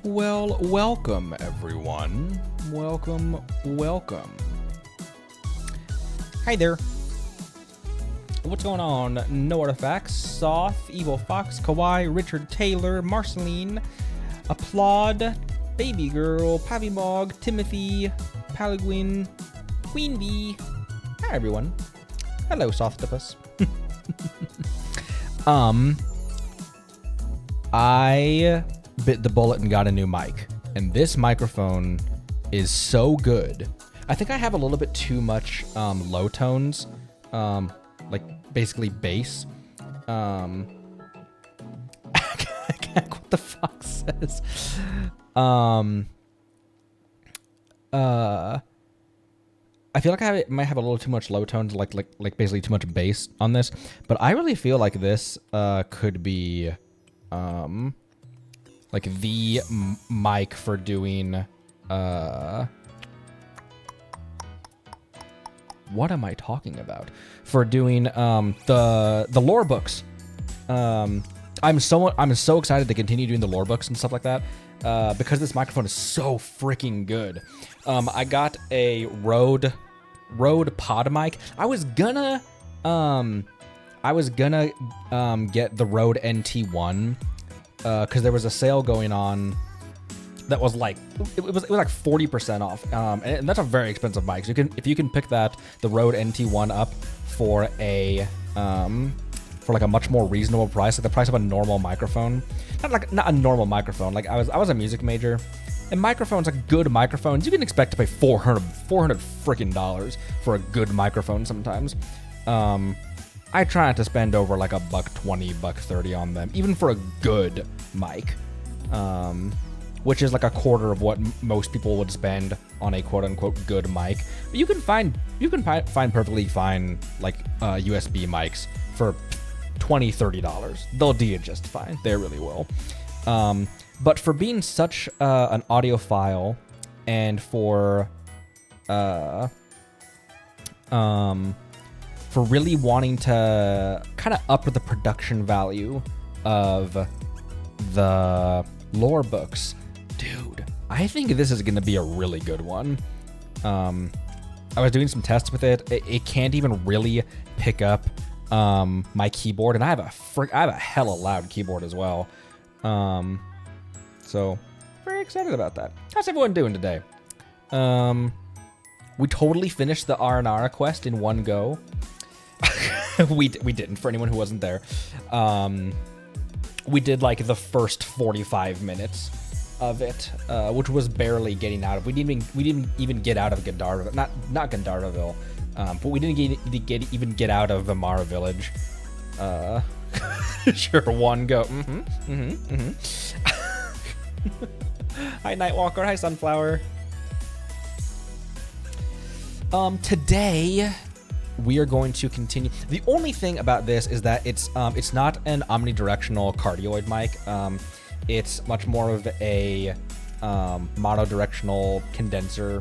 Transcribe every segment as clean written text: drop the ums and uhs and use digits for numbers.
Well, welcome everyone. Welcome. Hi there. What's going on? No Artifacts, Soft, Evil Fox, Kawaii, Richard Taylor, Marceline, Applaud, Baby Girl, Pavimog, Timothy, Paliguin, Queen Bee. Hi everyone. Hello, Softopus. I bit the bullet and got a new mic, and this microphone is so good. I think I have a little bit too much low tones, like basically bass. What the fuck says? I feel like I might have a little too much low tones, like basically too much bass on this. But I really feel like this could be like the mic for doing what am I talking about? For doing the lore books. I'm so excited to continue doing the lore books and stuff like that. Because this microphone is so freaking good. I got a Rode pod mic. I was gonna get the Rode NT1 because there was a sale going on that was like it was like 40% off. And that's a very expensive mic. So if you can pick the Rode NT1 up for like a much more reasonable price, like the price of a normal microphone. Not a normal microphone. Like I was a music major, and microphones, like good microphones, you can expect to pay $400 freaking dollars for a good microphone sometimes. I try not to spend over like $120, $130 on them, even for a good mic, which is like a quarter of what most people would spend on a quote unquote good mic. But you can find perfectly fine like USB mics for $20, $30. They'll do you just fine. They really will. But for being such an audiophile, and for really wanting to kind of up the production value of the lore books, dude, I think this is going to be a really good one. I was doing some tests with it. It can't even really pick up my keyboard, and I have a hella loud keyboard as well. So very excited about that. How's everyone doing today? We totally finished the R&R quest in one go. we didn't, for anyone who wasn't there. We did like the first 45 minutes of it, which was barely getting out of. We didn't even get out of Gandharva, not Gandharville. But we didn't even get out of Vimara Village. Sure, one go. Hi, Nightwalker. Hi, Sunflower. Today we are going to continue. The only thing about this is that it's not an omnidirectional cardioid mic. It's much more of a monodirectional condenser,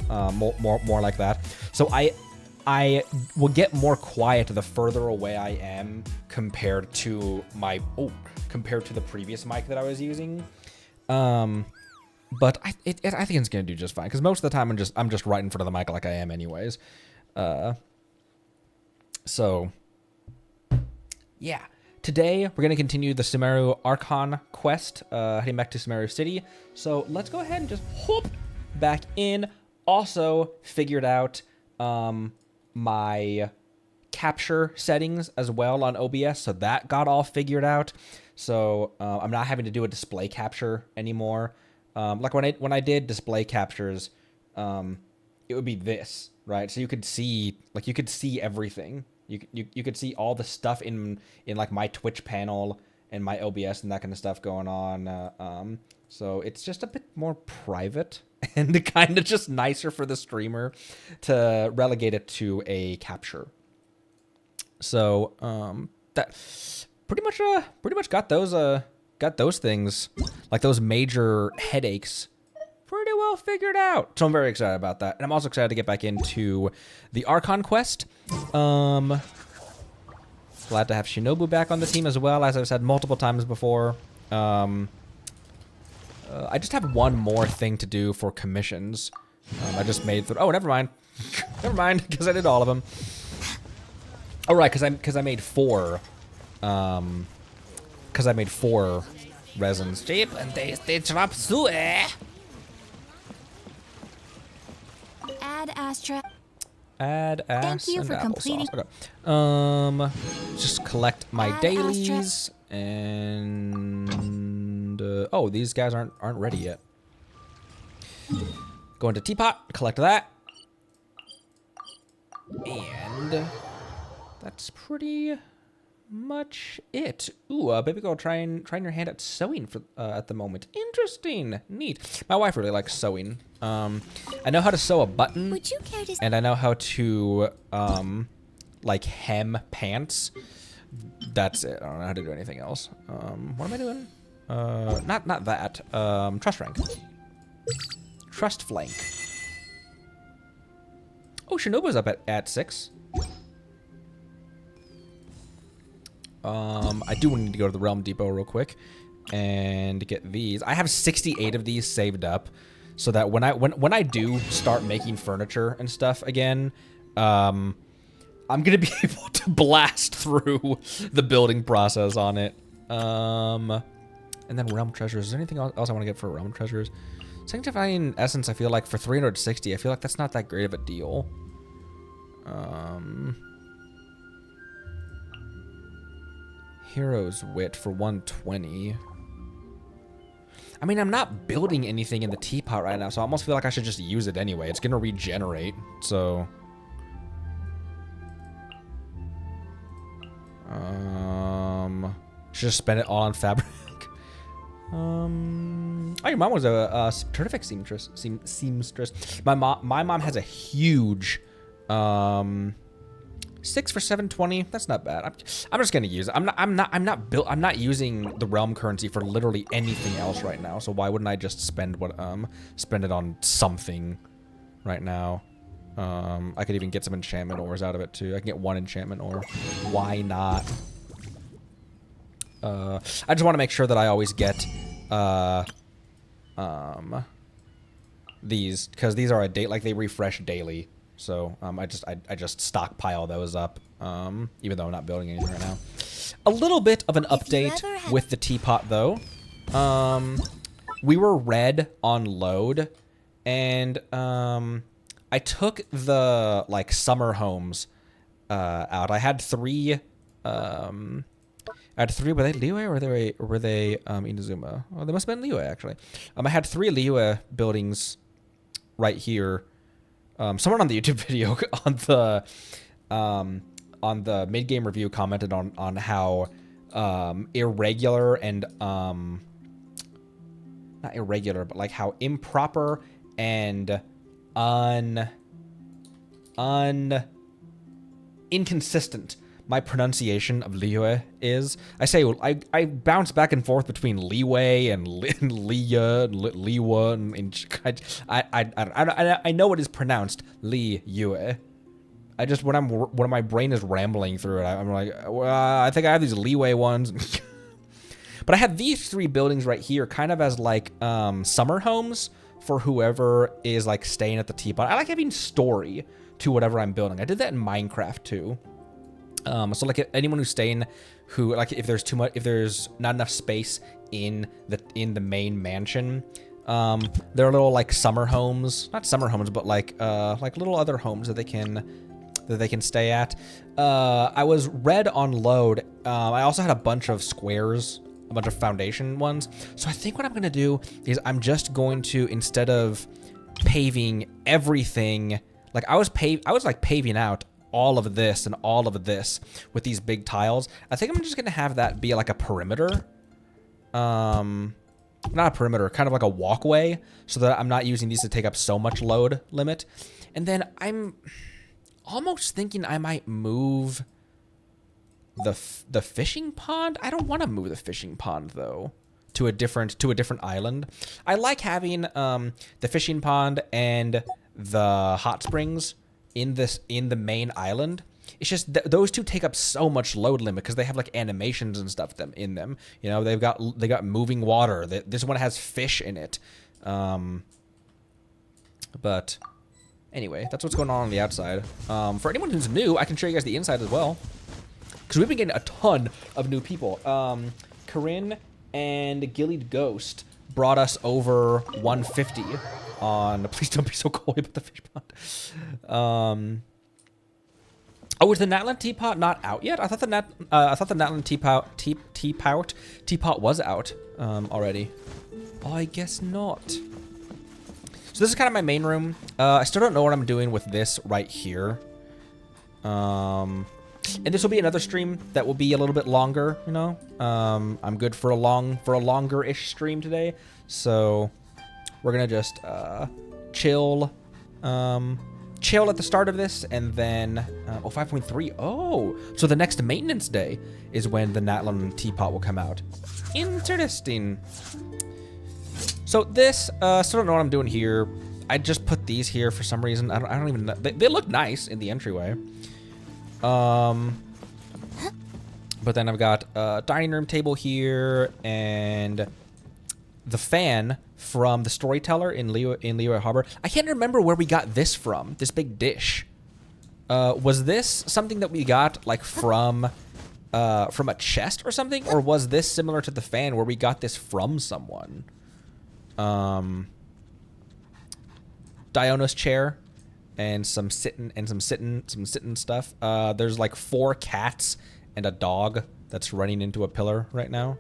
more like that. So I will get more quiet the further away I am compared to the previous mic that I was using. But I think it's gonna do just fine, because most of the time I'm just right in front of the mic like I am anyways. So yeah, today we're gonna continue the Sumeru Archon quest, heading back to Sumeru City. So let's go ahead and just hop back in. Also figured out my capture settings as well on OBS, so that got all figured out. So I'm not having to do a display capture anymore. Like when I did display captures, it would be this, right? So you could see everything. You could see all the stuff in like my Twitch panel and my OBS and that kind of stuff going on. So it's just a bit more private and kind of just nicer for the streamer to relegate it to a capture. So that pretty much got those things, like those major headaches, pretty well figured out. So I'm very excited about that, and I'm also excited to get back into the Archon quest. Glad to have Shinobu back on the team as well, as I've said multiple times before. I just have one more thing to do for commissions. I just made... Oh, never mind. Never mind, because I did all of them. Oh, right, because I made 4. Because I made 4 resins. Cheap and tasty chop suey. Add Astra. Add ass Thank you and for completing. Okay. Just collect my Add dailies and oh, these guys aren't ready yet. Go into Teapot, collect that, and that's pretty much it. Ooh, baby girl, trying your hand at sewing for at the moment. Interesting, neat. My wife really likes sewing. I know how to sew a button. Would you care to? And I know how to, like, hem pants. That's it. I don't know how to do anything else. What am I doing? Not that. Trust rank. Trust flank. Oh, Shinobu's up at 6. I do need to go to the Realm Depot real quick and get these. I have 68 of these saved up. So that when I do start making furniture and stuff again, I'm gonna be able to blast through the building process on it. And then realm treasures. Is there anything else I want to get for realm treasures? Sanctifying essence. I feel like for 360, I feel like that's not that great of a deal. Hero's wit for 120. I mean, I'm not building anything in the teapot right now, so I almost feel like I should just use it anyway. It's gonna regenerate, so... should just spend it all on fabric. Oh, your mom was a terrific seamstress. My mom has a huge, 6 for 720. That's not bad. I'm just gonna use it. I'm not using the realm currency for literally anything else right now. So why wouldn't I just spend it on something right now? I could even get some enchantment ores out of it too. I can get 1 enchantment ore. Why not? I just want to make sure that I always get these, because these are they refresh daily. So I just stockpile those up, even though I'm not building anything right now. A little bit of an update with the teapot though. We were red on load, and I took the summer homes out. I had 3. Were they Liyue or were they Inazuma? Oh, they must have been Liyue actually. I had 3 Liyue buildings right here. Someone on the YouTube video on the mid-game review commented on how irregular and not irregular, but like how improper and inconsistent my pronunciation of Liyue is. I bounce back and forth between Liyue and Liya and Liwa, and I know it is pronounced Liyue. I just when my brain is rambling through it, I'm like, well, I think I have these Liyue ones. But I have these 3 buildings right here, kind of as summer homes for whoever is staying at the teapot. I like having story to whatever I'm building. I did that in Minecraft too. So anyone who's staying, if there's not enough space in the main mansion, there are little summer homes, not summer homes, but little other homes that they can stay at. I was red on load. I also had a bunch of squares, a bunch of foundation ones. So I think what I'm gonna do is I'm just going to, instead of paving everything, I was paving out all of this and all of this with these big tiles. I think I'm just gonna have that be a perimeter. Not a perimeter, kind of like a walkway, so that I'm not using these to take up so much load limit. And then I'm almost thinking I might move the fishing pond. I don't want to move the fishing pond though to a different island. I like having the fishing pond and the hot springs in the main island, It's just those two take up so much load limit because they have like animations and stuff in them. You know, they got moving water. This one has fish in it. But anyway, that's what's going on the outside. For anyone who's new, I can show you guys the inside as well, because we've been getting a ton of new people. Corinne and Gillied Ghost brought us over 150 on. Please don't be so coy about the fish pond. Oh, is the Natlan Teapot not out yet? I thought the Natlan Teapot was out already. Oh, I guess not. So this is kind of my main room. I still don't know what I'm doing with this right here. And this will be another stream that will be a little bit longer, you know. I'm good for a longer-ish stream today. So we're gonna just chill at the start of this, and then 5.3. Oh, so the next maintenance day is when the Natlan Teapot will come out. Interesting. So this, still don't know what I'm doing here. I just put these here for some reason. I don't even know. They look nice in the entryway. But then I've got a dining room table here, and the fan from the Storyteller in Leeway Harbor. I can't remember where we got this from, this big dish. Was this something that we got like from a chest or something? Or was this similar to the fan where we got this from someone? Diona's chair and some sitting stuff. There's like 4 cats and a dog that's running into a pillar right now.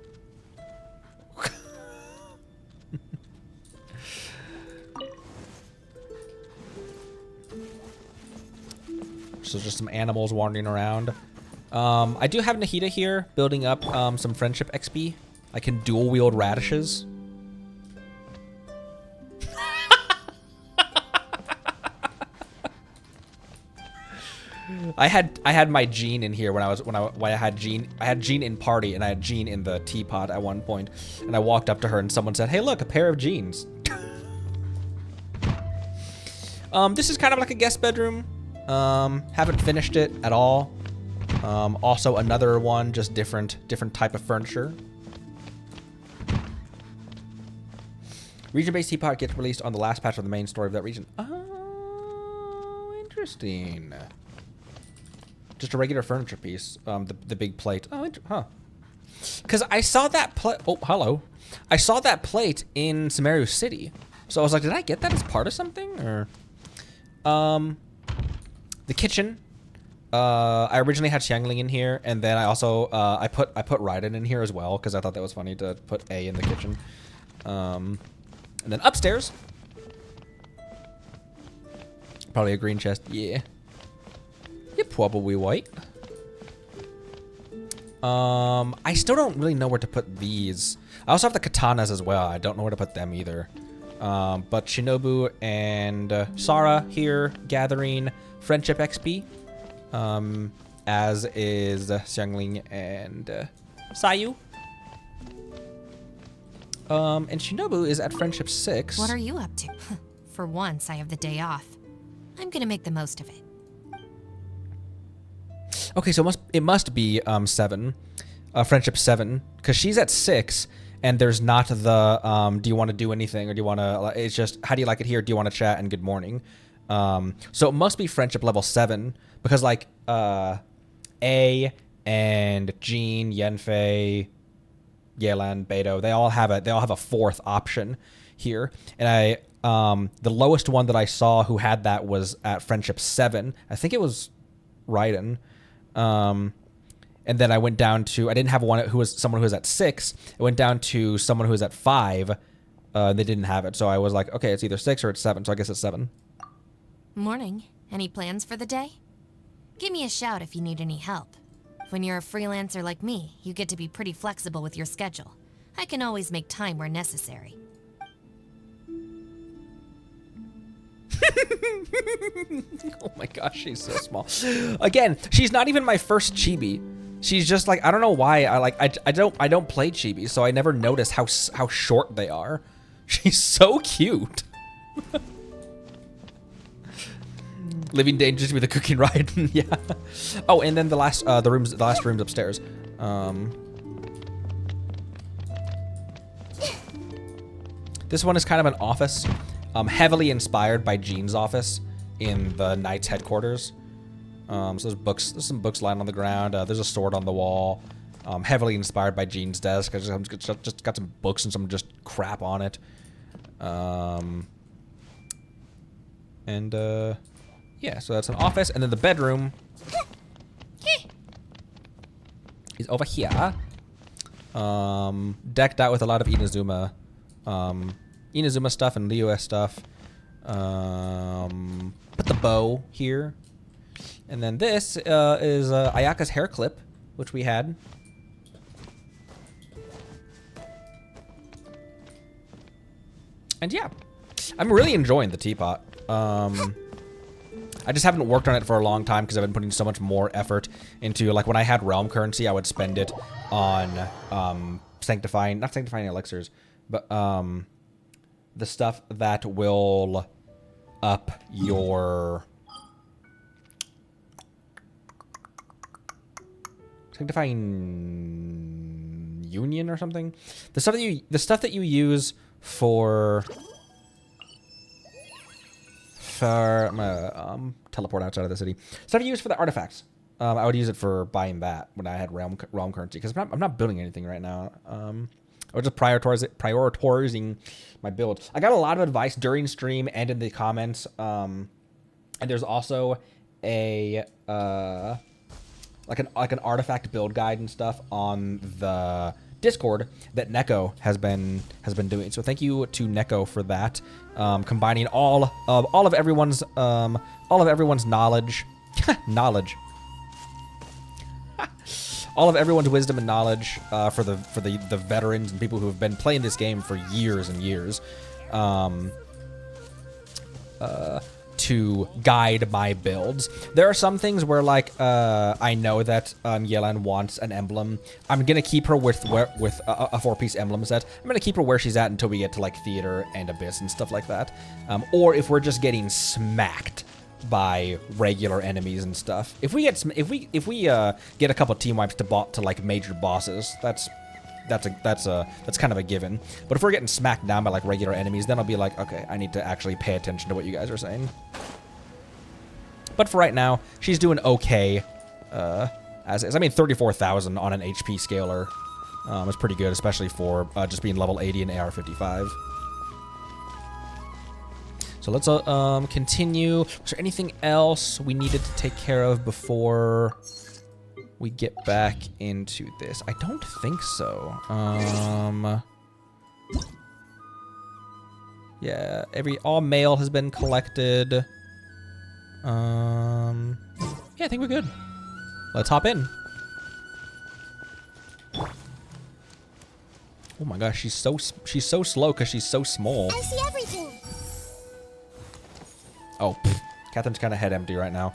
So just some animals wandering around. I do have Nahida here building up some friendship XP. I can dual wield radishes. I had my Jean in here when I had Jean in party, and I had Jean in the teapot at one point, and I walked up to her and someone said, "Hey, look, a pair of jeans." This is kind of like a guest bedroom. Haven't finished it at all. Also another one, just different type of furniture. Region-based teapot gets released on the last patch of the main story of that region. Oh, interesting. Just a regular furniture piece. The big plate. Oh, huh. Because I saw that plate. Oh, hello. I saw that plate in Semaru City. So I was like, did I get that as part of something? Or, the kitchen. I originally had Xiangling in here, and then I also I put Raiden in here as well because I thought that was funny to put A in the kitchen. And then upstairs, probably a green chest. Yeah. You're probably white. I still don't really know where to put these. I also have the katanas as well. I don't know where to put them either. But Shinobu and Sara here gathering friendship XP. As is Xiangling and Sayu. And Shinobu is at friendship 6. What are you up to? For once, I have the day off. I'm gonna make the most of it. Okay, so it must be 7, friendship 7, because she's at 6, and there's not the do you want to do anything, or do you want to? It's just how do you like it here? Do you want to chat and good morning? So it must be friendship level 7 because like A and Jean, Yenfei, Yelan, Beidou, they all have a 4th option here, and the lowest one that I saw who had that was at friendship 7. I think it was Raiden. And then I went down to, I didn't have one who was someone who was at 6. I went down to someone who was at 5. They didn't have it. So I was like, okay, it's either 6 or it's 7. So I guess it's 7. Morning. Any plans for the day? Give me a shout if you need any help. When you're a freelancer like me, you get to be pretty flexible with your schedule. I can always make time where necessary. Oh my gosh, she's so small. Again, she's not even my first chibi. She's just like, I don't know why. I don't play chibi, so I never noticed how short they are. She's so cute. Living dangerously with a cooking ride. Yeah. Oh, and then the last rooms upstairs. This one is kind of an office, heavily inspired by Jean's office in the Knight's headquarters. So there's some books lying on the ground. There's a sword on the wall, heavily inspired by Jean's desk. I just got some books and some just crap on it. Yeah, so that's an office, and then the bedroom is over here. Decked out with a lot of Inazuma stuff and Liyue stuff. Put the bow here. And then this is Ayaka's hair clip, which we had. And yeah, I'm really enjoying the teapot. I just haven't worked on it for a long time because I've been putting so much more effort into, like, when I had realm currency, I would spend it on not sanctifying elixirs, but the stuff that will up your sanctifying union or something. The stuff that you use for I'm gonna teleport outside of the city. Stuff you use for the artifacts. I would use it for buying that when I had realm currency because I'm not building anything right now. I was just prioritizing my build. I got a lot of advice during stream and in the comments. And there's also a like an artifact build guide and stuff on the Discord that Neko has been doing. So thank you to Neko for that. Combining all of everyone's knowledge, all of everyone's wisdom and knowledge for the veterans and people who have been playing this game for years and years, to guide my builds. There are some things where, like, I know that Yelan wants an emblem. I'm gonna keep her with a 4-piece emblem set. I'm gonna keep her where she's at until we get to, like, theater and abyss and stuff like that. Or if we're just getting smacked by regular enemies and stuff. If we get a couple team wipes to like major bosses, that's kind of a given. But if we're getting smacked down by like regular enemies, then I'll be like, okay, I need to actually pay attention to what you guys are saying. But for right now, she's doing okay. As is. I mean, 34,000 on an HP scaler is pretty good, especially for just being level 80 and AR-55. So let's continue. Was there anything else we needed to take care of before we get back into this? I don't think so. Yeah, all mail has been collected. Yeah, I think we're good. Let's hop in. Oh my gosh, she's so slow because she's so small. I see everything. Oh, Catherine's kind of head empty right now.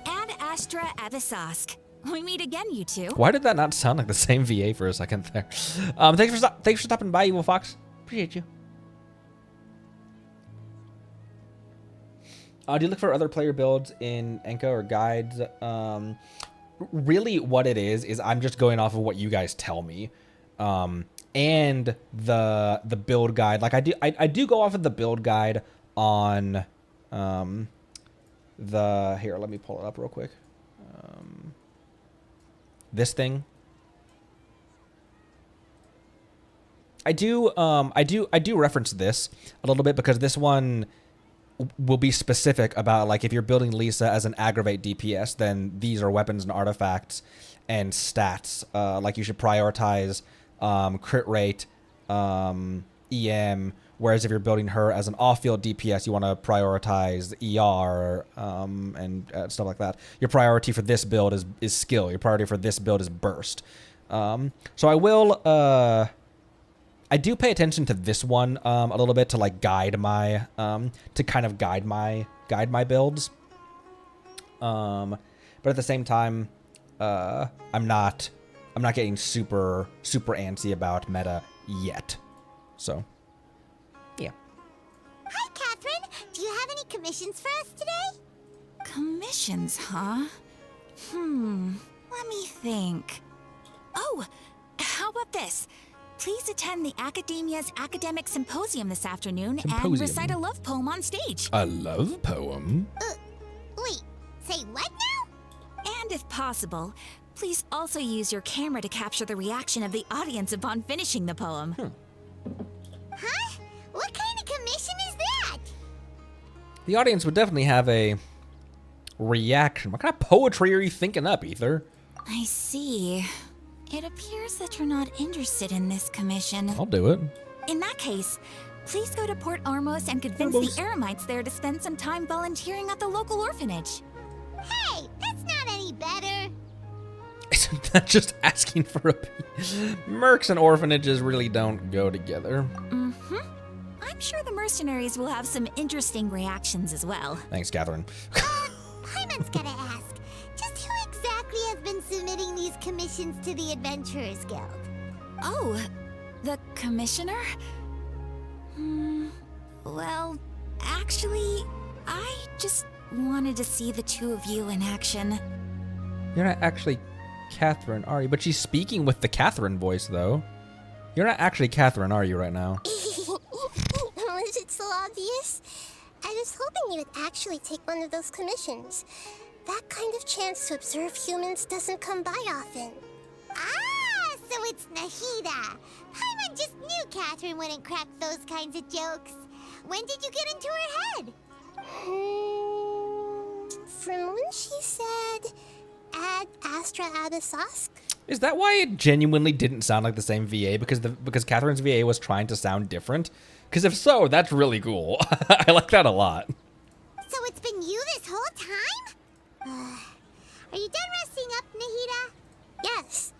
Ad Astra Abyssosque. We meet again, you two. Why did that not sound like the same VA for a second there? Thanks for stopping by, Evil Fox. Appreciate you. Do you look for other player builds in Enka or guides? Really, what it is I'm just going off of what you guys tell me, and the build guide. Like I do go off of the build guide on here. Let me pull it up real quick. This thing. I do reference this a little bit because this one will be specific about, like, if you're building Lisa as an aggravate DPS, then these are weapons and artifacts and stats. Like, you should prioritize crit rate, EM, whereas if you're building her as an off-field DPS, you want to prioritize ER and stuff like that. Your priority for this build is skill. Your priority for this build is burst. So I do pay attention to this one a little bit to, like, guide my builds. But at the same time, I'm not I'm not getting super antsy about meta yet. So, yeah. Hi, Catherine. Do you have any commissions for us today? Commissions, huh? Let me think. Oh, how about this? Please attend the Akademiya's academic symposium this afternoon and recite a love poem on stage. A love poem? Wait, say what now? And if possible, please also use your camera to capture the reaction of the audience upon finishing the poem. Huh? What kind of commission is that? The audience would definitely have a reaction. What kind of poetry are you thinking up, Ether? I see. It appears that you're not interested in this commission. I'll do it. In that case, please go to Port Armos and convince the Eremites there to spend some time volunteering at the local orphanage. Hey, that's not any better. Isn't that just asking for a Mercs and orphanages really don't go together. I'm sure the mercenaries will have some interesting reactions as well. Thanks, Catherine. Paimon's gotta ask, just who exactly has been submitting these commissions to the Adventurers Guild? Oh, the commissioner? Well, actually, I just wanted to see the two of you in action. You're not actually Catherine, are you? But she's speaking with the Catherine voice, though. You're not actually Catherine, are you, right now? Was it so obvious? I was hoping you would actually take one of those commissions. That kind of chance to observe humans doesn't come by often. Ah, so it's Nahida. Paimon just knew Catherine wouldn't crack those kinds of jokes. When did you get into her head? From when she said, Ad Astra Abyssosk? Is that why it genuinely didn't sound like the same VA? Because Catherine's VA was trying to sound different? Because if so, that's really cool. I like that a lot. So it's been you this whole time? Are you done resting up, Nahida? Yes.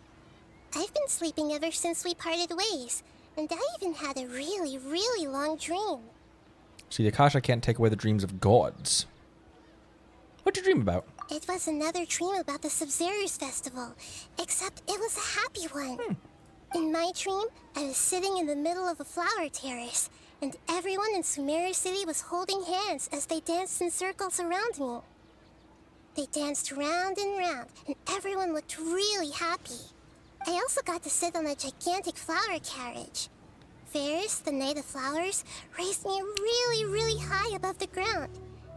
I've been sleeping ever since we parted ways, and I even had a really, really long dream. See, the Akasha can't take away the dreams of gods. What'd you dream about? It was another dream about the Sub-Zerus festival, except it was a happy one. In my dream, I was sitting in the middle of a flower terrace, and everyone in Sumeru City was holding hands as they danced in circles around me. They danced round and round, and everyone looked really happy. I also got to sit on a gigantic flower carriage. Ferris, the Knight of Flowers, raised me really, really high above the ground,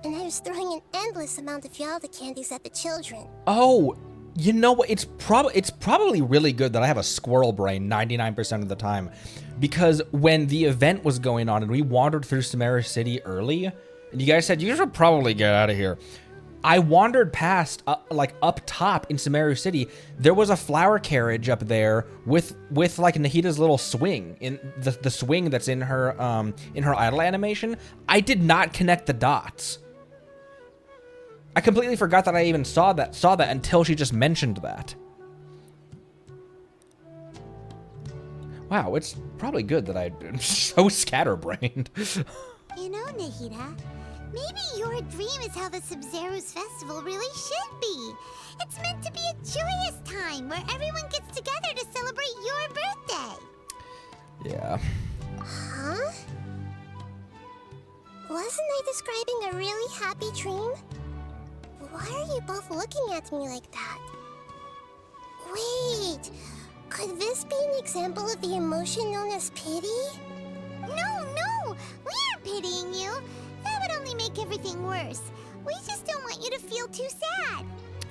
and I was throwing an endless amount of Yalda candies at the children. Oh, you know what? It's probably really good that I have a squirrel brain 99% of the time, because when the event was going on and we wandered through Sumeru City early, and you guys said you should probably get out of here, I wandered past, like up top in Sumeru City, there was a flower carriage up there with like Nahida's little swing, in the swing that's in her idle animation. I did not connect the dots. I completely forgot that I even saw that until she just mentioned that. Wow, it's probably good that I'm so scatterbrained. You know, Nahida, maybe your dream is how the Sub-Zerus festival really should be. It's meant to be a joyous time where everyone gets together to celebrate your birthday. Yeah. Huh? Wasn't I describing a really happy dream? Why are you both looking at me like that? Wait, could this be an example of the emotion known as pity? No, we aren't pitying you. That would only make everything worse. We just don't want you to feel too sad.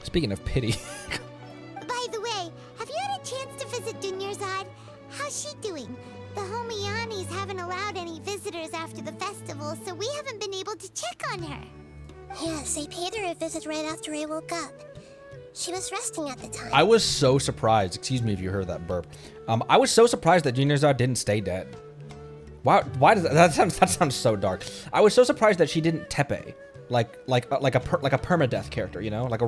Speaking of pity. By the way, have you had a chance to visit Dunyarzad? How's she doing? The Homianis haven't allowed any visitors after the festival, so we haven't been able to check on her. Yes, I paid her a visit right after I woke up. She was resting at the time. I was so surprised. Excuse me if you heard that burp. I was so surprised that Dunyarzad didn't stay dead. Why does that sounds so dark? I was so surprised that she didn't tepe, like a permadeath character, you know, like a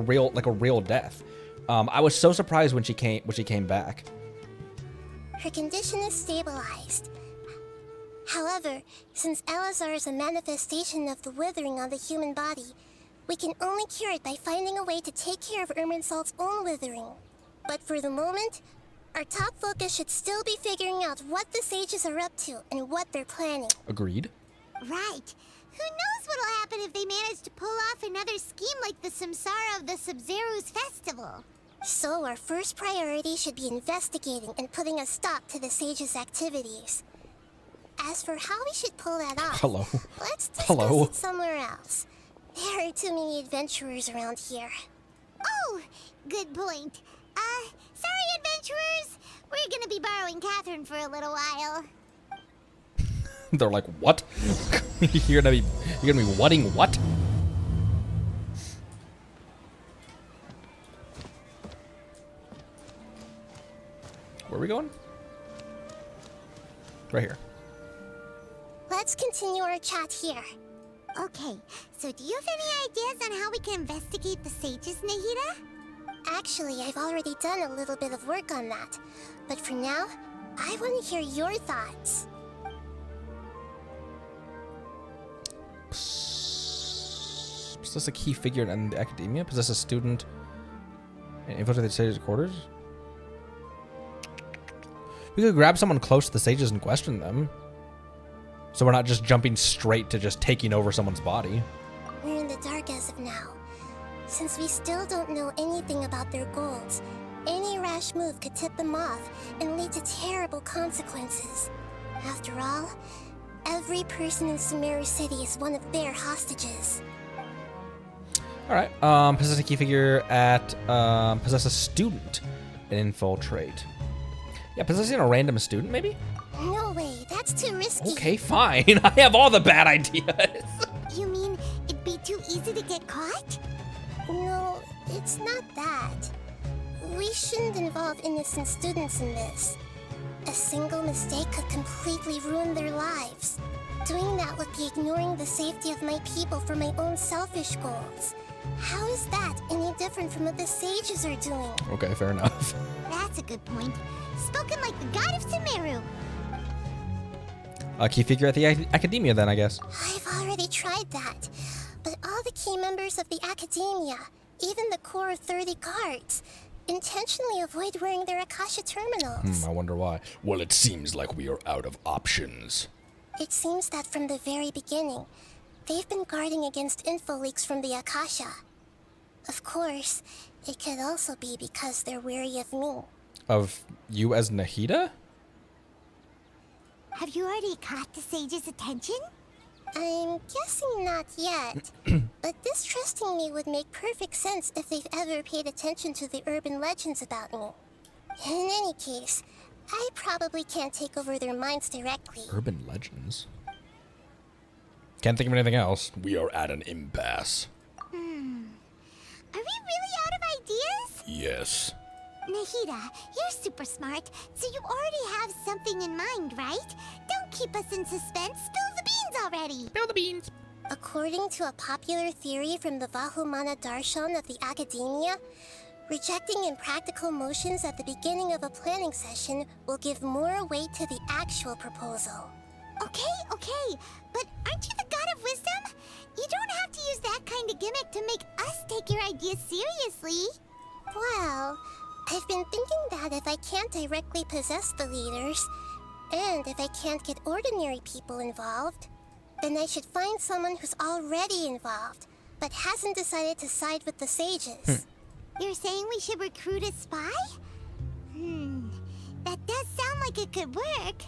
real death. I was so surprised when she came back. Her condition is stabilized. However, since Elazar is a manifestation of the withering on the human body, we can only cure it by finding a way to take care of Irminsul's own withering. But for the moment, Our top focus should still be figuring out what the sages are up to and what they're planning. Agreed. Right. Who knows what'll happen if they manage to pull off another scheme like the Samsara of the Sub-Zero's festival? So our first priority should be investigating and putting a stop to the sages' activities. As for how we should pull that off, Hello. let's discuss Hello. it somewhere else. There are too many adventurers around here. Oh, good point. Sorry, adventurers. We're gonna be borrowing Catherine for a little while. They're like, what? you're gonna be whatting what? Where are we going? Right here. Let's continue our chat here. Okay, so do you have any ideas on how we can investigate the sages, Nahida? Actually, I've already done a little bit of work on that. But for now, I want to hear your thoughts. Possess a key figure in the Akademiya? Possess a student and infiltrate the sages' quarters? We could grab someone close to the sages and question them. So we're not just jumping straight to just taking over someone's body. We're in the dark as of now. Since we still don't know anything about their goals, any rash move could tip them off and lead to terrible consequences. After all, every person in Sumeru City is one of their hostages. Alright, possess a key figure at, possess a student and infiltrate. Yeah, possessing a random student, maybe? No way, that's too risky. Okay, fine. I have all the bad ideas. You mean it'd be too easy to get caught? No, it's not that. We shouldn't involve innocent students in this. A single mistake could completely ruin their lives. Doing that would be ignoring the safety of my people for my own selfish goals. How is that any different from what the sages are doing? Okay, fair enough. That's a good point. Spoken like the god of Sumeru. A key figure at the Akademiya then, I guess. I've already tried that. But all the key members of the Akademiya, even the core 30 guards, intentionally avoid wearing their Akasha terminals. I wonder why. Well, it seems like we are out of options. It seems that from the very beginning, they've been guarding against info leaks from the Akasha. Of course, it could also be because they're wary of me. Of you as Nahida? Have you already caught the sage's attention? I'm guessing not yet, but distrusting me would make perfect sense if they've ever paid attention to the urban legends about me. In any case, I probably can't take over their minds directly. Urban legends? Can't think of anything else. We are at an impasse. Are we really out of ideas? Yes. Nahida, you're super smart, so you already have something in mind, right? Don't keep us in suspense. Spill the beans already. Spill the beans. According to a popular theory from the Vahumana Darshan of the Akademiya, rejecting impractical motions at the beginning of a planning session will give more weight to the actual proposal. Okay, but aren't you the god of wisdom? You don't have to use that kind of gimmick to make us take your ideas seriously. Well, I've been thinking that if I can't directly possess the leaders, and if I can't get ordinary people involved, then I should find someone who's already involved, but hasn't decided to side with the sages. You're saying we should recruit a spy? That does sound like it could work.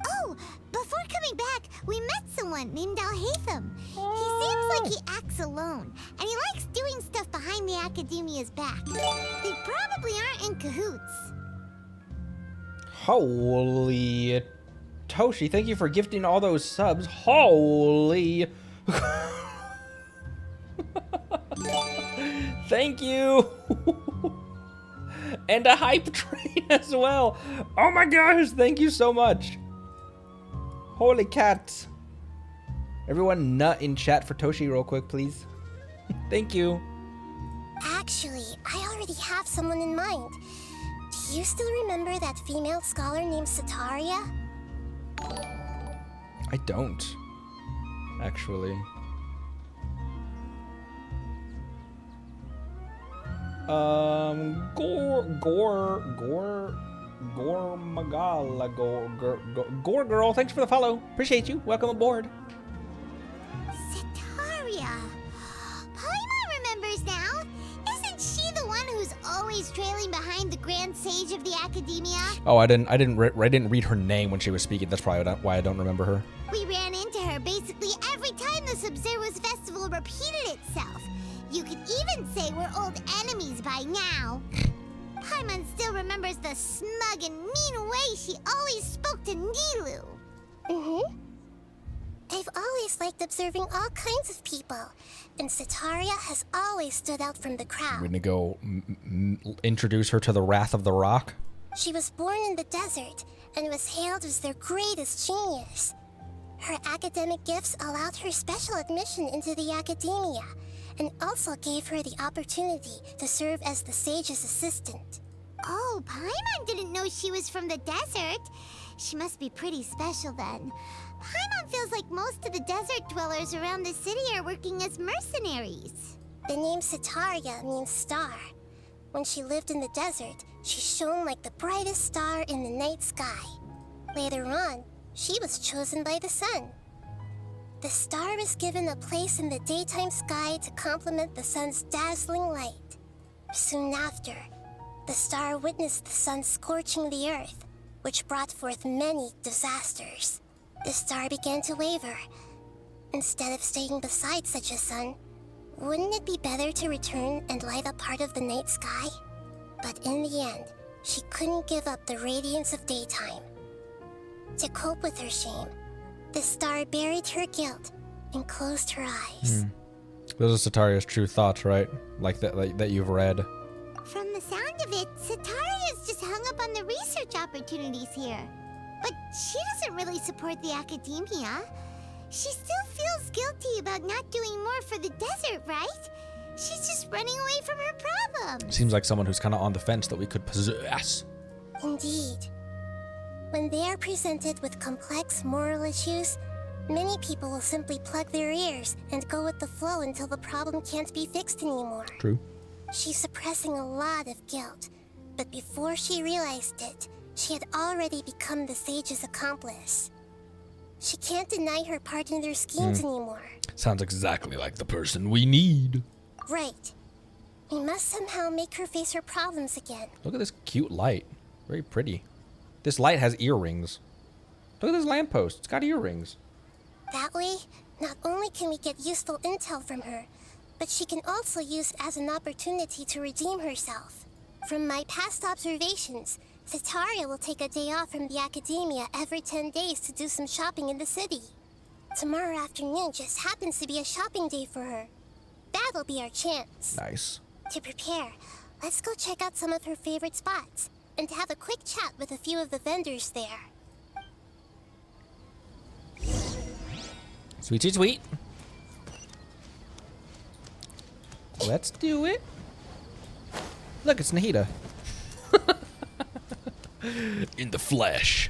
Oh, before coming back, we met someone named Alhaitham. He seems like he acts alone, and he likes doing stuff behind the Akademiya's back. They probably aren't in cahoots. Holy Toshi, thank you for gifting all those subs. Holy. Thank you. And a hype train as well. Oh my gosh, thank you so much. Holy cats. Everyone nut in chat for Toshi real quick, please. Thank you. Actually, I already have someone in mind. Do you still remember that female scholar named Setaria? I don't. Actually. Gore. Gormagala, Gore Girl, thanks for the follow. Appreciate you. Welcome aboard. Setaria. Paimon remembers now. Isn't she the one who's always trailing behind the Grand Sage of the Akademiya? Oh, I didn't read her name when she was speaking. That's probably why I don't remember her. We ran into her basically every time the Subzerus festival repeated itself. You could even say we're old enemies by now. Paimon still remembers the smug and mean way she always spoke to Nilou. Mm-hmm. I've always liked observing all kinds of people, and Setaria has always stood out from the crowd. We're gonna go introduce her to the Wrath of the Rock. She was born in the desert and was hailed as their greatest genius. Her academic gifts allowed her special admission into the Akademiya, and also gave her the opportunity to serve as the sage's assistant. Oh, Paimon didn't know she was from the desert. She must be pretty special then. Paimon feels like most of the desert dwellers around the city are working as mercenaries. The name Setaria means star. When she lived in the desert, she shone like the brightest star in the night sky. Later on, she was chosen by the sun. The star was given a place in the daytime sky to complement the sun's dazzling light. Soon after, the star witnessed the sun scorching the earth, which brought forth many disasters. The star began to waver. Instead of staying beside such a sun, wouldn't it be better to return and light up part of the night sky? But in the end, she couldn't give up the radiance of daytime. To cope with her shame, the star buried her guilt and closed her eyes. Those are Setaria's true thoughts, right? Like that you've read. From the sound of it, Setaria's just hung up on the research opportunities here. But she doesn't really support the Akademiya. She still feels guilty about not doing more for the desert, right? She's just running away from her problems. Seems like someone who's kind of on the fence that we could possess. Indeed. When they are presented with complex moral issues, many people will simply plug their ears and go with the flow until the problem can't be fixed anymore. True. She's suppressing a lot of guilt, but before she realized it, she had already become the sage's accomplice. She can't deny her part in their schemes anymore. Sounds exactly like the person we need. Right. We must somehow make her face her problems again. Look at this cute light. Very pretty. This light has earrings. Look at this lamppost. It's got earrings. That way, not only can we get useful intel from her, but she can also use it as an opportunity to redeem herself. From my past observations, Setaria will take a day off from the Akademiya every 10 days to do some shopping in the city. Tomorrow afternoon just happens to be a shopping day for her. That'll be our chance. Nice. To prepare, let's go check out some of her favorite spots and have a quick chat with a few of the vendors there. Sweet, sweet, sweet. Let's do it. Look, it's Nahida. In the flesh.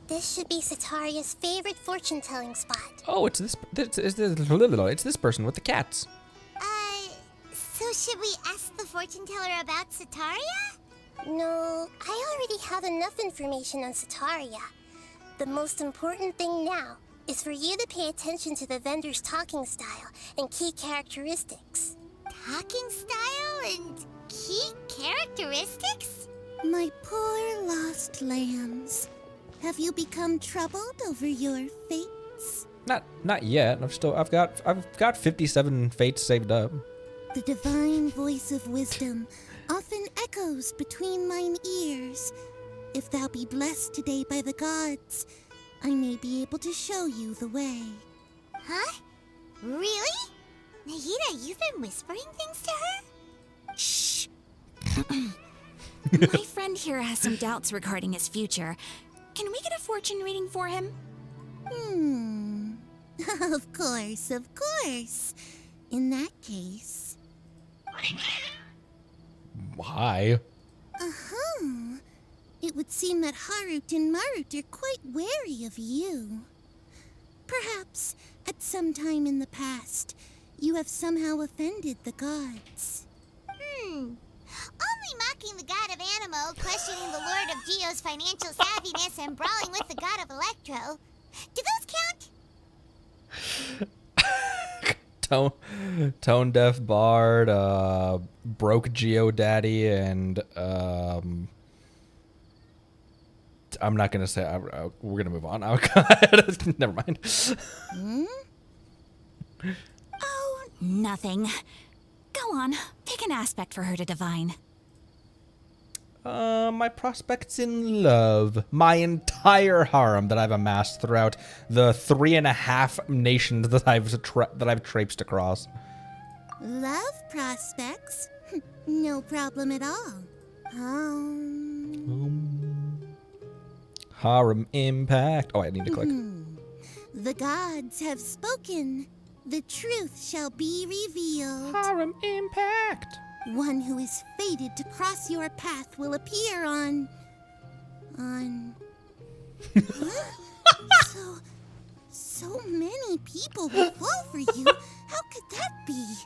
This should be Setaria's favorite fortune-telling spot. Oh, it's this person with the cats. So should we ask the fortune teller about Setaria? No, I already have enough information on Setaria. The most important thing now is for you to pay attention to the vendor's talking style and key characteristics. Talking style and key characteristics? My poor lost lambs. Have you become troubled over your fates? Not yet. I've got 57 fates saved up. The divine voice of wisdom often echoes between mine ears. If thou be blessed today by the gods, I may be able to show you the way. Huh? Really? Nahida, you've been whispering things to her? Shh. My friend here has some doubts regarding his future. Can we get a fortune reading for him? Of course, of course. In that case... Why? It would seem that Harut and Marut are quite wary of you. Perhaps, at some time in the past, you have somehow offended the gods. invoking the god of Animo, questioning the lord of Geo's financial savviness, and brawling with the god of Electro. Do those count? Tone deaf bard, broke Geodaddy, and I'm not gonna say. We're gonna move on. Never mind. Oh, nothing. Go on, pick an aspect for her to divine. My prospects in love. My entire harem that I've amassed throughout the 3.5 nations that I've traipsed across. Love prospects? No problem at all. Harem impact. Oh, I need to click. The gods have spoken. The truth shall be revealed. Harem impact. One who is fated to cross your path will appear on... Huh? So many people will fall for you. How could that be?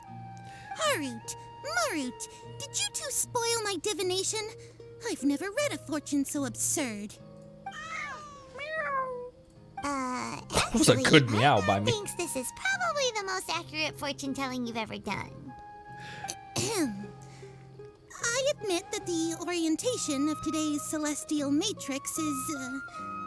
Harut, Marut, did you two spoil my divination? I've never read a fortune so absurd. That was a good meow by me. Thinks this is probably the most accurate fortune telling you've ever done. I admit that the orientation of today's celestial matrix is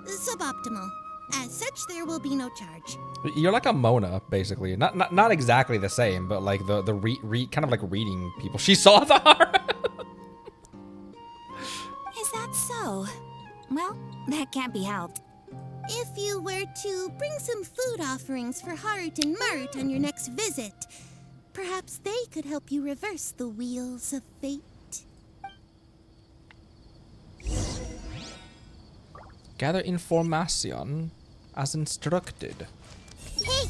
suboptimal. As such, there will be no charge. You're like a Mona, basically. Not exactly the same, but like the kind of like reading people. She saw the heart. Is that so? Well, that can't be helped. If you were to bring some food offerings for Harut and Marut on your next visit, perhaps they could help you reverse the wheels of fate. Gather information as instructed. Hey!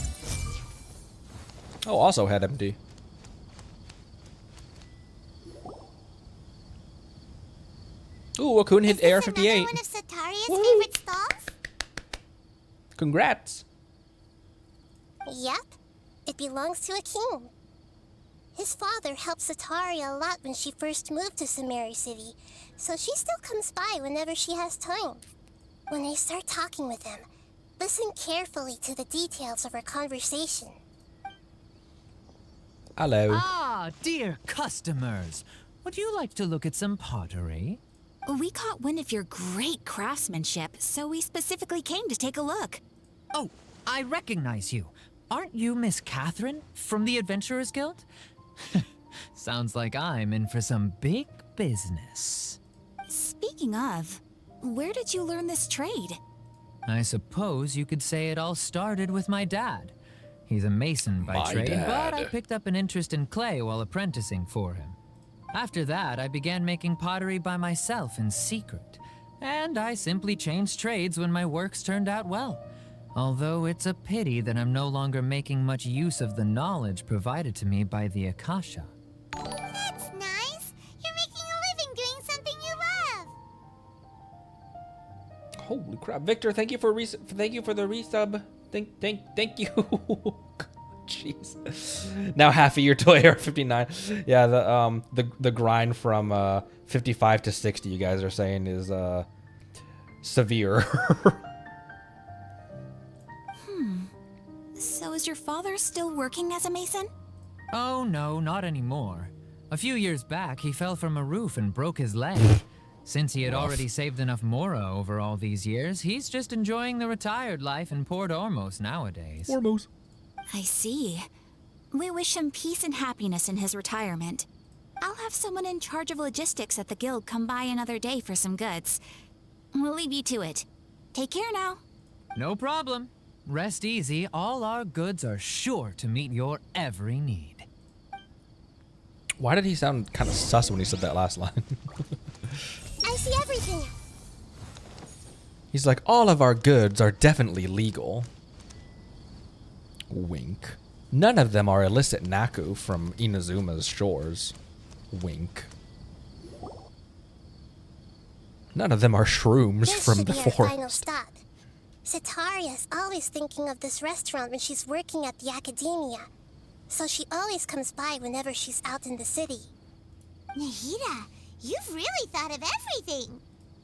Oh, also had MD. Ooh, Wakun hit AR 58. One of Setaria's favorite stalls? Congrats. Yep, it belongs to a king. His father helped Setaria a lot when she first moved to Sumeru City, so she still comes by whenever she has time. When I start talking with him, listen carefully to the details of our conversation. Hello. Ah, dear customers. Would you like to look at some pottery? We caught wind of your great craftsmanship, so we specifically came to take a look. Oh, I recognize you. Aren't you Miss Catherine from the Adventurers Guild? Sounds like I'm in for some big business. Speaking of, where did you learn this trade? I suppose you could say it all started with my dad. He's a mason by My trade, dad. but I picked up an interest in clay while apprenticing for him. After that, I began making pottery by myself in secret, and I simply changed trades when my works turned out well. Although it's a pity that I'm no longer making much use of the knowledge provided to me by the Akasha. That's nice. You're making a living doing something you love. Holy crap, Victor! Thank you for the resub. Thank you. Jeez. Now half a year till AR 59. Yeah, the grind from 55 to 60. You guys are saying is severe. So is your father still working as a mason? Oh no, not anymore. A few years back, he fell from a roof and broke his leg. Since he had already saved enough Mora over all these years, he's just enjoying the retired life in Port Ormos nowadays. Ormos. I see. We wish him peace and happiness in his retirement. I'll have someone in charge of logistics at the guild come by another day for some goods. We'll leave you to it. Take care now. No problem. Rest easy, all our goods are sure to meet your every need. Why did he sound kind of sus when he said that last line? I see everything. He's like, all of our goods are definitely legal. Wink. None of them are illicit Naku from Inazuma's shores. Wink. None of them are shrooms This from should the be our final forest. stop. Setaria is always thinking of this restaurant when she's working at the Akademiya, so she always comes by whenever she's out in the city. Nahida, You've really thought of everything.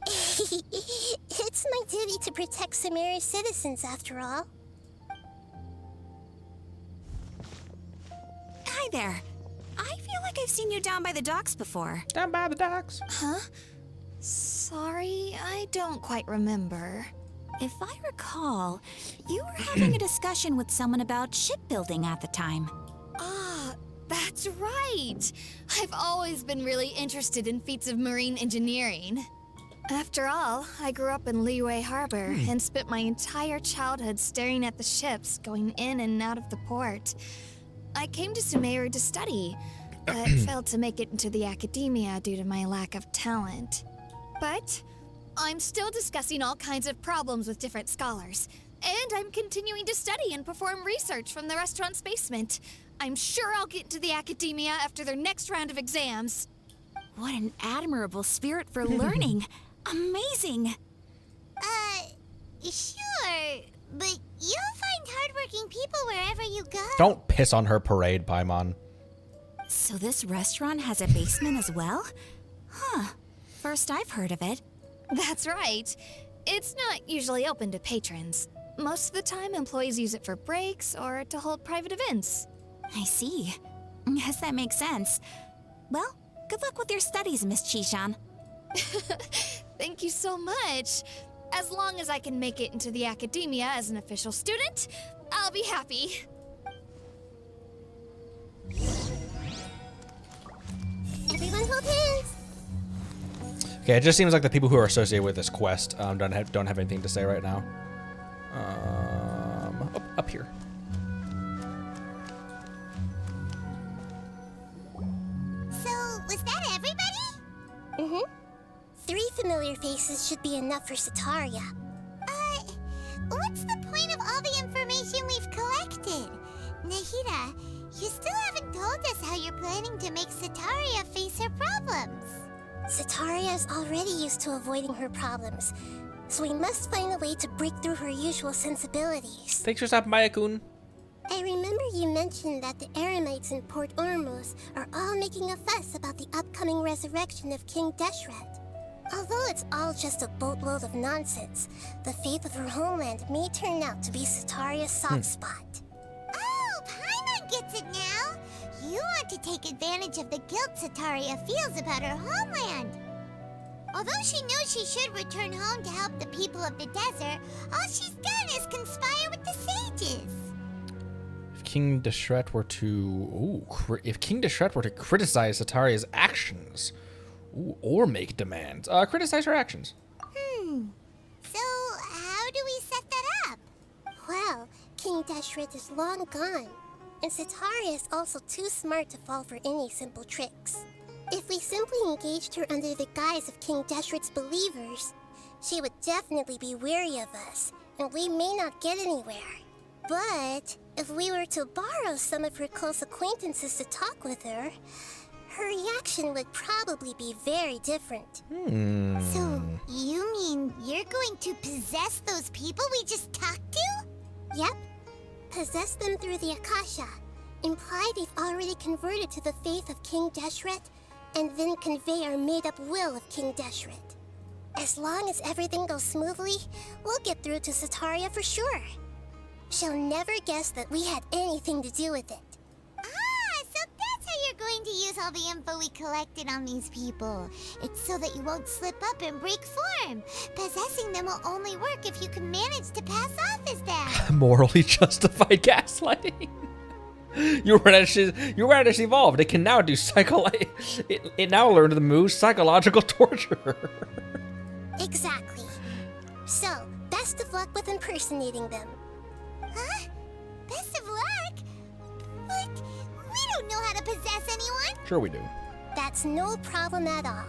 It's my duty to protect Samaria's citizens, after all. Hi there. I feel like I've seen you down by the docks before. Down by the docks. Huh? Sorry, I don't quite remember. If I recall, you were having a discussion with someone about shipbuilding at the time. Ah, that's right. I've always been really interested in feats of marine engineering. After all, I grew up in Liyue Harbor and spent my entire childhood staring at the ships going in and out of the port. I came to Sumeru to study, but failed to make it into the Akademiya due to my lack of talent. But I'm still discussing all kinds of problems with different scholars, and I'm continuing to study and perform research from the restaurant's basement. I'm sure I'll get into the Akademiya after their next round of exams. What an admirable spirit for learning. Amazing. Sure, but you'll find hardworking people wherever you go. Don't piss on her parade, Paimon. So this restaurant has a basement as well? Huh. First I've heard of it. That's right. It's not usually open to patrons. Most of the time, employees use it for breaks or to hold private events. I see. Guess that makes sense. Well, good luck with your studies, Miss Chishan. Thank you so much. As long as I can make it into the Akademiya as an official student, I'll be happy. Everyone hold hands. Okay, it just seems like the people who are associated with this quest don't have anything to say right now. Up here. So, was that everybody? Mm-hmm. 3 familiar faces should be enough for Setaria. What's the point of all the information we've collected? Nahida, you still haven't told us how you're planning to make Setaria face her problems. Setaria is already used to avoiding her problems, so we must find a way to break through her usual sensibilities. Thanks for stopping by, Akun. I remember you mentioned that the Eremites in Port Ormuz are all making a fuss about the upcoming resurrection of King Deshret. Although it's all just a boatload of nonsense, the faith of her homeland may turn out to be Setaria's soft spot. Oh, Paimon gets it now! You want to take advantage of the guilt Setaria feels about her homeland. Although she knows she should return home to help the people of the desert, all she's done is conspire with the sages. If King Deshret were to criticize Setaria's actions, or make demands, criticize her actions. So, how do we set that up? Well, King Deshret is long gone, and Setaria is also too smart to fall for any simple tricks. If we simply engaged her under the guise of King Deshret's believers, she would definitely be wary of us, and we may not get anywhere. But if we were to borrow some of her close acquaintances to talk with her, her reaction would probably be very different. So, you mean you're going to possess those people we just talked to? Yep. Possess them through the Akasha. Imply they've already converted to the faith of King Deshret, and then convey our made-up will of King Deshret. As long as everything goes smoothly, we'll get through to Setaria for sure. She'll never guess that we had anything to do with it. So that's how you're going to use all the info we collected on these people. It's so that you won't slip up and break form. Possessing them will only work if you can manage to pass off as them. Morally justified gaslighting. You were as evolved. It can now do it now learned the move psychological torture. Exactly. So, best of luck with impersonating them. Huh? Best of luck? But we don't know how to possess anyone. Sure we do. That's no problem at all.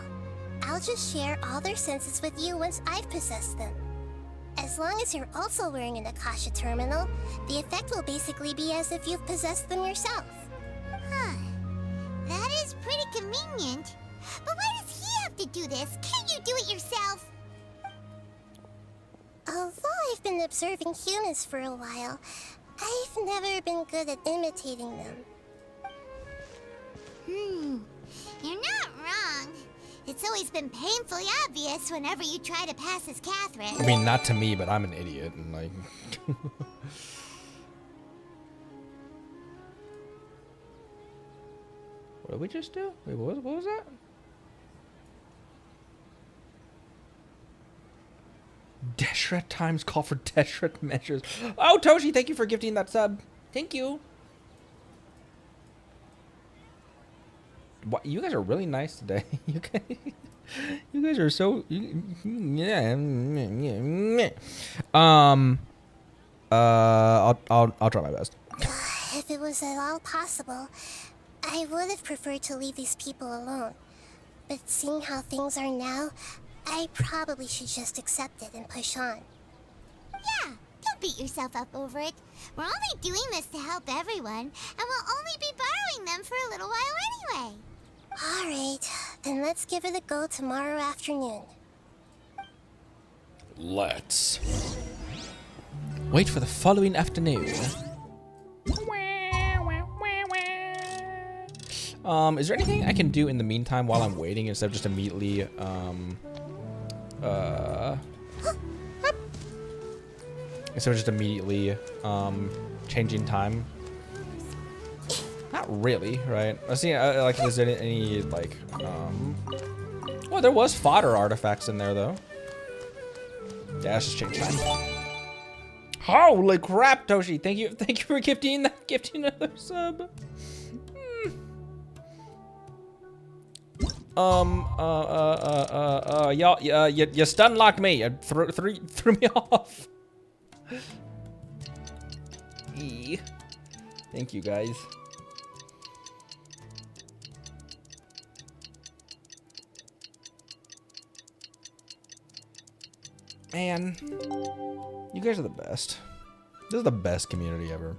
I'll just share all their senses with you once I've possessed them. As long as you're also wearing an Akasha terminal, the effect will basically be as if you've possessed them yourself. Huh. That is pretty convenient. But why does he have to do this? Can't you do it yourself? Although I've been observing humans for a while, I've never been good at imitating them. You're not wrong. It's always been painfully obvious whenever you try to pass as Catherine. I mean, not to me, but I'm an idiot and like. What did we just do? Wait, what was that? Deshret times call for Deshret measures. Oh, Toshi, thank you for gifting that sub. Thank you. What, you guys are really nice today. You guys are so. Yeah. I'll try my best. If it was at all possible, I would have preferred to leave these people alone. But seeing how things are now, I probably should just accept it and push on. Yeah, don't beat yourself up over it. We're only doing this to help everyone, and we'll only be borrowing them for a little while anyway. Alright, then let's give it a go tomorrow afternoon. Let's. Wait for the following afternoon. Is there anything I can do in the meantime while I'm waiting instead of just immediately, changing time? Not really, right? I see, like, is there any, like, well, there was fodder artifacts in there, though. Yeah, let's just change time. Holy crap, Toshi! Thank you for gifting another sub. Y'all, you stun locked me. You threw me off. Thank you, guys. Man, you guys are the best. This is the best community ever.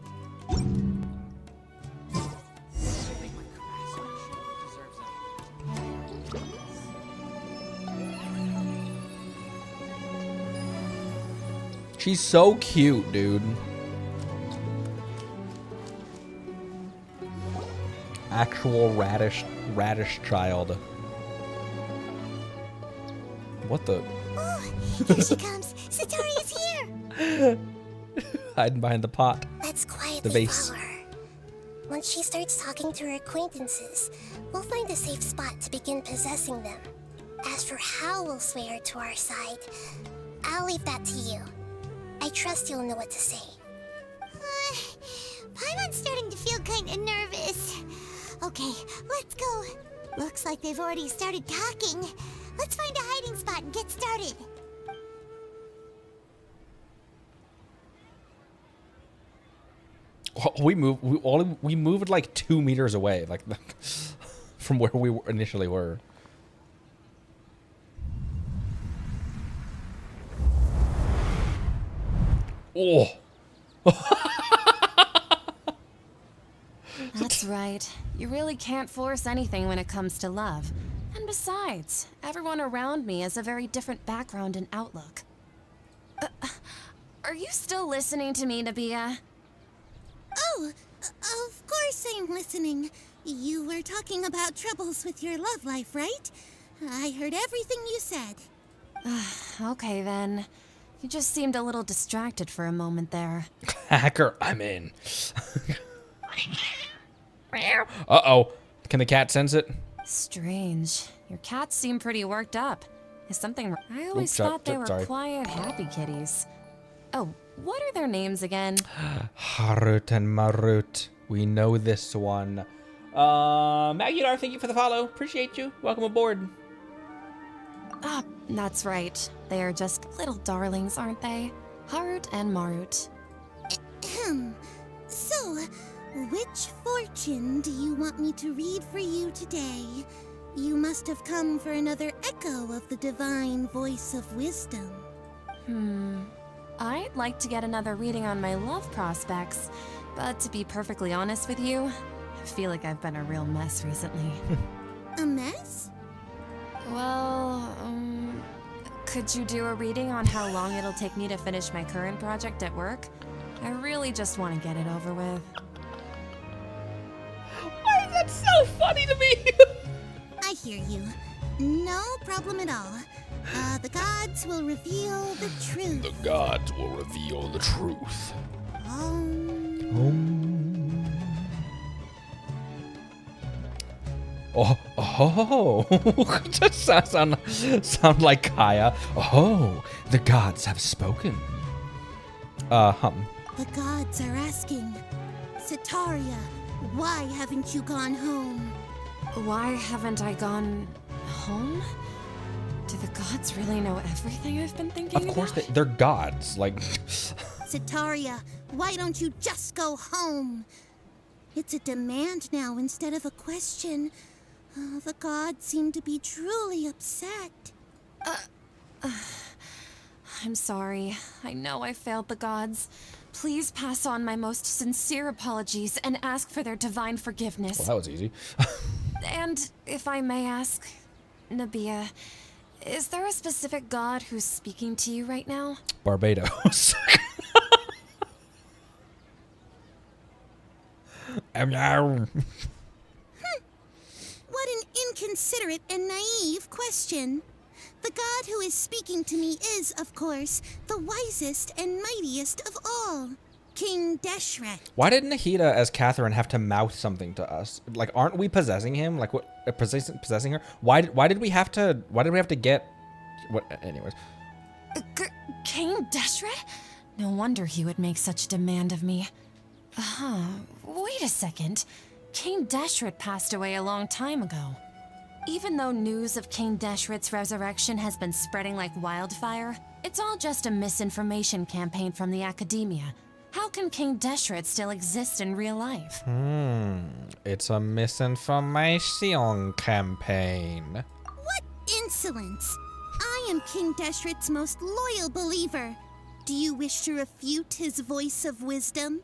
She's so cute, dude. Actual radish child. What the? Oh, here she comes. Setaria's here. Hiding behind the pot. Let's quietly The vase. follow her. Once she starts talking to her acquaintances, we'll find a safe spot to begin possessing them. As for how we'll sway her to our side, I'll leave that to you. I trust you'll know what to say. Paimon's starting to feel kinda nervous. Okay, let's go. Looks like they've already started talking. Let's find a hiding spot and get started. We moved like 2 meters away, like from where we initially were. Oh. That's right. You really can't force anything when it comes to love. And besides, everyone around me has a very different background and outlook. Are you still listening to me, Nabia? Oh, of course I'm listening. You were talking about troubles with your love life, right? I heard everything you said. Okay then. You just seemed a little distracted for a moment there. Hacker, I'm in. Uh-oh. Can the cat sense it? Strange. Your cats seem pretty worked up. Is something... I always thought they were quiet, happy kitties. Oh, what are their names again? Harut and Marut. We know this one. Magyar, thank you for the follow. Appreciate you. Welcome aboard. Ah, that's right. They are just little darlings, aren't they? Harut and Marut. So, which fortune do you want me to read for you today? You must have come for another echo of the divine voice of wisdom. I'd like to get another reading on my love prospects, but to be perfectly honest with you, I feel like I've been a real mess recently. A mess? Well, could you do a reading on how long it'll take me to finish my current project at work? I really just want to get it over with. Why is that so funny to me? I hear you. No problem at all. The gods will reveal the truth. The gods will reveal the truth. Just sound like Kaya. Oh, the gods have spoken. The gods are asking, Setaria, why haven't you gone home? Why haven't I gone home? Do the gods really know everything I've been thinking Of about? course, they're gods. Like, Setaria, why don't you just go home? It's a demand now instead of a question. Oh, the gods seem to be truly upset. I'm sorry. I know I failed the gods. Please pass on my most sincere apologies and ask for their divine forgiveness. well, that was easy. And if I may ask, Nabia, is there a specific god who's speaking to you right now? Barbados. What an inconsiderate and naive question. The god who is speaking to me is, of course, the wisest and mightiest of all, King Deshret. Why did Nahida as Catherine have to mouth something to us? Like, aren't we possessing him? Like, what possessing her? Why did we have to get what? Anyways, King Deshret? No wonder he would make such demand of me. Wait a second. King Deshret passed away a long time ago. Even though news of King Deshret's resurrection has been spreading like wildfire, it's all just a misinformation campaign from the Akademiya. How can King Deshret still exist in real life? it's a misinformation campaign. What insolence! I am King Deshret's most loyal believer. Do you wish to refute his voice of wisdom?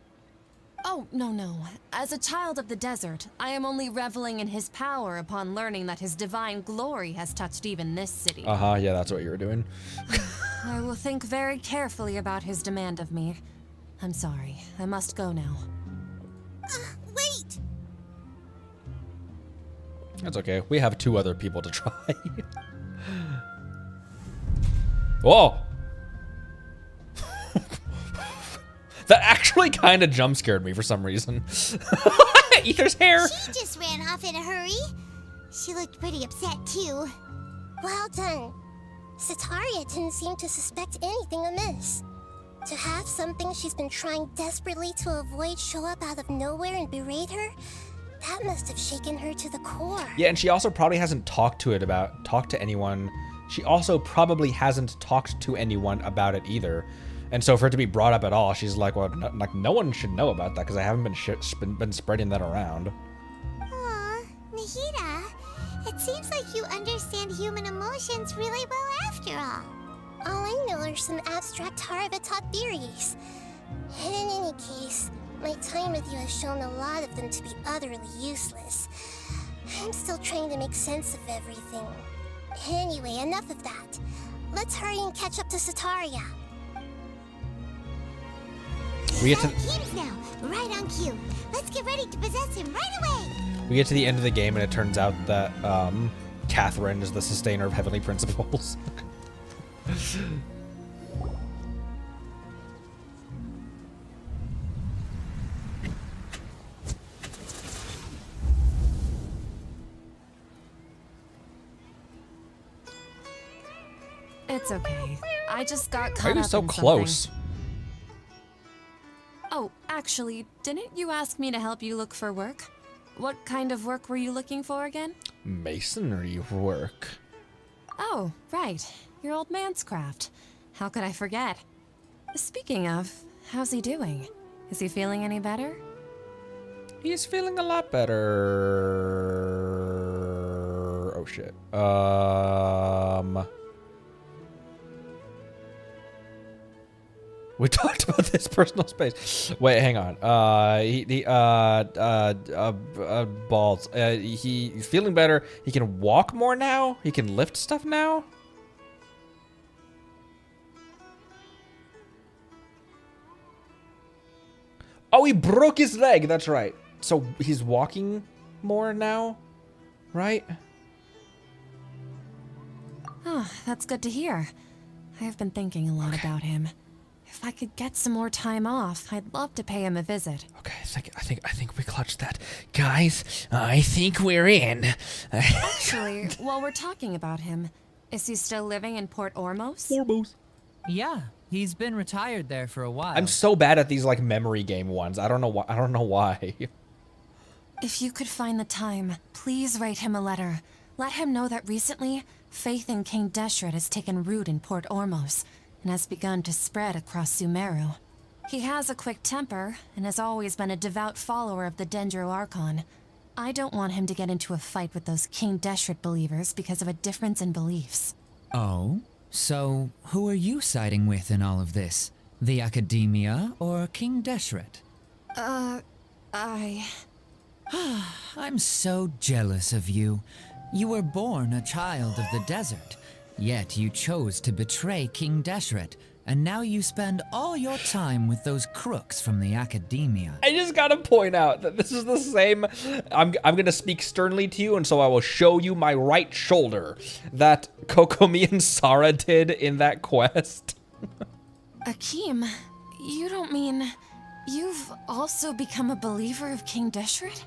Oh, no. As a child of the desert, I am only reveling in his power upon learning that his divine glory has touched even this city. Yeah, that's what you were doing. I will think very carefully about his demand of me. I'm sorry. I must go now. Wait! That's okay. We have 2 other people to try. Whoa! That actually kind of jump scared me for some reason. Ether's hair. She just ran off in a hurry. She looked pretty upset, too. Well done. Setaria didn't seem to suspect anything amiss. To have something she's been trying desperately to avoid show up out of nowhere and berate her, that must have shaken her to the core. Yeah, and she also probably hasn't talked to anyone. She also probably hasn't talked to anyone about it either. And so for it to be brought up at all, she's like, well, no one should know about that because I haven't been spreading that around. Aw, Nahida, it seems like you understand human emotions really well after all. All I know are some abstract Haravatot theories. And in any case, my time with you has shown a lot of them to be utterly useless. I'm still trying to make sense of everything. Anyway, enough of that. Let's hurry and catch up to Setaria. We get to Teams now, right on cue. Let's get ready to possess him right away. we get to the end of the game, and it turns out that Catherine is the sustainer of heavenly principles. It's okay. I just got Why caught are you up so in close? something. Oh, actually, didn't you ask me to help you look for work? What kind of work were you looking for again? Masonry work. Oh, right. Your old man's craft. How could I forget? Speaking of, how's he doing? Is he feeling any better? He's feeling a lot better. Oh shit. We talked about this personal space. Wait, hang on. Balls. He's feeling better. He can walk more now. He can lift stuff now. Oh, he broke his leg. That's right. So he's walking more now, right? That's good to hear. I have been thinking a lot about him. If I could get some more time off, I'd love to pay him a visit. Okay, I think we clutched that. Guys, I think we're in. Actually, while we're talking about him, is he still living in Port Ormos? Ormos. Yeah, he's been retired there for a while. I'm so bad at these like memory game ones. I don't know why. If you could find the time, please write him a letter. Let him know that recently, faith in King Deshret has taken root in Port Ormos and has begun to spread across Sumeru. He has a quick temper and has always been a devout follower of the Dendro Archon. I don't want him to get into a fight with those King Deshret believers because of a difference in beliefs. Oh? So, who are you siding with in all of this? The Akademiya or King Deshret? I'm so jealous of you. You were born a child of the desert, yet you chose to betray King Deshret, and now you spend all your time with those crooks from the Akademiya. I just gotta point out that this is the same. I'm gonna speak sternly to you, and so I will show you my right shoulder that Kokomi and Sara did in that quest. Akeem, you don't mean you've also become a believer of King Deshret?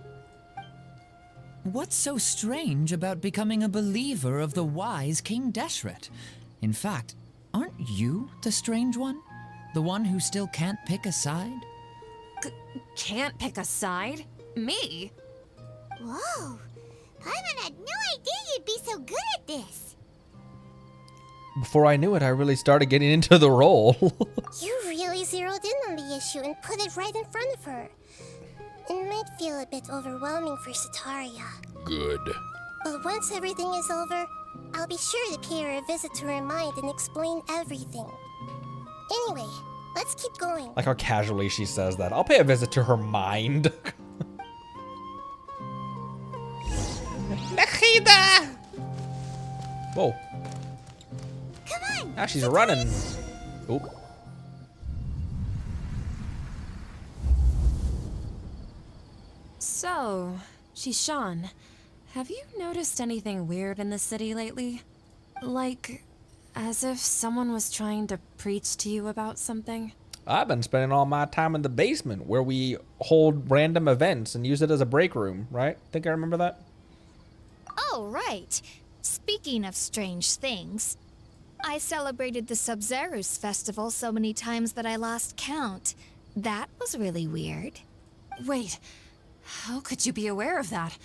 What's so strange about becoming a believer of the wise King Deshret? In fact, aren't you the strange one? The one who still can't pick a side? Can't pick a side? Me? Whoa. Paimon had no idea you'd be so good at this. Before I knew it, I really started getting into the role. You really zeroed in on the issue and put it right in front of her. It might feel a bit overwhelming for Setaria. Good. But once everything is over, I'll be sure to pay her a visit to her mind and explain everything. Anyway, let's keep going. Like how casually she says that. I'll pay a visit to her mind. Nahida! Whoa. Come on. Now she's running. Oop. So, Shishan, have you noticed anything weird in the city lately? Like, as if someone was trying to preach to you about something? I've been spending all my time in the basement where we hold random events and use it as a break room, right? Think I remember that? Oh, right. Speaking of strange things, I celebrated the Sub-Zerus festival so many times that I lost count. That was really weird. Wait, how could you be aware of that?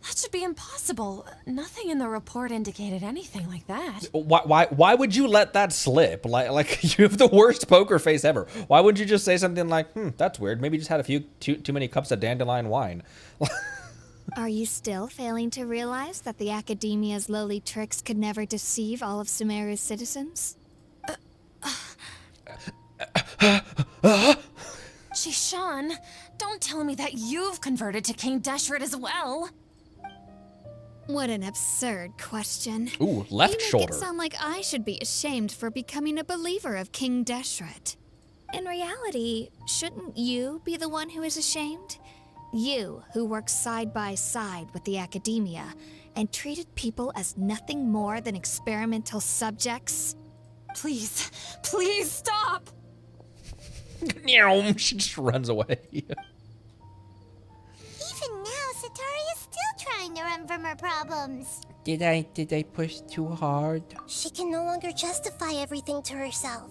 That should be impossible. Nothing in the report indicated anything like that. Why would you let that slip? Like you have the worst poker face ever. Why would you just say something like, that's weird. Maybe you just had a few too many cups of dandelion wine. Are you still failing to realize that the Akademiya's lowly tricks could never deceive all of Sumeru's citizens? Shishan, don't tell me that you've converted to King Deshret as well. What an absurd question. Ooh, left you shoulder. Make it sound like I should be ashamed for becoming a believer of King Deshret. In reality, shouldn't you be the one who is ashamed? You, who works side by side with the Akademiya and treated people as nothing more than experimental subjects? Please, please stop! She just runs away. Even now, Setaria's still trying to run from her problems. Did I push too hard? She can no longer justify everything to herself.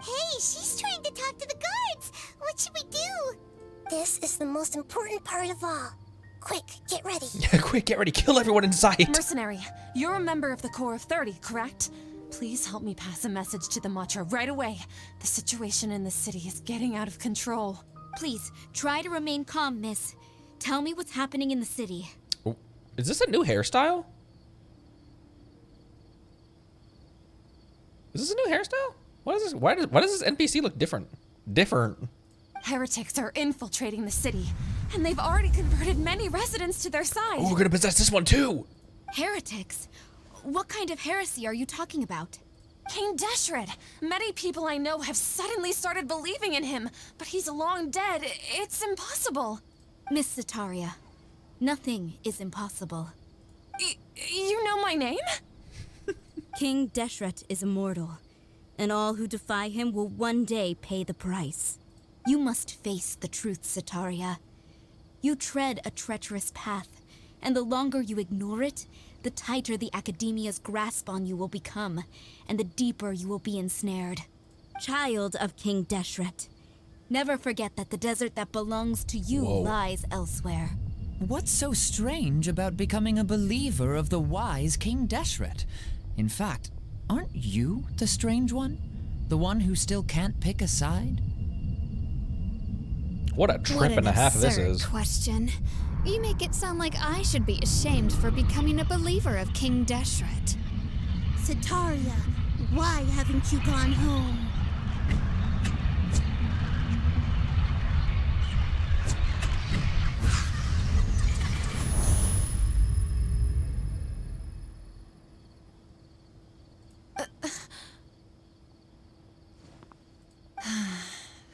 Hey, she's trying to talk to the guards. What should we do? This is the most important part of all. Quick, get ready. Quick, get ready. Kill everyone in sight. Mercenary, you're a member of the Corps of 30, correct? Please help me pass a message to the Matra right away. The situation in the city is getting out of control. Please, try to remain calm, miss. Tell me what's happening in the city. Oh, is this a new hairstyle? Is this a new hairstyle? What is this? Why does this NPC look different? Heretics are infiltrating the city, and they've already converted many residents to their side. Oh, we're gonna possess this one too. Heretics? What kind of heresy are you talking about? King Deshret! Many people I know have suddenly started believing in him, but he's long dead. It's impossible. Miss Setaria, nothing is impossible. You know my name? King Deshret is immortal, and all who defy him will one day pay the price. You must face the truth, Setaria. You tread a treacherous path, and the longer you ignore it, the tighter the Akademiya's grasp on you will become, and the deeper you will be ensnared. Child of King Deshret, never forget that the desert that belongs to you lies elsewhere. What's so strange about becoming a believer of the wise King Deshret? In fact, aren't you the strange one? The one who still can't pick a side? What a trip and a half this is. Question. You make it sound like I should be ashamed for becoming a believer of King Deshret. Setaria, why haven't you gone home?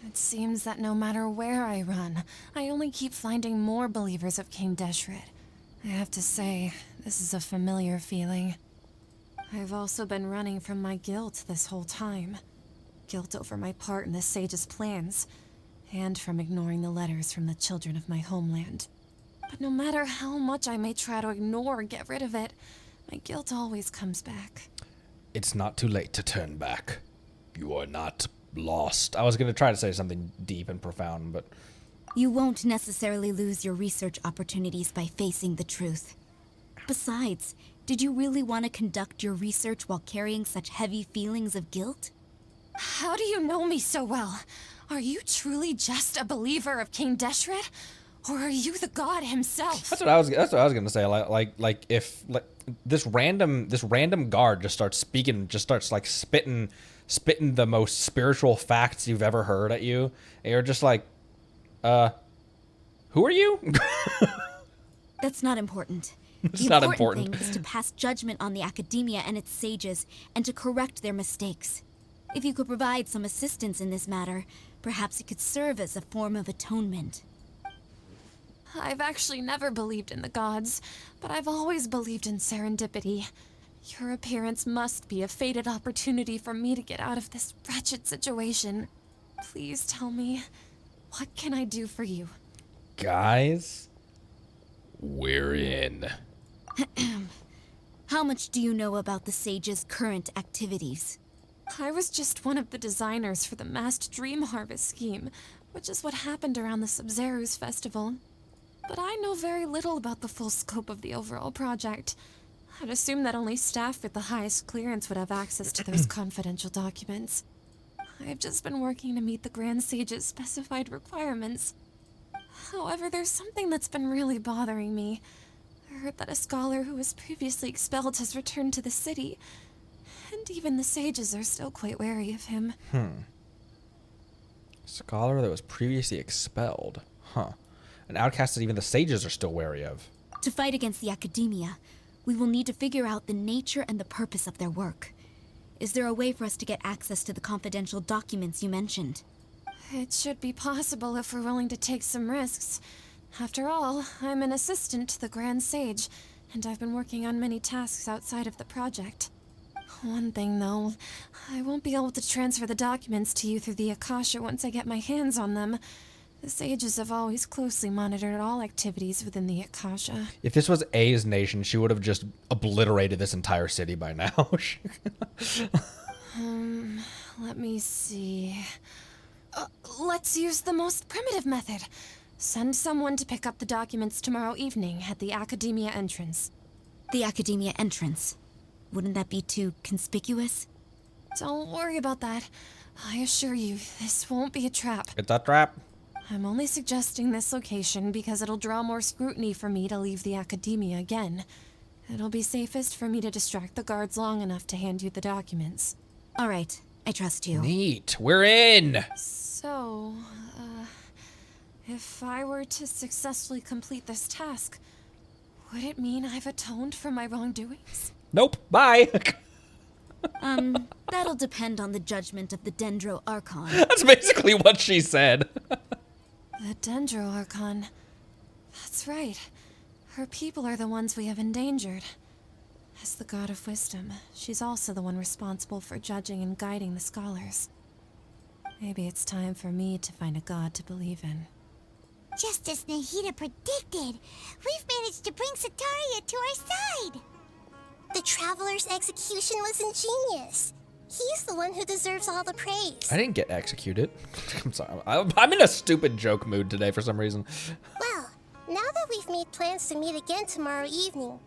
It seems that no matter where I run, I only keep finding more believers of King Deshret. I have to say, this is a familiar feeling. I've also been running from my guilt this whole time. Guilt over my part in the sage's plans, and from ignoring the letters from the children of my homeland. But no matter how much I may try to ignore or get rid of it, my guilt always comes back. It's not too late to turn back. You are not lost. I was going to try to say something deep and profound, but... You won't necessarily lose your research opportunities by facing the truth. Besides, did you really want to conduct your research while carrying such heavy feelings of guilt? How do you know me so well? Are you truly just a believer of King Deshret? Or are you the god himself? That's what I was going to say. Like if this random guard just starts speaking, just starts like spitting the most spiritual facts you've ever heard at you, and you're just like, who are you? That's not important. It's not important. The important thing is to pass judgment on the Akademiya and its sages, and to correct their mistakes. If you could provide some assistance in this matter, perhaps it could serve as a form of atonement. I've actually never believed in the gods, but I've always believed in serendipity. Your appearance must be a fated opportunity for me to get out of this wretched situation. Please tell me, what can I do for you? Guys, we're in. How much do you know about the sage's current activities? I was just one of the designers for the massed dream harvest scheme, which is what happened around the Sub-Zeru's festival. But I know very little about the full scope of the overall project. I'd assume that only staff with the highest clearance would have access to those confidential documents. I've just been working to meet the Grand Sage's specified requirements. However, there's something that's been really bothering me. I heard that a scholar who was previously expelled has returned to the city, and even the sages are still quite wary of him. Scholar that was previously expelled. Huh. An outcast that even the sages are still wary of. To fight against the Akademiya, we will need to figure out the nature and the purpose of their work. Is there a way for us to get access to the confidential documents you mentioned? It should be possible if we're willing to take some risks. After all, I'm an assistant to the Grand Sage, and I've been working on many tasks outside of the project. One thing, though, I won't be able to transfer the documents to you through the Akasha once I get my hands on them. The sages have always closely monitored all activities within the Akasha. If this was A's nation, she would have just obliterated this entire city by now. Let me see. Let's use the most primitive method. Send someone to pick up the documents tomorrow evening at the Akademiya entrance. The Akademiya entrance? Wouldn't that be too conspicuous? Don't worry about that. I assure you, this won't be a trap. It's a trap. I'm only suggesting this location because it'll draw more scrutiny for me to leave the Akademiya again. It'll be safest for me to distract the guards long enough to hand you the documents. All right, I trust you. Neat. We're in. So, if I were to successfully complete this task, would it mean I've atoned for my wrongdoings? Nope. Bye. That'll depend on the judgment of the Dendro Archon. That's basically what she said. The Dendro Archon. That's right. Her people are the ones we have endangered. As the god of wisdom, she's also the one responsible for judging and guiding the scholars. Maybe it's time for me to find a god to believe in. Just as Nahida predicted, we've managed to bring Setaria to our side. The Traveler's execution was ingenious. He's the one who deserves all the praise. I didn't get executed. I'm sorry. I'm in a stupid joke mood today for some reason. Well, now that we've made plans to meet again tomorrow evening,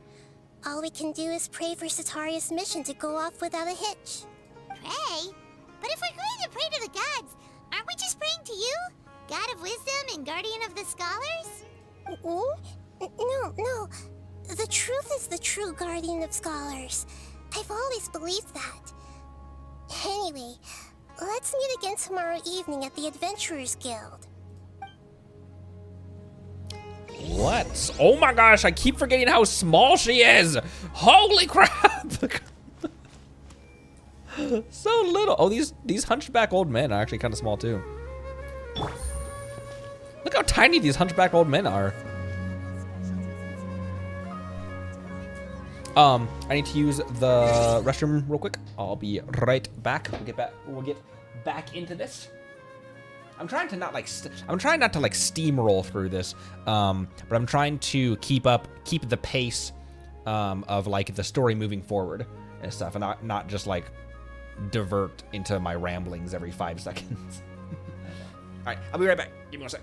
all we can do is pray for Setaria's mission to go off without a hitch. Pray? But if we're going to pray to the gods, aren't we just praying to you? God of wisdom and guardian of the scholars? No. The truth is the true guardian of scholars. I've always believed that. Anyway, let's meet again tomorrow evening at the Adventurers Guild. What? Oh my gosh, I keep forgetting how small she is. Holy crap. So little. Oh, these hunchback old men are actually kind of small too. Look how tiny these hunchback old men are. I need to use the restroom real quick. I'll be right back. We'll get back into this. I'm trying to not like steamroll through this, but I'm trying to keep the pace of like the story moving forward and stuff, and not just like divert into my ramblings every 5 seconds. All right, I'll be right back. Give me 1 sec.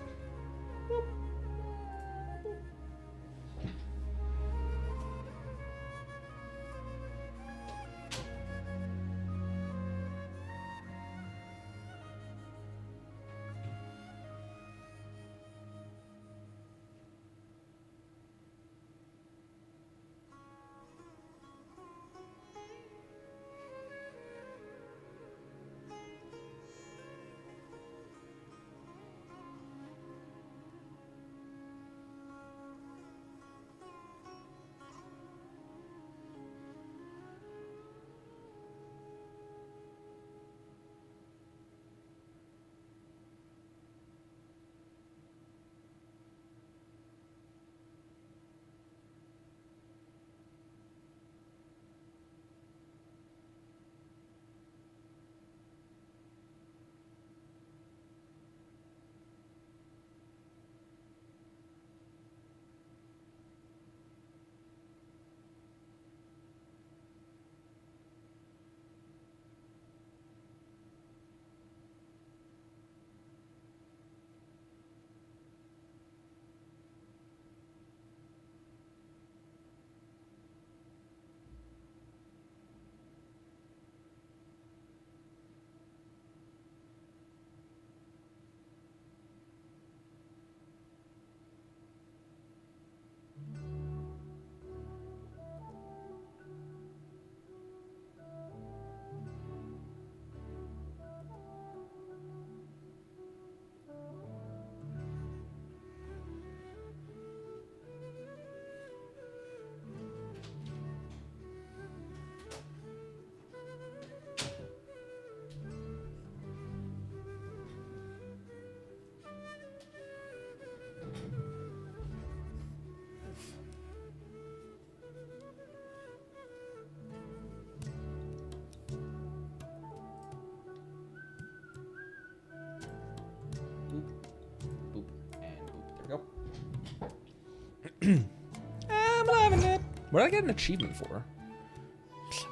I'm loving it. What did I get an achievement for?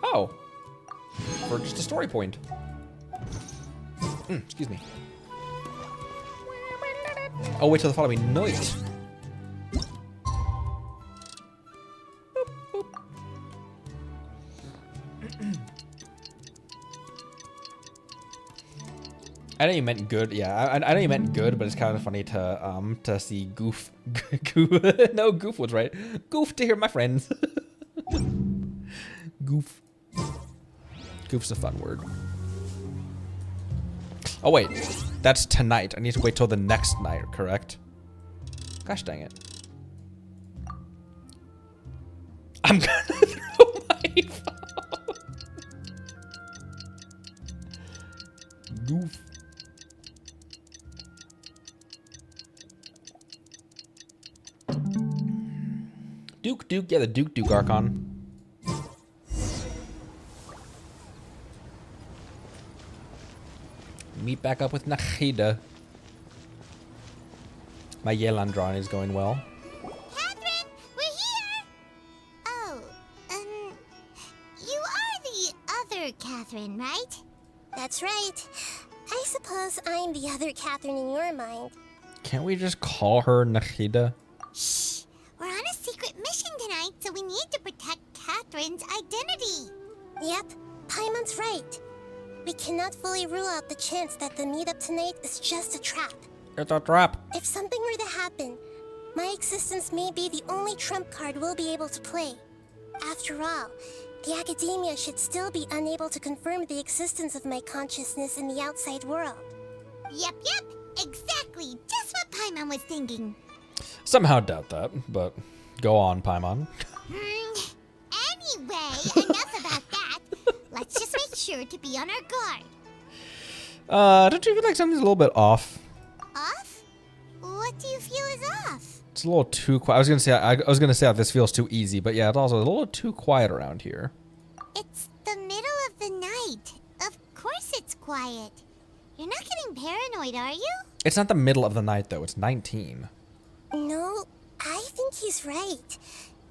Oh, for just a story point. Excuse me. Oh, wait till the following night. I know you meant good. Yeah, I know you meant good, but it's kind of funny to see Goof. No, Goof was right. Goof to hear my friends. Goof. Goof's a fun word. Oh wait, that's tonight. I need to wait till the next night, correct? Gosh dang it. I'm gonna throw my phone. Goof. Duke, yeah, the Duke Archon. meet back up with Nahida. My Yelandron is going well. Catherine, we're here! Oh, you are the other Catherine, right? That's right. I suppose I'm the other Catherine in your mind. Can't we just call her Nahida? Shh! We're on a secret mission tonight, so we need to protect Catherine's identity. Yep, Paimon's right. We cannot fully rule out the chance that the meetup tonight is just a trap. It's a trap. If something were to happen, my existence may be the only trump card we'll be able to play. After all, the Akademiya should still be unable to confirm the existence of my consciousness in the outside world. Yep, exactly. Just what Paimon was thinking. Somehow doubt that, but go on, Paimon. Anyway, enough about that. Let's just make sure to be on our guard. Don't you feel like something's a little bit off? Off? What do you feel is off? It's a little too quiet. I was gonna say this feels too easy, but yeah, it's also a little too quiet around here. It's the middle of the night. Of course it's quiet. You're not getting paranoid, are you? It's not the middle of the night though. It's 19. No, I think he's right.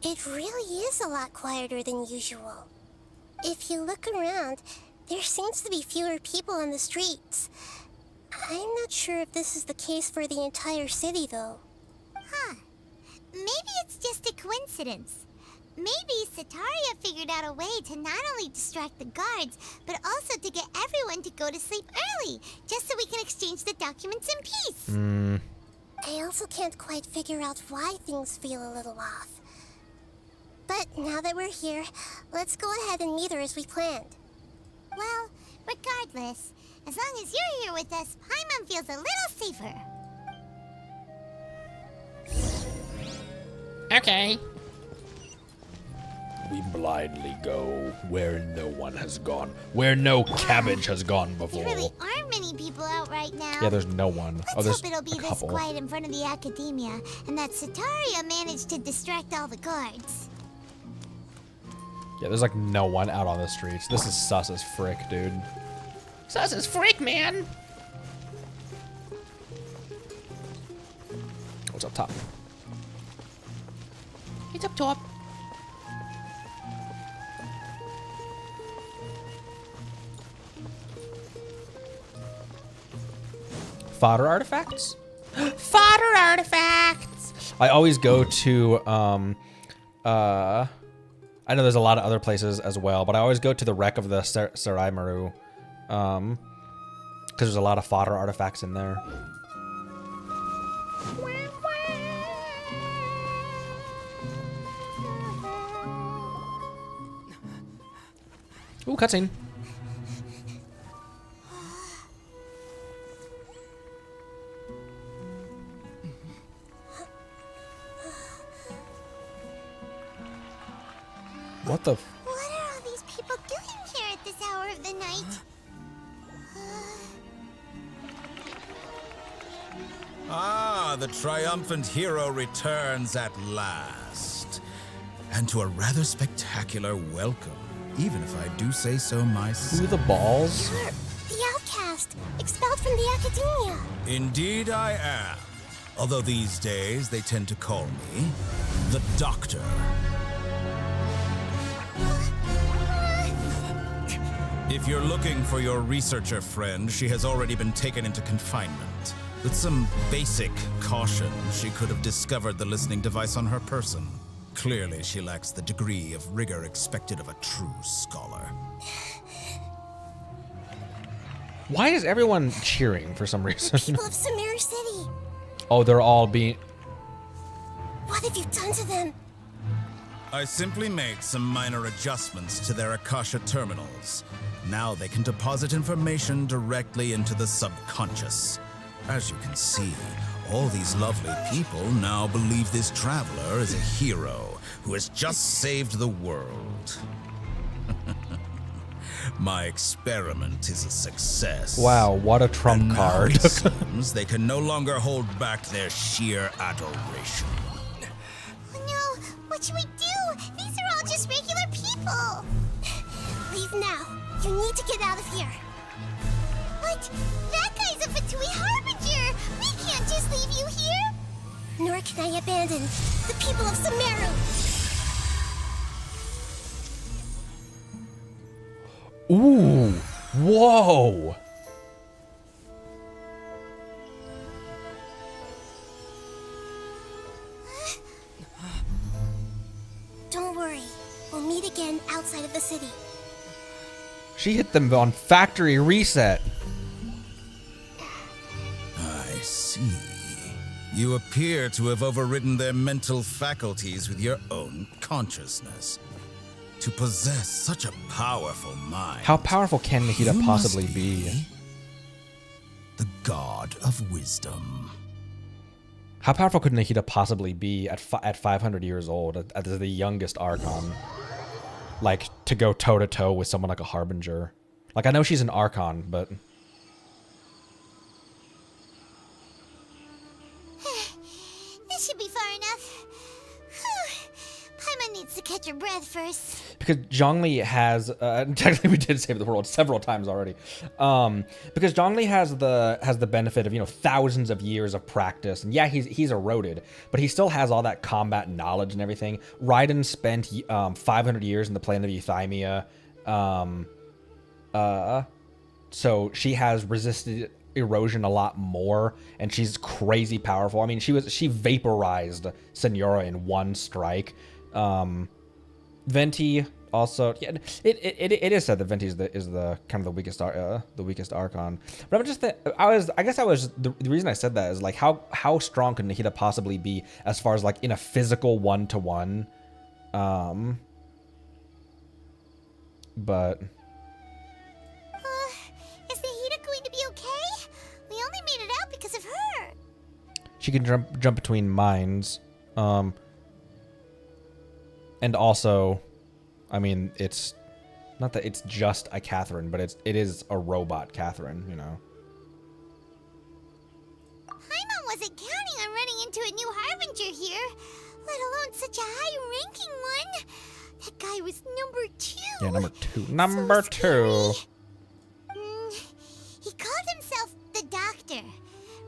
It really is a lot quieter than usual. If you look around, there seems to be fewer people on the streets. I'm not sure if this is the case for the entire city, though. Huh. Maybe it's just a coincidence. Maybe Setaria figured out a way to not only distract the guards, but also to get everyone to go to sleep early, just so we can exchange the documents in peace. I also can't quite figure out why things feel a little off. But now that we're here, let's go ahead and meet her as we planned. Well, regardless, as long as you're here with us, Paimon feels a little safer. Okay. We blindly go where no one has gone, where no cabbage has gone before. There really aren't many people out right now. Yeah, there's no one. Let's hope it'll be this quiet in front of the Akademiya, and that Setaria managed to distract all the guards. Yeah, there's like no one out on the streets. This is sus as frick, dude. Sus as frick, man. What's up top? It's up top. Fodder artifacts? Fodder artifacts! I always go to, I know there's a lot of other places as well, but I always go to the wreck of the Saraimaru, because there's a lot of fodder artifacts in there. Ooh, cutscene. What the? What are all these people doing here at this hour of the night? Ah, the triumphant hero returns at last. And to a rather spectacular welcome, even if I do say so myself. Who the balls? You're the outcast, expelled from the Akademiya. Indeed I am. Although these days they tend to call me the Doctor. If you're looking for your researcher friend, she has already been taken into confinement. With some basic caution, she could have discovered the listening device on her person. Clearly, she lacks the degree of rigor expected of a true scholar. Why is everyone cheering for some reason? People of Sumeru City. Oh, they're all being... What have you done to them? I simply made some minor adjustments to their Akasha terminals. Now they can deposit information directly into the subconscious. As you can see, all these lovely people now believe this traveler is a hero who has just saved the world. My experiment is a success. Wow, what a trump and card. Now it seems they can no longer hold back their sheer adoration. Oh no, what should we do? These are all just regular people. Leave now. You need to get out of here. But that guy's a Fatui Harbinger! We can't just leave you here! Nor can I abandon the people of Sumeru. Ooh. Whoa. Don't worry. We'll meet again outside of the city. She hit them on factory reset. I see. You appear to have overridden their mental faculties with your own consciousness. To possess such a powerful mind. How powerful can Nahida possibly be? The god of wisdom. How powerful could Nahida possibly be at 500 years old, as the youngest Archon? Like, to go toe-to-toe with someone like a Harbinger. Like, I know she's an Archon, but... This should be far enough. Paimon needs to catch her breath first. Because Zhongli has, technically we did save the world several times already. Because Zhongli has the benefit of, you know, thousands of years of practice. And yeah, he's eroded, but he still has all that combat knowledge and everything. Raiden spent 500 years in the plane of Euthymia. So she has resisted erosion a lot more, and she's crazy powerful. I mean, she vaporized Senora in one strike. Venti also, yeah, it is said that Venti is the kind of the weakest Archon. But I'm just the reason I said that is like how strong could Nahida possibly be as far as like in a physical 1-to-1, but. Is Nahida going to be okay? We only made it out because of her. She can jump between minds, and also, I mean, it's not that it's just a Catherine, but it is a robot Catherine, you know. Paimon wasn't counting on running into a new Harbinger here, let alone such a high-ranking one. That guy was number 2. Yeah, number 2. Number 2. He called himself the Doctor.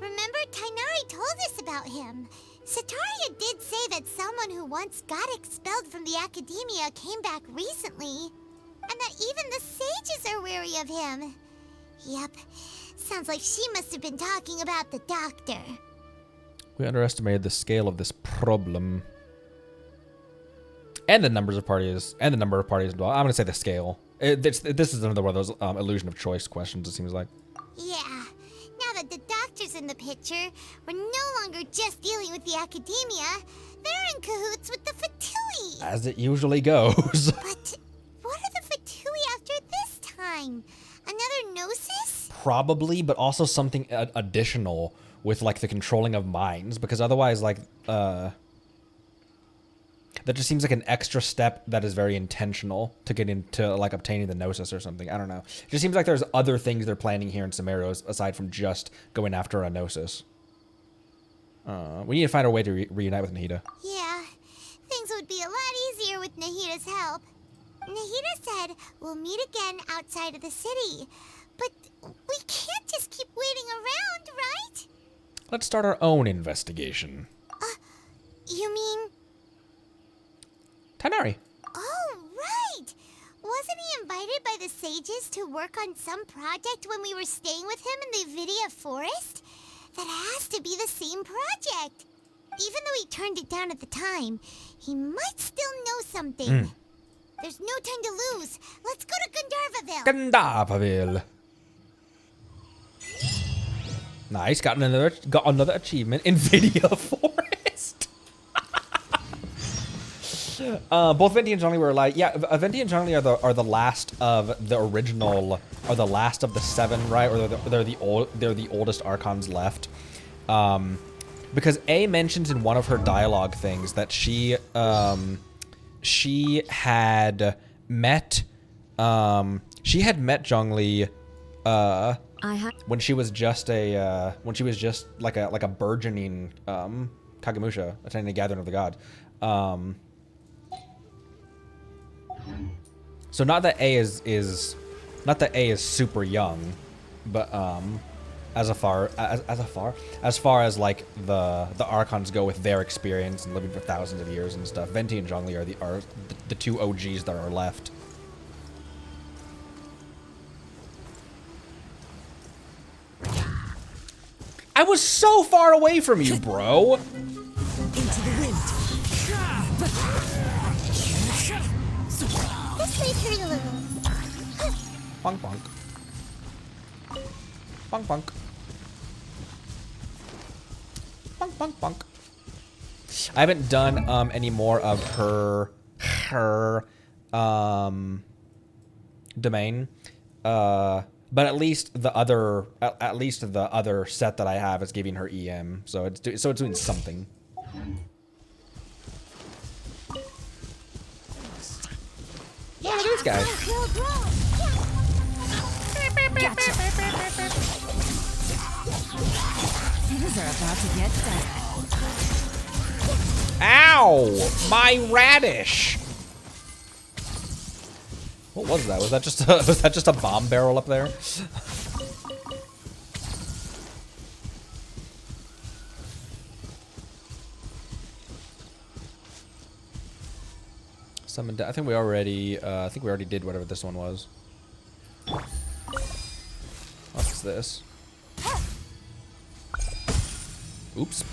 Remember, Tighnari told us about him. Setaria did say that someone who once got expelled from the Akademiya came back recently, and that even the sages are wary of him. Yep, sounds like she must have been talking about the Doctor. We underestimated the scale of this problem. And the numbers of parties, and the number of parties involved. I'm going to say the scale. This is another one of those illusion of choice questions, it seems like. Yeah. Now that the Doctor's in the picture, we're no longer just dealing with the Akademiya. They're in cahoots with the Fatui. As it usually goes. But what are the Fatui after this time? Another Gnosis? Probably, but also something additional with like the controlling of minds, because otherwise, like, that just seems like an extra step that is very intentional to get into, like, obtaining the Gnosis or something. I don't know. It just seems like there's other things they're planning here in Sumeru aside from just going after a Gnosis. We need to find a way to reunite with Nahida. Yeah, things would be a lot easier with Nahida's help. Nahida said we'll meet again outside of the city. But we can't just keep waiting around, right? Let's start our own investigation. You mean... Tighnari. Oh, right! Wasn't he invited by the sages to work on some project when we were staying with him in the Vidia forest? That has to be the same project. Even though he turned it down at the time, he might still know something. There's no time to lose. Let's go to Gandharvaville. Gandharvaville. Nice, got another achievement in Vidia forest. Both Venti and Zhongli were like, yeah, Venti and Zhongli are the last of the original, or the last of the 7, right? Or they're the oldest Archons left. Because A mentions in one of her dialogue things that she had met Zhongli when she was just like a burgeoning Kagemusha attending a gathering of the gods. So not that A is super young, But as far as like the Archons go with their experience and living for thousands of years and stuff, Venti and Zhongli are the two OGs that are left. I was so far away from you, bro. Into the wind. This may hurt a little. Bonk bonk. Bonk bonk. Bonk bonk bonk. I haven't done any more of her domain. But at least the other set that I have is giving her EM, so it's doing something. Yeah, look at this guy. Gotcha. Things are about to get done. Ow! My radish. What was that? Was that just a bomb barrel up there? Summoned. I think we already did whatever this one was. What's this? Oops.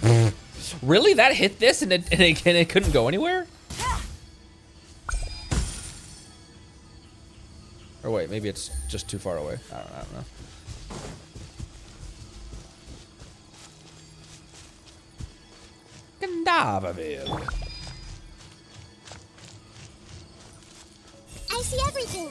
Really? That hit this and it couldn't go anywhere? Or wait, maybe it's just too far away. I don't know. Gandavaville. I see everything.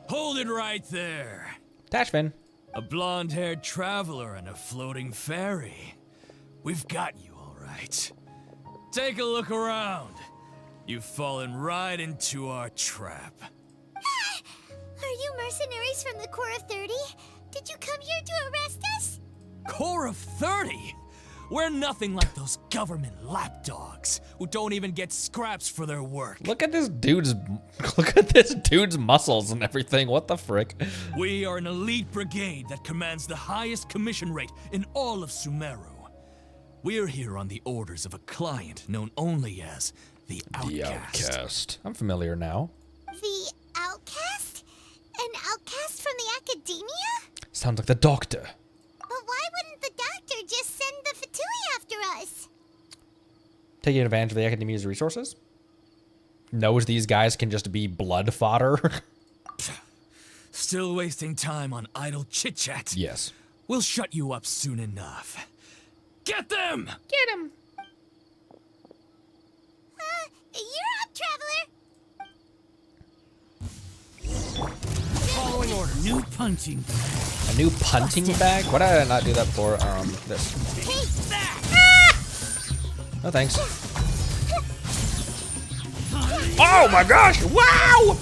Hold it right there. Tashvin. A blonde-haired traveler and a floating fairy. We've got you, all right. Take a look around. You've fallen right into our trap. Are you mercenaries from the Corps of 30? Did you come here to arrest us? Corps of 30? We're nothing like those government lapdogs who don't even get scraps for their work. Look at this dude's muscles and everything. What the frick? We are an elite brigade that commands the highest commission rate in all of Sumeru. We're here on the orders of a client known only as the Outcast. The Outcast. I'm familiar now. The Outcast? An outcast from the Akademiya? Sounds like the Doctor. But why wouldn't the Doctor just send the Fatui after us? Taking advantage of the Akademiya's resources? Knows these guys can just be blood fodder? Still wasting time on idle chit-chat? Yes. We'll shut you up soon enough. Get them! Get him! You're up, traveler! Following order. New punching bag. A new punting bag? Why did I not do that before? This. Take that! No thanks. Oh my gosh! Wow!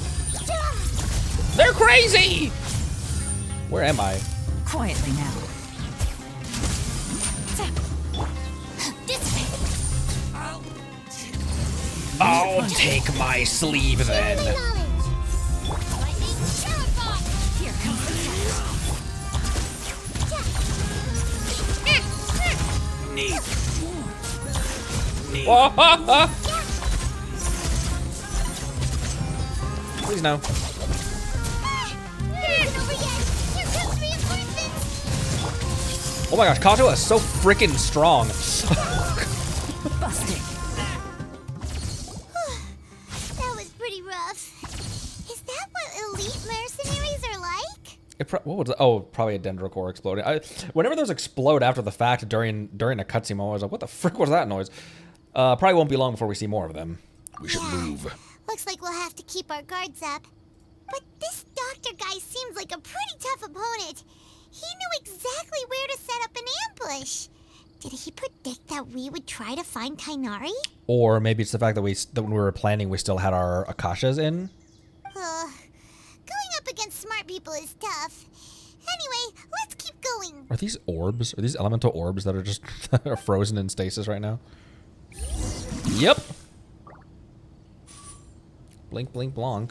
They're crazy! Where am I? Quietly now. I'll take my sleeve then. Here comes the Please no. Oh my gosh, Kato is so freaking strong. busting. That was pretty rough. Is that what elite mercenaries are like? What was it? Oh, probably a dendrocore exploding. Whenever those explode after the fact during a cutscene, I was like, what the frick was that noise? Probably won't be long before we see more of them. We should move. Looks like we'll have to keep our guards up. But this doctor guy seems like a pretty tough opponent. He knew exactly where to set up an ambush. Did he predict that we would try to find Tighnari? Or maybe it's the fact that when we were planning, we still had our Akashas in. Going up against smart people is tough. Anyway, let's keep going. Are these orbs? Are these elemental orbs that are just are frozen in stasis right now? Yep. Blink, blink, blonk.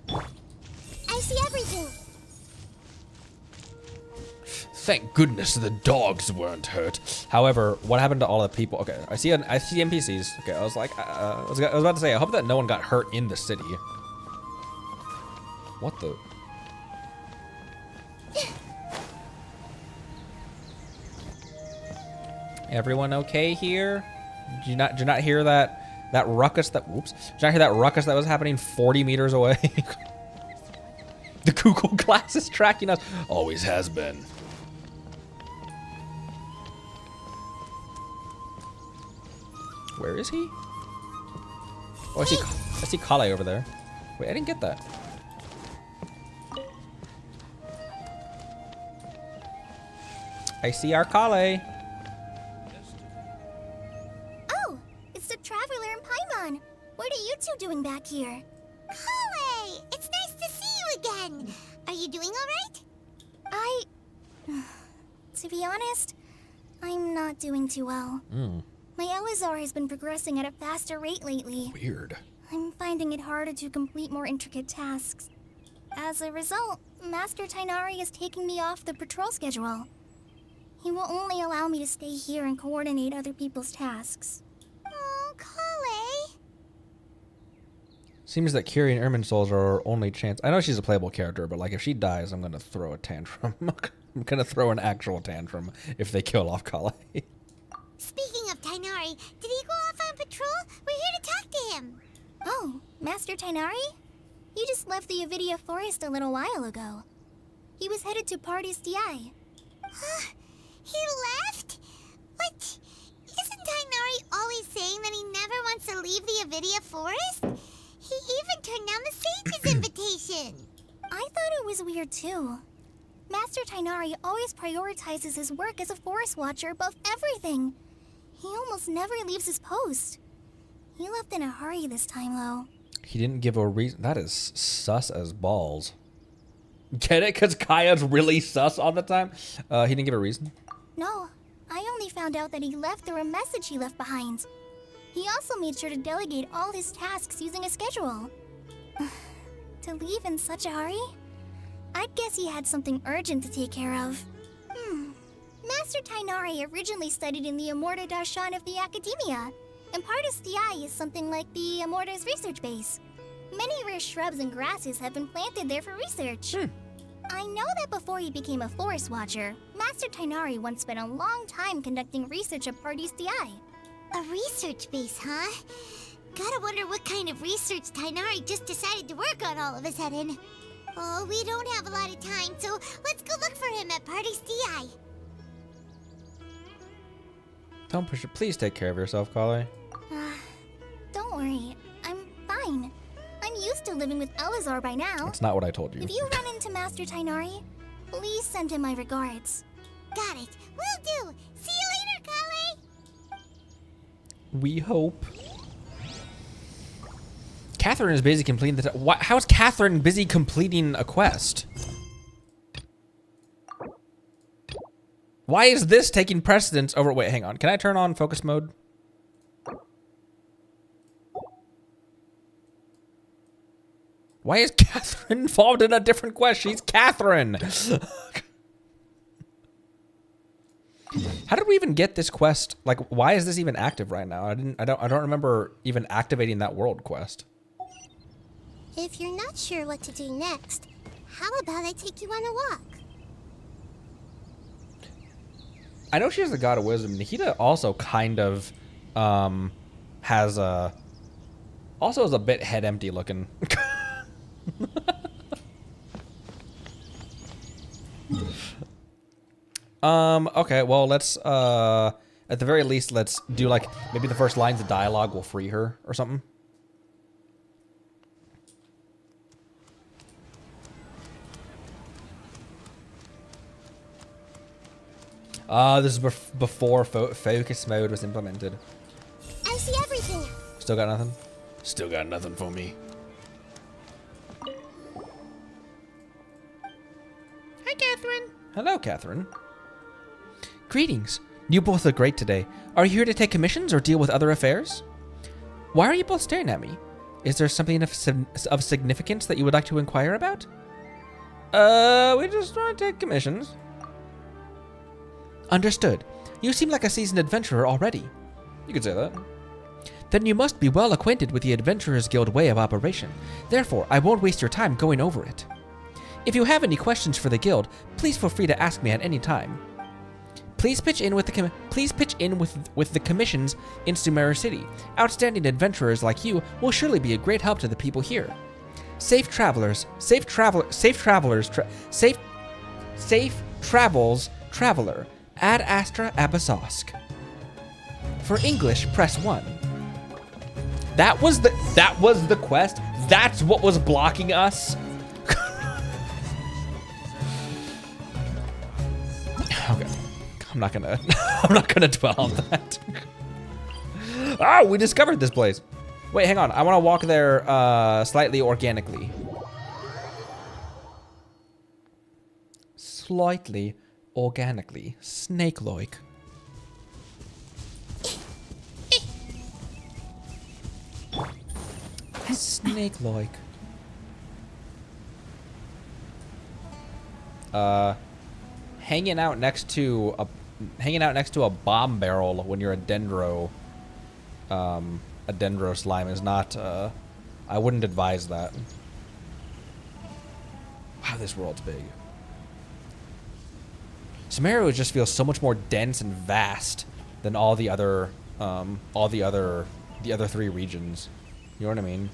I see everything. Thank goodness the dogs weren't hurt. However, what happened to all the people? Okay, I see NPCs. Okay, I was like, I was about to say, I hope that no one got hurt in the city. What the? Everyone okay here? Did you not hear that ruckus that? Whoops! Did you not hear that ruckus that was happening 40 meters away? The Google Glass is tracking us. Always has been. Where is he? Oh, I see Kale over there. Wait, I didn't get that. I see our Kale. Oh, it's the Traveler and Paimon. What are you two doing back here? Kale, it's nice to see you again. Are you doing all right? To be honest, I'm not doing too well. My Elazar has been progressing at a faster rate lately. Weird. I'm finding it harder to complete more intricate tasks. As a result, Master Tighnari is taking me off the patrol schedule. He will only allow me to stay here and coordinate other people's tasks. Oh, Kale. Seems that Kiri and Irminsol's are our only chance. I know she's a playable character, but like if she dies, I'm gonna throw a tantrum. I'm gonna throw an actual tantrum if they kill off Kale. Speaking of Tighnari, did he go off on patrol? We're here to talk to him. Oh, Master Tighnari? He just left the Avidia Forest a little while ago. He was headed to Party's DI. He left? What? Isn't Tighnari always saying that he never wants to leave the Avidia Forest? He even turned down the Sage's invitation. I thought it was weird too. Master Tighnari always prioritizes his work as a forest watcher above everything. He almost never leaves his post. He left in a hurry this time, though. He didn't give a reason. That is sus as balls. Get it? Because Kaya's really sus all the time? He didn't give a reason? No, I only found out that he left through a message he left behind. He also made sure to delegate all his tasks using a schedule. To leave in such a hurry? I'd guess he had something urgent to take care of. Master Tighnari originally studied in the Immorta Darshan of the Akademiya, and Partis DI is something like the Immorta's research base. Many rare shrubs and grasses have been planted there for research. I know that before he became a forest watcher, Master Tighnari once spent a long time conducting research at Partis DI. A research base, huh? Gotta wonder what kind of research Tighnari just decided to work on all of a sudden. Oh, we don't have a lot of time, so let's go look for him at Party's DI. Don't push it. Please take care of yourself, Kale. Don't worry. I'm fine. I'm used to living with Elazar by now. That's not what I told you. If you run into Master Tighnari, please send him my regards. Got it. Will do. See you later, Kale. We hope. Catherine is busy completing the... How is Catherine busy completing a quest? Why is this taking precedence over... Wait, hang on. Can I turn on focus mode? Why is Catherine involved in a different quest? She's Catherine. How did we even get this quest? Like, why is this even active right now? I don't remember even activating that world quest. If you're not sure what to do next, how about I take you on a walk? I know she's the god of wisdom. Nahida also kind of has a... Also is a bit head empty looking. Okay, well, let's, at the very least, let's do, like, maybe the first lines of dialogue will free her or something. This is before focus mode was implemented. I see everything. Still got nothing? Still got nothing for me. Hi, Catherine. Hello, Catherine. Greetings. You both look great today. Are you here to take commissions or deal with other affairs? Why are you both staring at me? Is there something of significance that you would like to inquire about? We just want to take commissions. Understood. You seem like a seasoned adventurer already. You could say that. Then you must be well acquainted with the Adventurers Guild way of operation. Therefore, I won't waste your time going over it. If you have any questions for the guild, please feel free to ask me at any time. Please pitch in with the commissions in Sumeru City. Outstanding adventurers like you will surely be a great help to the people here. Safe travels, traveler. Ad Astra Abyssosque. For English, press 1. That was the quest. That's what was blocking us. Okay. I'm not gonna dwell on that. Oh, we discovered this place. Wait, hang on. I want to walk there slightly organically. Slightly organically. Snake-like. Snake-like. Hanging out next to a bomb barrel when you're a dendro slime is not I wouldn't advise that. Wow, this world's big. Sumeru just feels so much more dense and vast than all the other three regions. You know what I mean?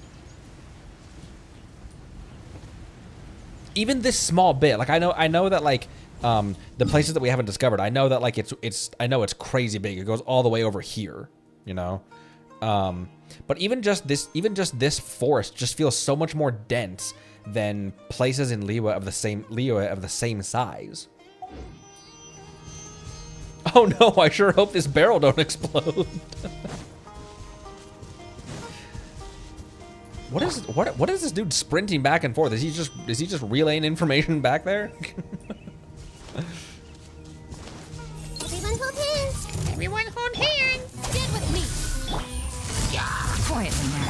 Even this small bit, like I know that like the places that we haven't discovered, I know that like I know it's crazy big. It goes all the way over here, you know. But even just this forest just feels so much more dense than places in Liyue of the same size. Oh no, I sure hope this barrel don't explode. What is this dude sprinting back and forth? Is he just relaying information back there? Everyone hold hands. Everyone hold hands. Get with me. Quietly now.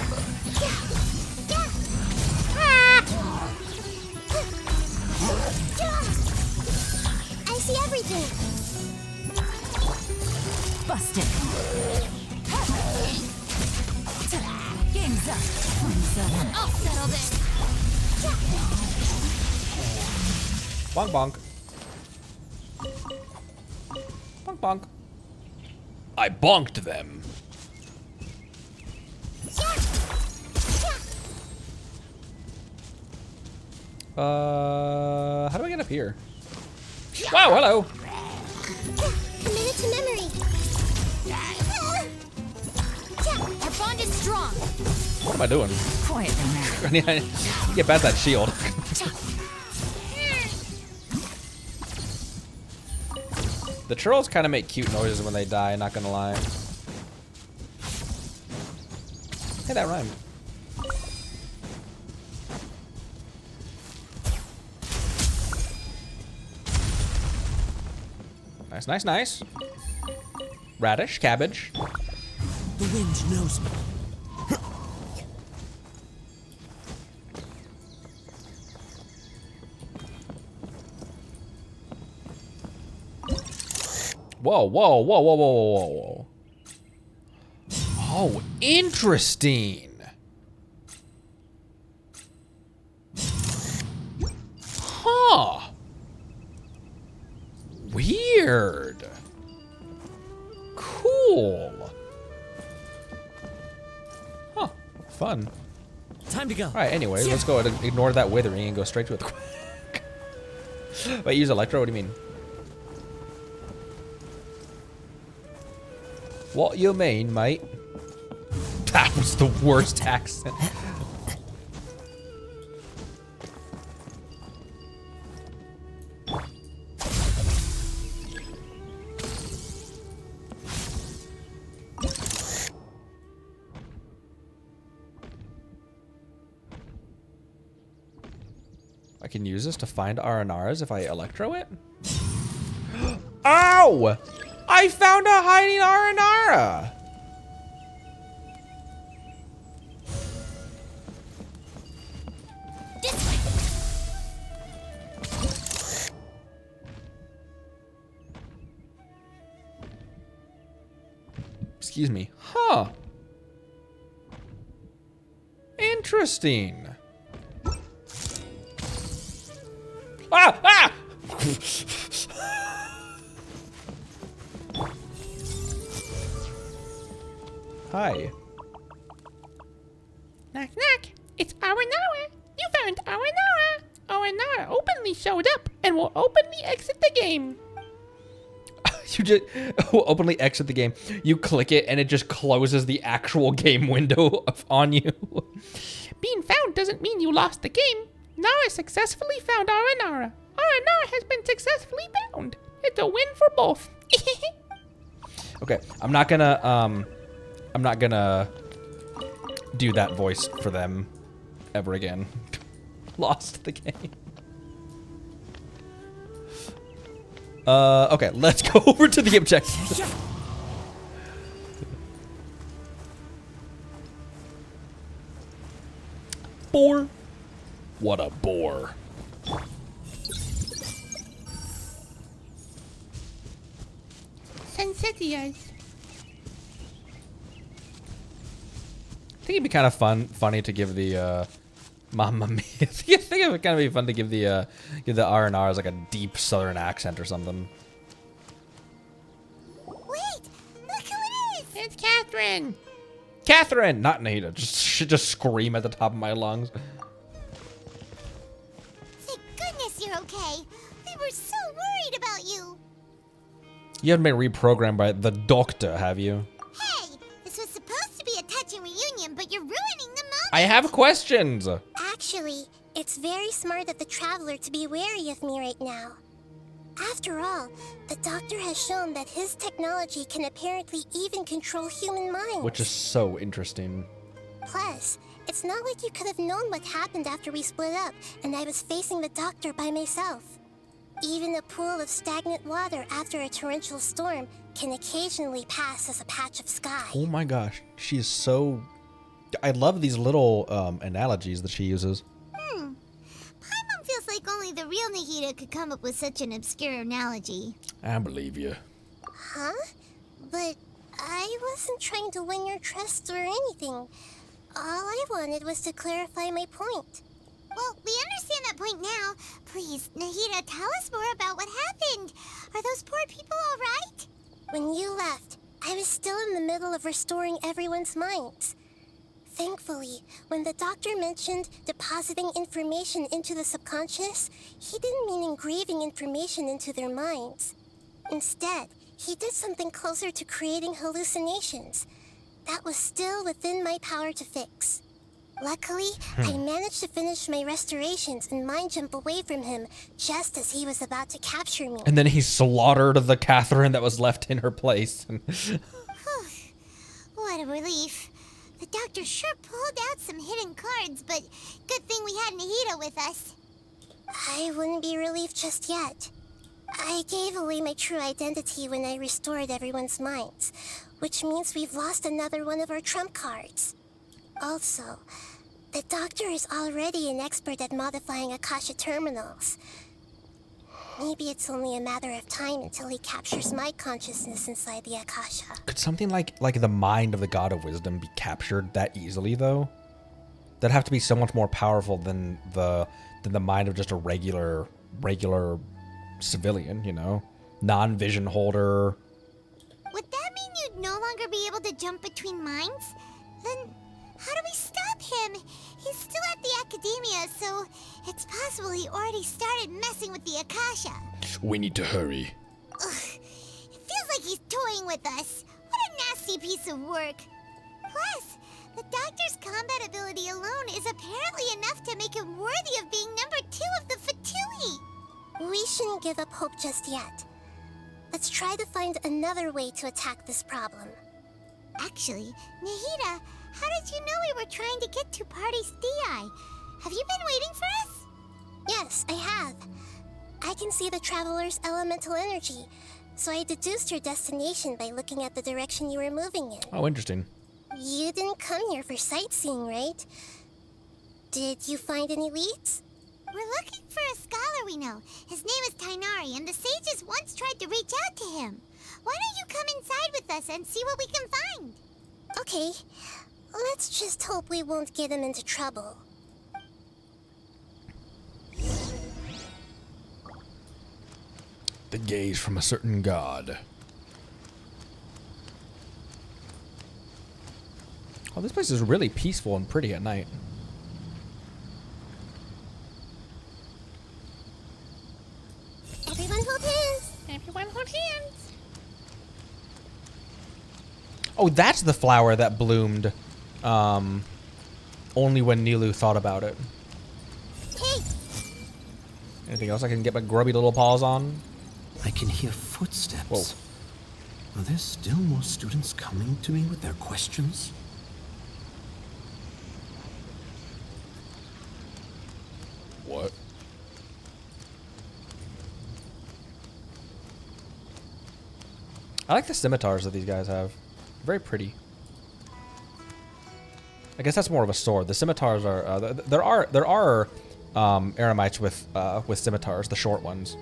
I see everything. Busted. Game's up. I'll settle this. Bonk bonk. Bonk bonk. I bonked them. How do I get up here? Wow, hello. Commit it to memory. Our bond is strong. What am I doing? Quietly now. I need to get past that shield. The trolls kind of make cute noises when they die, not gonna lie. Hey, that rhymed. Nice, nice, nice. Radish, cabbage. The wind knows me. Whoa, whoa, whoa, whoa, whoa, whoa, whoa. Oh, interesting. Huh. Weird. Cool. Huh. Fun. Time to go. All right, anyways, let's go ahead and ignore that withering and go straight to it. Wait, use Electro? What do you mean? What you mean, mate? That was the worst accent. I can use this to find Arenaras if I Electro it? Ow! I found a hiding Arenara! Excuse me. Huh. Interesting. Ah! Ah! Hi. Knock, knock. It's Aranara. You found Aranara. Aranara openly showed up and will openly exit the game. You just openly exit the game. You click it and it just closes the actual game window on you. Being found doesn't mean you lost the game. Nara successfully found Aranara. Aranara has been successfully found. It's a win for both. Okay, I'm not gonna do that voice for them ever again. Lost the game. Okay, let's go over to the objective. Bore. What a bore. Sensetias. I think it'd be kind of funny to give the Mamma Mia. I think it would kind of be fun to give the R&Rs like a deep Southern accent or something. Wait, look who it is! It's Catherine. Catherine, not Nahida. Just scream at the top of my lungs. Thank goodness you're okay. We were so worried about you. You haven't been reprogrammed by the doctor, have you? Hey, this was supposed to be a touching reunion, but you're ruining the moment. I have questions. Actually, it's very smart of the Traveler to be wary of me right now. After all, the Doctor has shown that his technology can apparently even control human minds. Which is so interesting. Plus, it's not like you could have known what happened after we split up and I was facing the Doctor by myself. Even a pool of stagnant water after a torrential storm can occasionally pass as a patch of sky. Oh my gosh, she is so... I love these little analogies that she uses. Paimon feels like only the real Nahida could come up with such an obscure analogy. I believe you. Huh? But I wasn't trying to win your trust or anything. All I wanted was to clarify my point. Well, we understand that point now. Please, Nahida, tell us more about what happened. Are those poor people all right? When you left, I was still in the middle of restoring everyone's minds. Thankfully, when the Doctor mentioned depositing information into the subconscious, he didn't mean engraving information into their minds. Instead, he did something closer to creating hallucinations. That was still within my power to fix. Luckily, I managed to finish my restorations and mind jump away from him just as he was about to capture me. And then he slaughtered the Catherine that was left in her place. What a relief. The Doctor sure pulled out some hidden cards, but good thing we had Nahida with us. I wouldn't be relieved just yet. I gave away my true identity when I restored everyone's minds, which means we've lost another one of our trump cards. Also, the Doctor is already an expert at modifying Akasha terminals. Maybe it's only a matter of time until he captures my consciousness inside the Akasha. Could something like the mind of the God of Wisdom be captured that easily, though? That'd have to be so much more powerful than the mind of just a regular civilian, you know? Non-vision holder. Would that mean you'd no longer be able to jump between minds? Then how do we stop him? He's still at the Akademiya, so it's possible he already started messing with the Akasha. We need to hurry. Ugh, it feels like he's toying with us. What a nasty piece of work. Plus, the Doctor's combat ability alone is apparently enough to make him worthy of being number 2 of the Fatui. We shouldn't give up hope just yet. Let's try to find another way to attack this problem. Actually, Nahida, how did you know we were trying to get to Party's Dei? Have you been waiting for us? Yes, I have. I can see the Traveler's elemental energy, so I deduced your destination by looking at the direction you were moving in. Oh, interesting. You didn't come here for sightseeing, right? Did you find any leads? We're looking for a scholar we know. His name is Tighnari, and the sages once tried to reach out to him. Why don't you come inside with us and see what we can find? Okay, let's just hope we won't get him into trouble. The gaze from a certain god. Oh, this place is really peaceful and pretty at night. Everyone hold hands! Everyone hold hands. Oh, that's the flower that bloomed only when Nilu thought about it. Hey! Anything else I can get my grubby little paws on? I can hear footsteps. Whoa. Are there still more students coming to me with their questions? What? I like the scimitars that these guys have. Very pretty. I guess that's more of a sword. The scimitars are there are eremites with scimitars, the short ones.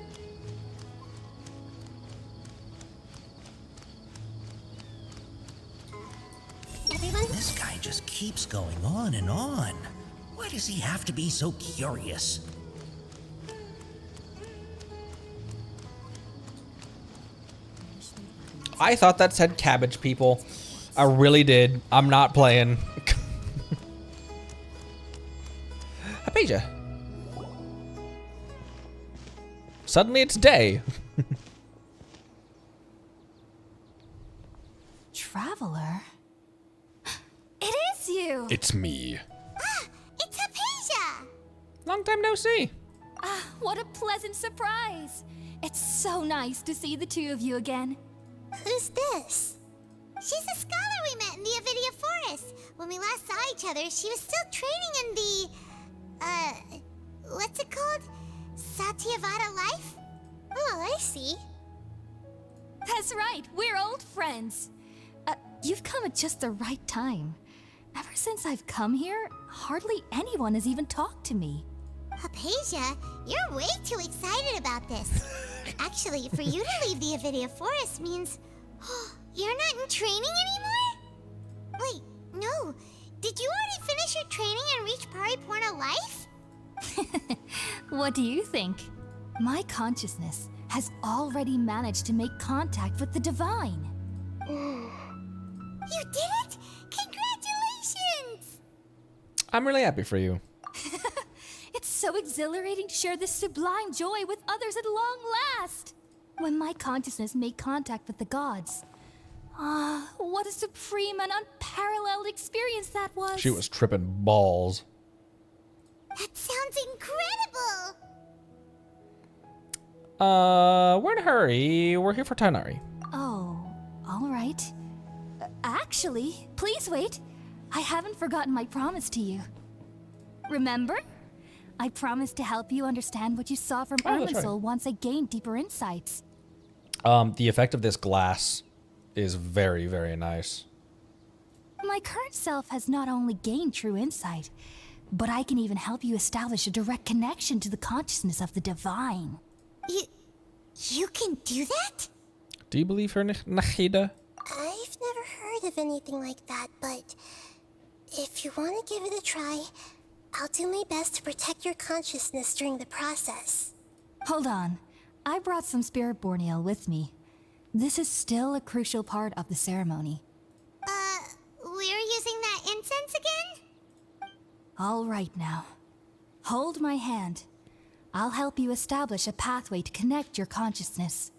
This guy just keeps going on and on. Why does he have to be so curious? I thought that said cabbage, people. I really did. I'm not playing. Hypatia. Suddenly it's day. Traveler? It is you! It's me. It's Hypatia! Long time no see. Ah, what a pleasant surprise! It's so nice to see the two of you again. Who's this? She's a scholar we met in the Avidia Forest. When we last saw each other, she was still training in the, what's it called? Satyavada life? Oh, I see. That's right, we're old friends. You've come at just the right time. Ever since I've come here, hardly anyone has even talked to me. Hypatia, you're way too excited about this. Actually, for you to leave the Avidia Forest means you're not in training anymore? Wait, no. Did you already finish your training and reach Pariporna life? What do you think? My consciousness has already managed to make contact with the divine. You did it? Congratulations! I'm really happy for you. It's so exhilarating to share this sublime joy with others at long last. When my consciousness made contact with the gods. Ah, what a supreme and unparalleled experience that was. She was tripping balls. That sounds incredible! We're in a hurry. We're here for Tighnari. Oh, all right. Actually, please wait. I haven't forgotten my promise to you. Remember? I promised to help you understand what you saw from Irminsul once I gained deeper insights. The effect of this glass is very, very nice. My current self has not only gained true insight, but I can even help you establish a direct connection to the consciousness of the divine. You can do that? Do you believe her, Nahida? I've never heard of anything like that, but if you want to give it a try, I'll do my best to protect your consciousness during the process. Hold on. I brought some spirit borneal with me. This is still a crucial part of the ceremony. We're using that incense again? All right now. Hold my hand. I'll help you establish a pathway to connect your consciousness.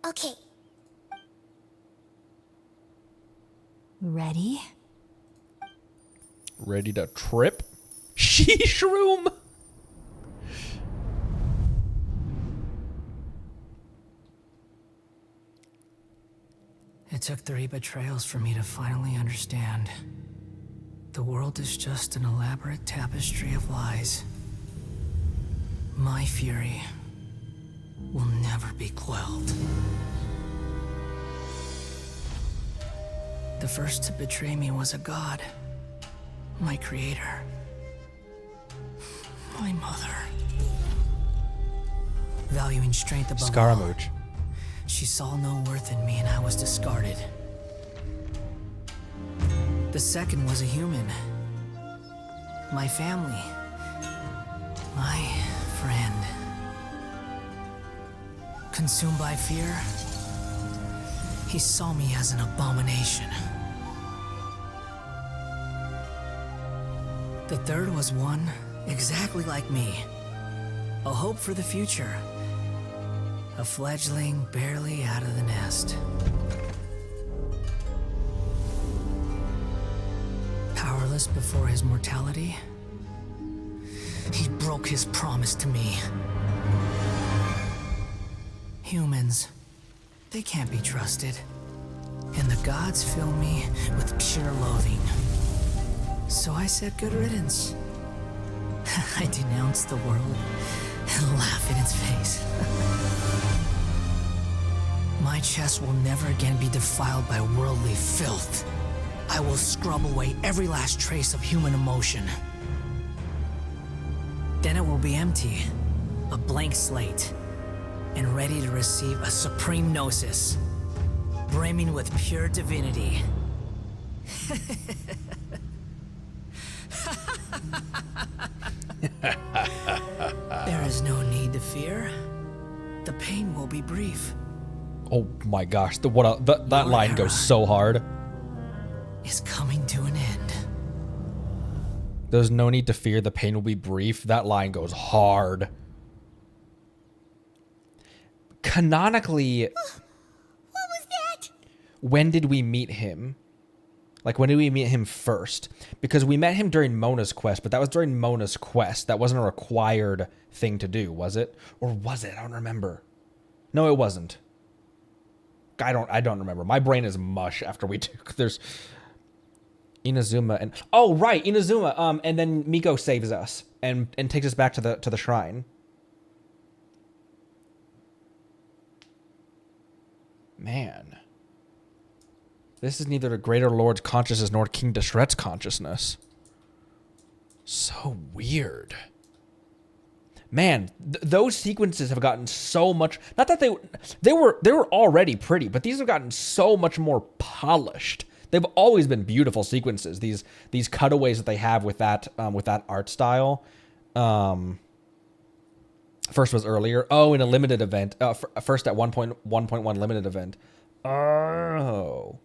Okay. Ready? Ready to trip? Sheesh room! It took 3 betrayals for me to finally understand. The world is just an elaborate tapestry of lies. My fury will never be quelled. The first to betray me was a god. My creator. My mother. Valuing strength above all, Scaramouche. She saw no worth in me and I was discarded. The second was a human. My family. My friend. Consumed by fear, he saw me as an abomination. The third was one exactly like me. A hope for the future. A fledgling barely out of the nest. Powerless before his mortality, he broke his promise to me. Humans, they can't be trusted. And the gods fill me with pure loathing. So I said good riddance. I denounced the world and laugh in its face. My chest will never again be defiled by worldly filth. I will scrub away every last trace of human emotion. Then it will be empty, a blank slate, and ready to receive a supreme gnosis, brimming with pure divinity. There is no need to fear. The pain will be brief. Oh my gosh, that line goes so hard. Is coming to an end. There's no need to fear, the pain will be brief. That line goes hard. Canonically, what was that? When did we meet him? Like, when did we meet him first? Because we met him during Mona's quest, but that was during Mona's quest. That wasn't a required thing to do, was it? Or was it? I don't remember. No, it wasn't. I don't remember. My brain is mush after we took. There's Inazuma and right, Inazuma. And then Miko saves us and takes us back to the shrine. Man. This is neither the Greater Lord's consciousness nor King Deshret's consciousness. So weird. Man, those sequences have gotten so much. Not that they were already pretty, but these have gotten so much more polished. They've always been beautiful sequences. These cutaways that they have with that art style. First was earlier. Oh, in a limited event. First at 1.1 limited event. Oh.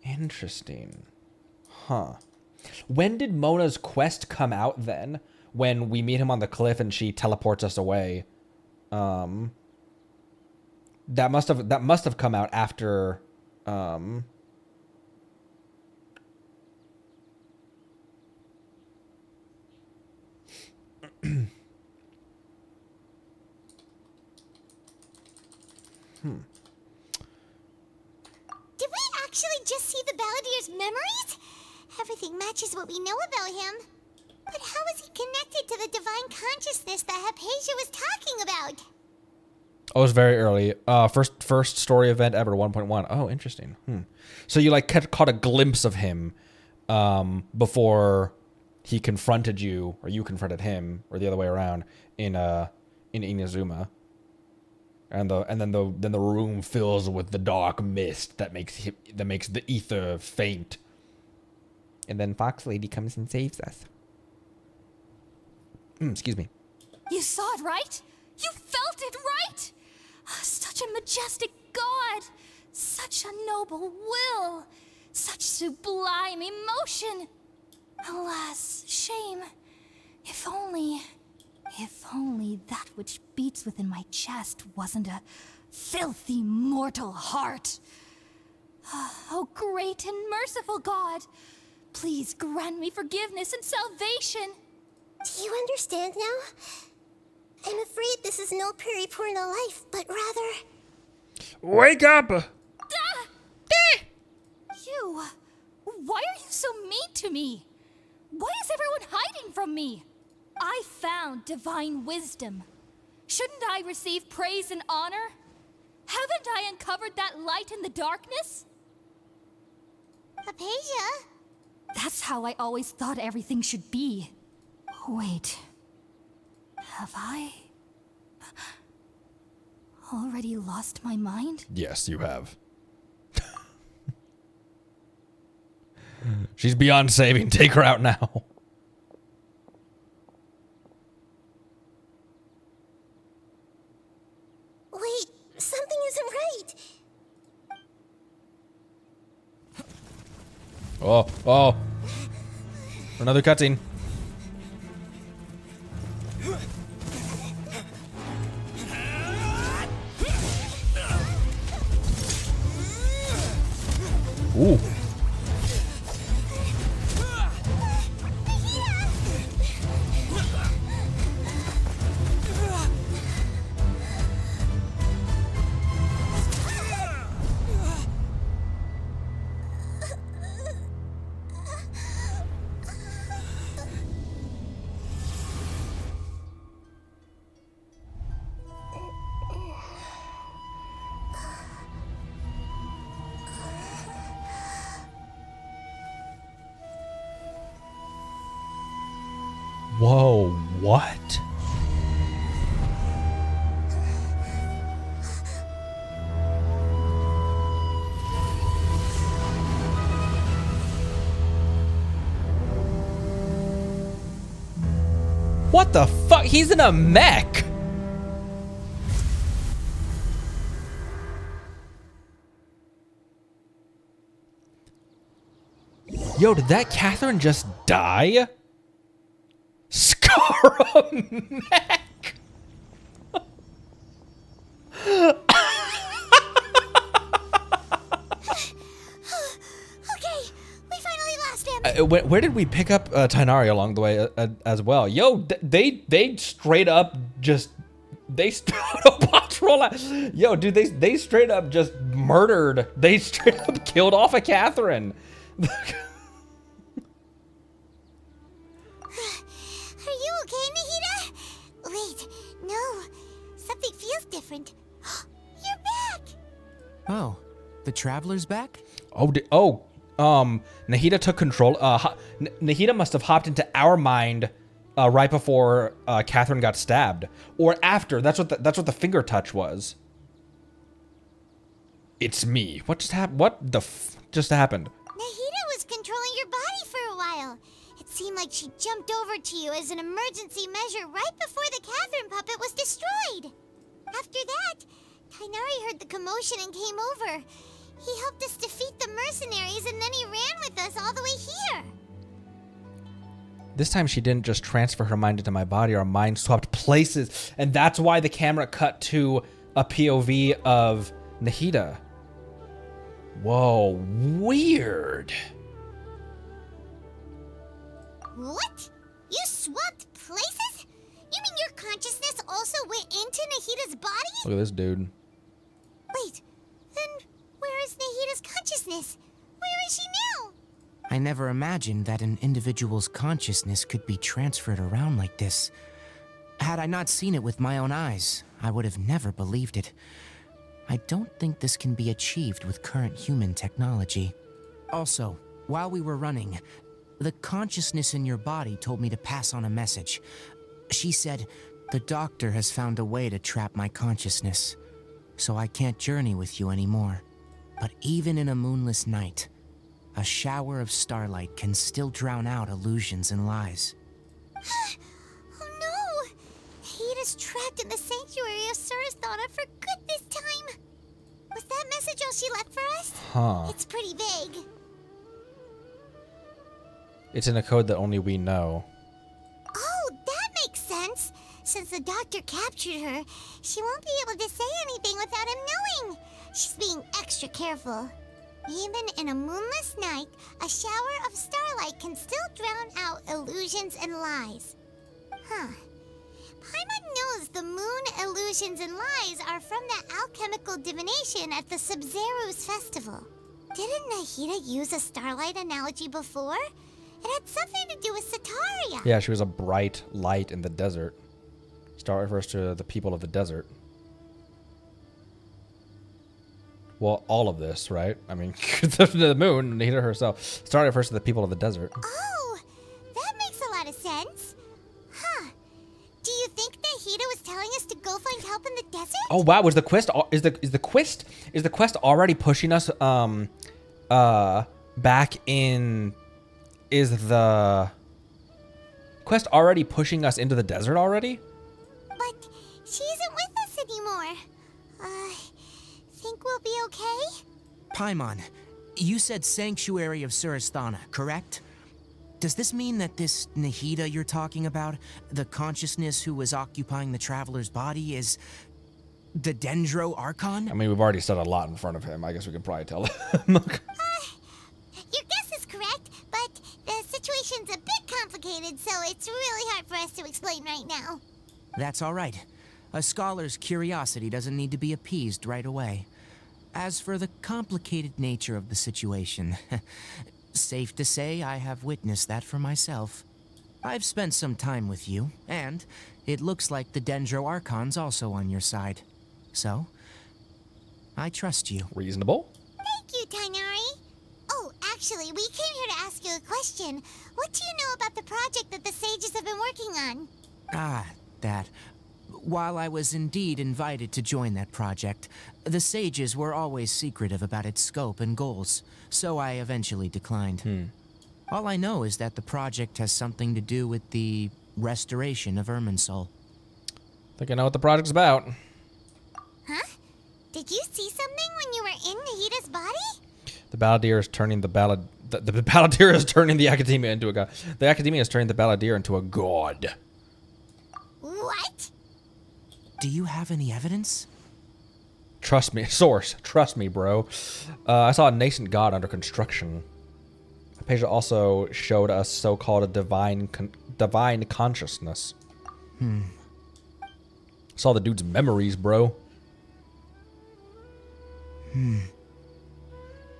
Interesting. Huh. When did Mona's quest come out then? When we meet him on the cliff and she teleports us away. That must have come out after Did we actually just see the Balladeer's memories? Everything matches what we know about him. But how is he connected to the divine consciousness that Hypatia was talking about? Oh, it was very early. First story event ever, 1.1. Oh, interesting. So you caught a glimpse of him before he confronted you, or you confronted him, or the other way around in Inazuma. And then the room fills with the dark mist that makes the ether faint. And then Fox Lady comes and saves us. Excuse me. You saw it, right? You felt it, right? Such a majestic god. Such a noble will. Such sublime emotion. Alas, shame. If only that which beats within my chest wasn't a filthy mortal heart. Oh, great and merciful God, please grant me forgiveness and salvation. Do you understand now? I'm afraid this is no Peripurna life, but rather... Wake up! You! Why are you so mean to me? Why is everyone hiding from me? I found divine wisdom. Shouldn't I receive praise and honor? Haven't I uncovered that light in the darkness? Hypatia? That's how I always thought everything should be. Wait. Have I? already lost my mind? Yes, you have. She's beyond saving. Take her out now. Wait, something isn't right. Oh. Another cutscene. Ooh. Whoa, what? What the fuck? He's in a mech! Yo, did that Catherine just die? Scar mech! Okay, we finally lost him. Where did we pick up Tighnari along the way as well? Yo, they straight up just Yo, dude, they straight up just murdered. They straight up killed off a Catherine. Are you okay, Nahida? Wait, no. Something feels different. You're back! Oh, the Traveler's back? Nahida took control. Nahida must have hopped into our mind right before Catherine got stabbed, or after. That's what the finger touch was. It's me. What just happened? What the just happened? Nahida was controlling your body for a while. It seemed like she jumped over to you as an emergency measure right before the Catherine puppet was destroyed. After that, Tighnari heard the commotion and came over. He helped us defeat the mercenaries, and then he ran with us all the way here. This time she didn't just transfer her mind into my body. Our minds swapped places, and that's why the camera cut to a POV of Nahida. Whoa, weird. What? You swapped places? You mean your consciousness also went into Nahida's body? Look at this dude. Wait, then where is Nahida's consciousness? Where is she now? I never imagined that an individual's consciousness could be transferred around like this. Had I not seen it with my own eyes, I would have never believed it. I don't think this can be achieved with current human technology. Also, while we were running, the consciousness in your body told me to pass on a message. She said, "The doctor has found a way to trap my consciousness, so I can't journey with you anymore. But even in a moonless night, a shower of starlight can still drown out illusions and lies." Oh no! Nahida's trapped in the sanctuary of Surasthana for good this time. Was that message all she left for us? Huh. It's pretty vague. It's in a code that only we know. Oh, that makes sense. Since the doctor captured her, she won't be able to say anything without him knowing. She's being extra careful. Even in a moonless night, a shower of starlight can still drown out illusions and lies. Huh. Paimon knows the moon illusions and lies are from the alchemical divination at the Sub-Zeru's festival. Didn't Nahida use a starlight analogy before? It had something to do with Setaria. Yeah, she was a bright light in the desert. Star refers to the people of the desert. Well, all of this, right? I mean, the moon, Nahida herself. Star refers to the people of the desert. Oh, that makes a lot of sense. Huh. Do you think Nahida was telling us to go find help in the desert? Oh wow, was the quest is the quest already pushing us back in is the quest already pushing us into the desert already? But she isn't with us anymore. Think we'll be okay? Paimon, you said Sanctuary of Surasthana, correct? Does this mean that this Nahida you're talking about, the consciousness who was occupying the traveler's body, is the Dendro Archon? I mean, we've already said a lot in front of him. I guess we can probably tell him. Your guess is correct, but the situation's a bit complicated, so it's really hard for us to explain right now. That's all right. A scholar's curiosity doesn't need to be appeased right away. As for the complicated nature of the situation, safe to say I have witnessed that for myself. I've spent some time with you, and it looks like the Dendro Archon's also on your side. So, I trust you. Reasonable. Thank you, Tighnari. Oh, actually, we came here to ask you a question. What do you know about the project that the sages have been working on? That. While I was indeed invited to join that project, the sages were always secretive about its scope and goals, so I eventually declined. All I know is that the project has something to do with the restoration of Irminsul. Think I know what the project's about. Huh? Did you see something when you were in Nahida's body? The Balladeer is turning the Balladeer is turning the Akademiya into a god. The Akademiya is turning the Balladeer into a god. What? Do you have any evidence? Trust me, source. Trust me, bro. I saw a nascent god under construction. Hypatia also showed us so-called a divine consciousness. Saw the dude's memories, bro.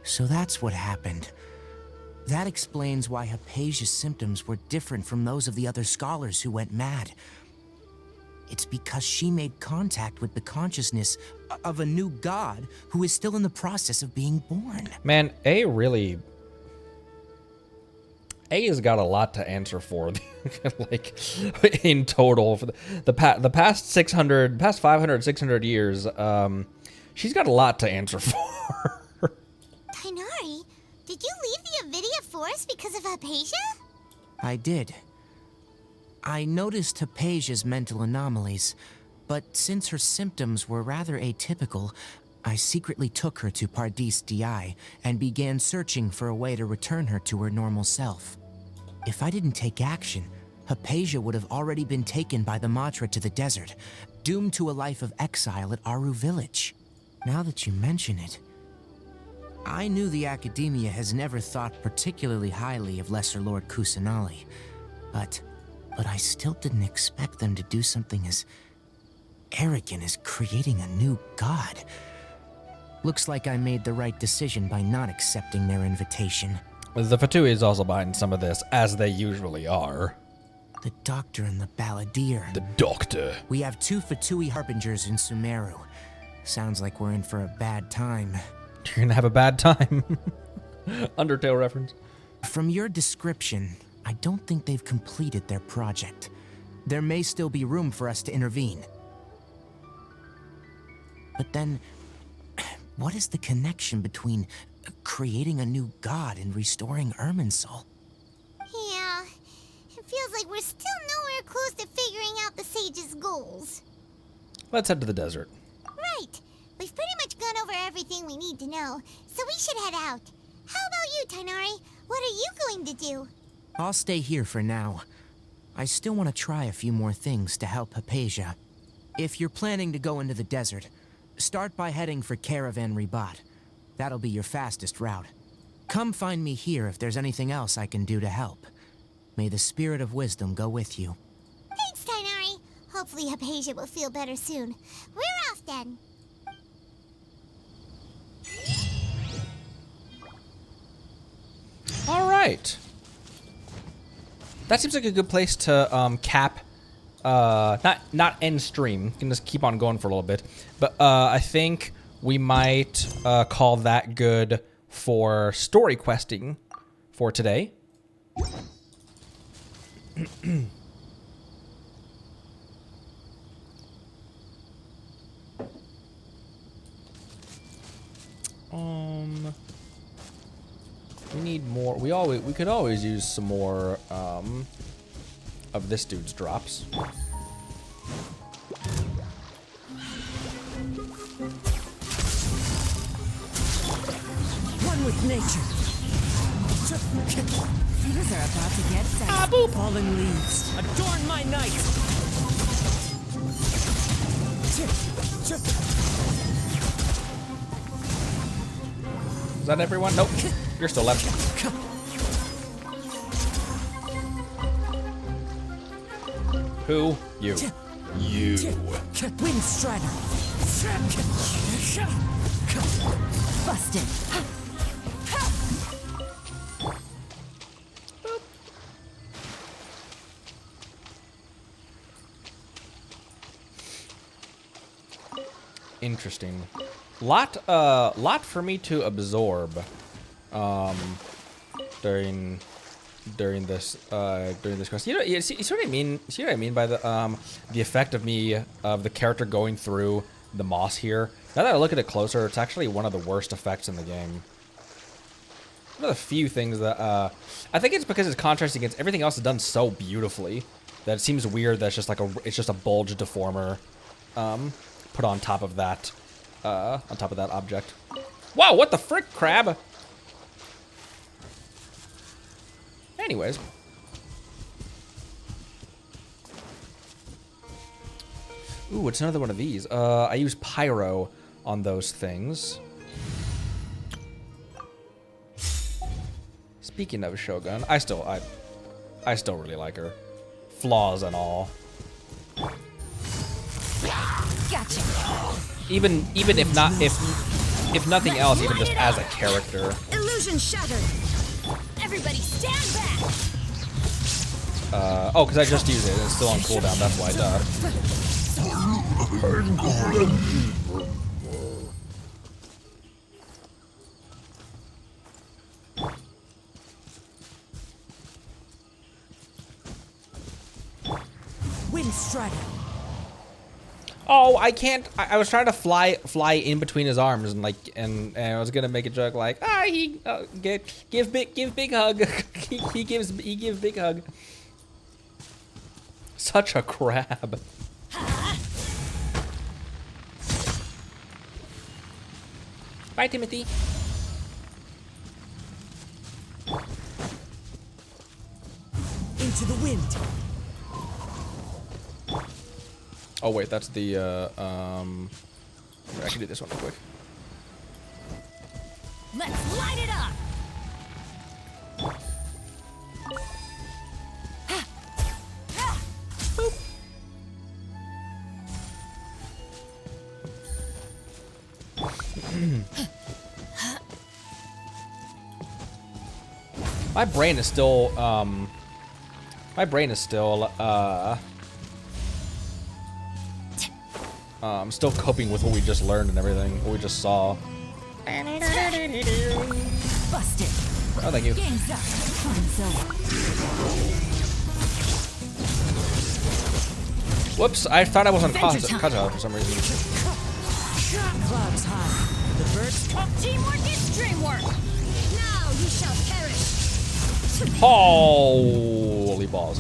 So that's what happened. That explains why Hypatia's symptoms were different from those of the other scholars who went mad. It's because she made contact with the consciousness of a new god who is still in the process of being born. Man, A has got a lot to answer for, like, in total. For the past 500, 600 years, she's got a lot to answer for. Tighnari, did you leave the Avidia Forest because of Hypatia? I did. I noticed Hypatia's mental anomalies, but since her symptoms were rather atypical, I secretly took her to Pardis Di and began searching for a way to return her to her normal self. If I didn't take action, Hypatia would have already been taken by the Matra to the desert, doomed to a life of exile at Aru village. Now that you mention it, I knew the Akademiya has never thought particularly highly of Lesser Lord Kusanali, but I still didn't expect them to do something as arrogant as creating a new god. Looks like I made the right decision by not accepting their invitation. The Fatui is also behind some of this, as they usually are. The Doctor and the Balladeer. The Doctor. We have 2 Fatui Harbingers in Sumeru. Sounds like we're in for a bad time. You're gonna have a bad time. Undertale reference. From your description, I don't think they've completed their project. There may still be room for us to intervene. But then, what is the connection between creating a new god and restoring Irminsul? Yeah, it feels like we're still nowhere close to figuring out the sage's goals. Let's head to the desert. Right. We've pretty much gone over everything we need to know, so we should head out. How about you, Tighnari? What are you going to do? I'll stay here for now. I still want to try a few more things to help Hypatia. If you're planning to go into the desert, start by heading for Caravan Ribat. That'll be your fastest route. Come find me here if there's anything else I can do to help. May the spirit of wisdom go with you. Thanks, Tighnari. Hopefully Hypatia will feel better soon. We're off then. All right. That seems like a good place to cap, not end stream. You can just keep on going for a little bit. But I think we might call that good for story questing for today. We need more. We could always use some more of this dude's drops. One with nature. Things are about to get set. Fallen leaves. Adorn my night. Is that everyone? Nope. You're still left. Who? You. You. Wind Strider. Busted. Interesting. Lot for me to absorb during this quest. You see what I mean? See what I mean by the effect of the character going through the moss here. Now that I look at it closer, it's actually one of the worst effects in the game. One of the few things that I think it's because it's contrasting against everything else is done so beautifully that it seems weird that it's just a bulge deformer put on top of that object. Wow, what the frick, crab? Anyways. Ooh, it's another one of these. I use pyro on those things. Speaking of Shogun, I still really like her. Flaws and all. Gotcha. Even if nothing else, even just as a character. Illusion shattered. Everybody stand back. Oh, because I just used it. It's still on cooldown. That's why, duh. Wind Strider. Oh, I can't. I was trying to fly in between his arms and I was gonna make a joke like, he give big hug. he gives big hug. Such a crab. Bye, Timothy. Into the wind. Oh wait, that's the I can do this one real quick. Let's light it up. My brain is still still coping with what we just learned and everything, what we just saw. Busted. Oh, thank you. Game's up. Time's over. Whoops, I thought I was on Kaja for some reason. Clouds high. The birds come. Teamwork is dreamwork. Now you shall perish. Holy balls.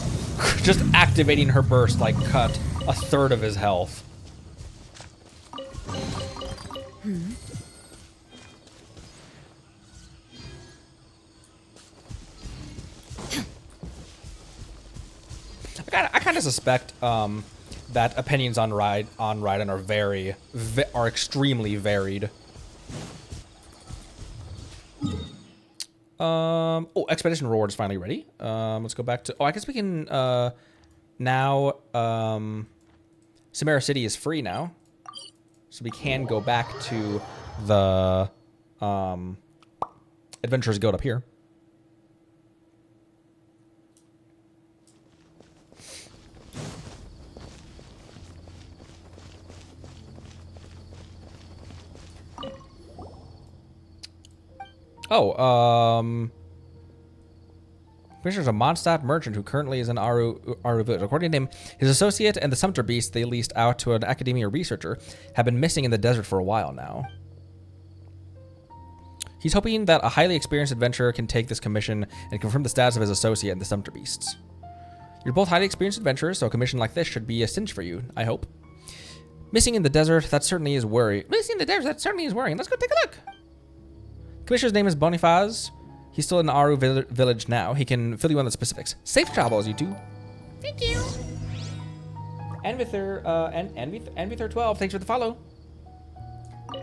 Just activating her burst cut a third of his health. I kind of suspect that opinions on Raiden are extremely varied. Oh, expedition reward is finally ready. Let's go back to. Oh, I guess we can now. Samara City is free now, so we can go back to the Adventurers Guild up here. Oh, there's a Mondstadt merchant who currently is in Aru village. According to him, his associate and the sumpter beast they leased out to an Akademiya researcher have been missing in the desert for a while now. He's hoping that a highly experienced adventurer can take this commission and confirm the status of his associate in the Sumpter Beasts. You're both highly experienced adventurers, so a commission like this should be a cinch for you, I hope. Missing in the desert, that certainly is worrying. Missing in the desert, that certainly is worrying. Let's go take a look. Commissioner's name is Bonifaz. He's still in the Aru village now. He can fill you on the specifics. Safe travels, you two. Thank you. Anvither 12, thanks for the follow.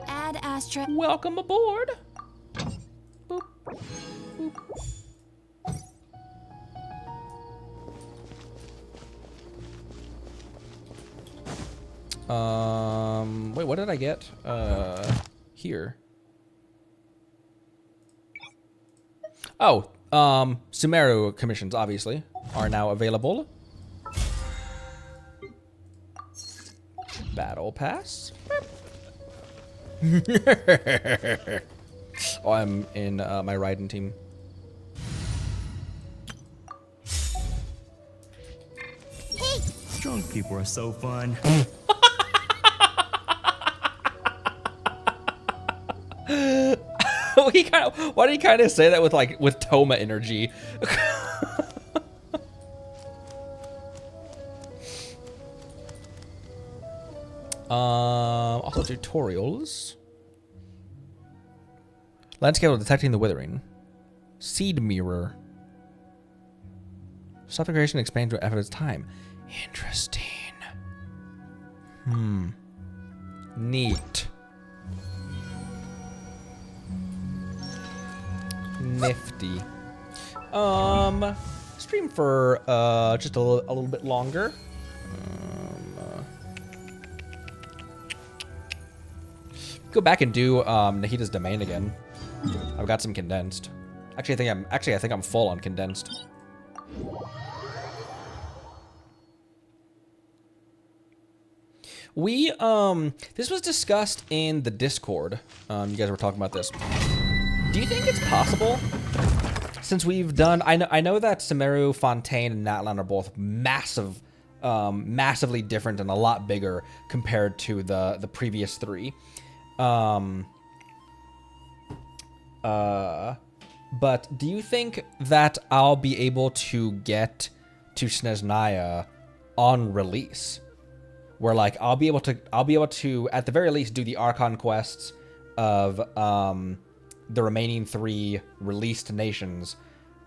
Ad Astra. Welcome aboard. Boop. Boop. Wait, what did I get? Here. Oh, Sumeru commissions, obviously, are now available. Battle Pass. Oh, I'm in my riding team. Hey! Drunk people are so fun. Why did he kind of say that with Toma energy? Also tutorials. Landscape of detecting the withering. Seed mirror. Software creation expands with effort of time. Interesting. Neat. Nifty. Stream for just a little bit longer. Go back and do Nahida's domain again. I've got some condensed. Actually, I think I'm full on condensed. We this was discussed in the Discord. You guys were talking about this. Do you think it's possible, since we've done, I know that Sumeru, Fontaine, and Natlan are both massively different and a lot bigger compared to the previous three. But do you think that I'll be able to get to Snezhnaya on release? Where like I'll be able to at the very least do the Archon quests of the remaining 3 released nations,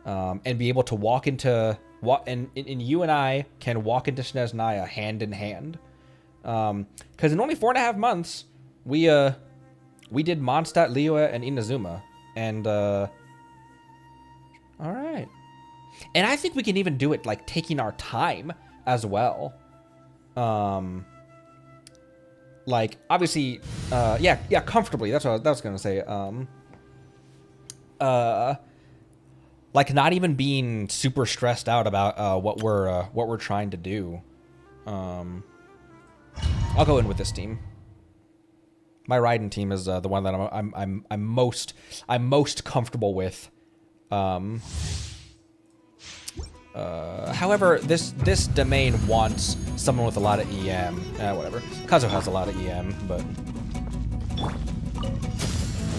and be able to walk into and you and I can walk into Snezhnaya hand in hand, because in only 4.5 months we did Mondstadt, Liyue, and Inazuma, and all right, and I think we can even do it like taking our time as well. Like obviously, yeah, comfortably. That's what I was gonna say. Like not even being super stressed out about what we're trying to do. I'll go in with this team. My riding team is the one that I'm most comfortable with. However, this domain wants someone with a lot of EM. Whatever. Kazu has a lot of EM, but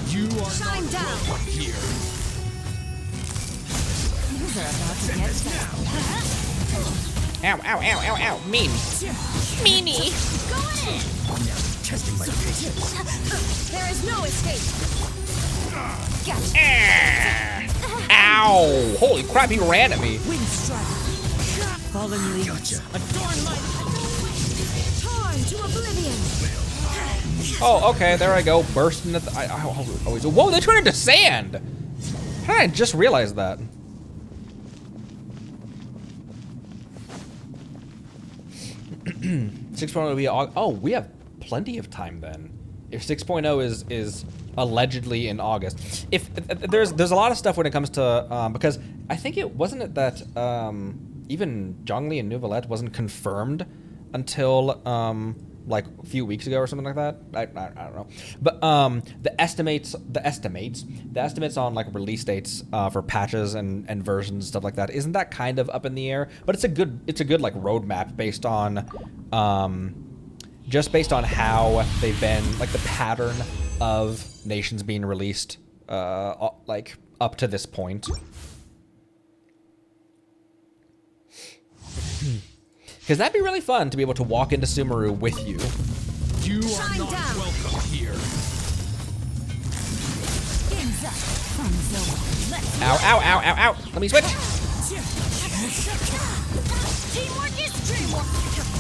you are shine down here. These are about to get Ow, ow, ow, ow, ow. Mean. Meanie. Go in. Now testing my patience. There is no escape. Gotcha. Ow! Holy crap, he ran at me. Wind strike. Fallen leaves. Gotcha. Adorn light. Torn to oblivion. oh, okay, there I go, bursting at the. Whoa, they turned into sand. How did I just realize that? 6.0 will be. Oh, we have plenty of time then. If 6.0 is allegedly in August, if there's a lot of stuff when it comes to because I think it wasn't that even Zhongli and Neuvillette wasn't confirmed until like a few weeks ago or something like that. I don't know, but the estimates on like release dates for patches and versions, stuff like that, isn't that kind of up in the air? But it's a good like roadmap based on just based on how they've been, like the pattern of nations being released like up to this point. Because that'd be really fun to be able to walk into Sumeru with you. You are not welcome here. Ow, ow, ow, ow, ow. Let me switch. Teamwork is dreamwork.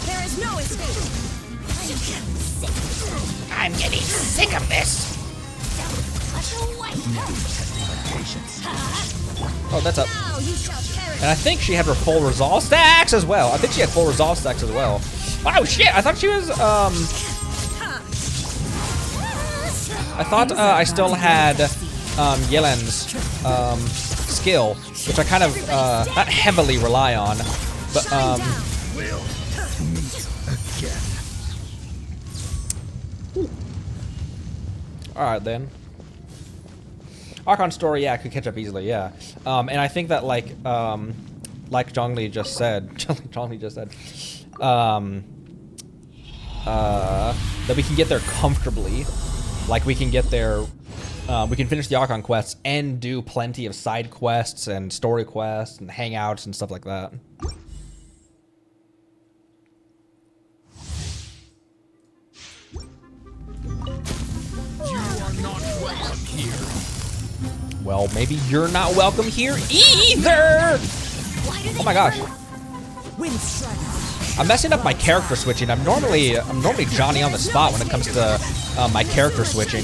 There is no escape. I'm getting sick of this. Oh, that's up. And I think she had her full resolve stacks as well. I think she had full resolve stacks as well. Oh shit! I thought she was I thought I still had Yelen's skill, which I kind of not heavily rely on, but We'll meet again. all right then. Archon story, yeah, I could catch up easily, yeah. And I think that like Zhongli just said, that we can get there comfortably. Like we can get there, we can finish the Archon quests and do plenty of side quests and story quests and hangouts and stuff like that. You are not welcome here. Well, maybe you're not welcome here either! Oh my gosh. I'm messing up my character switching. I'm normally Johnny on the spot when it comes to my character switching.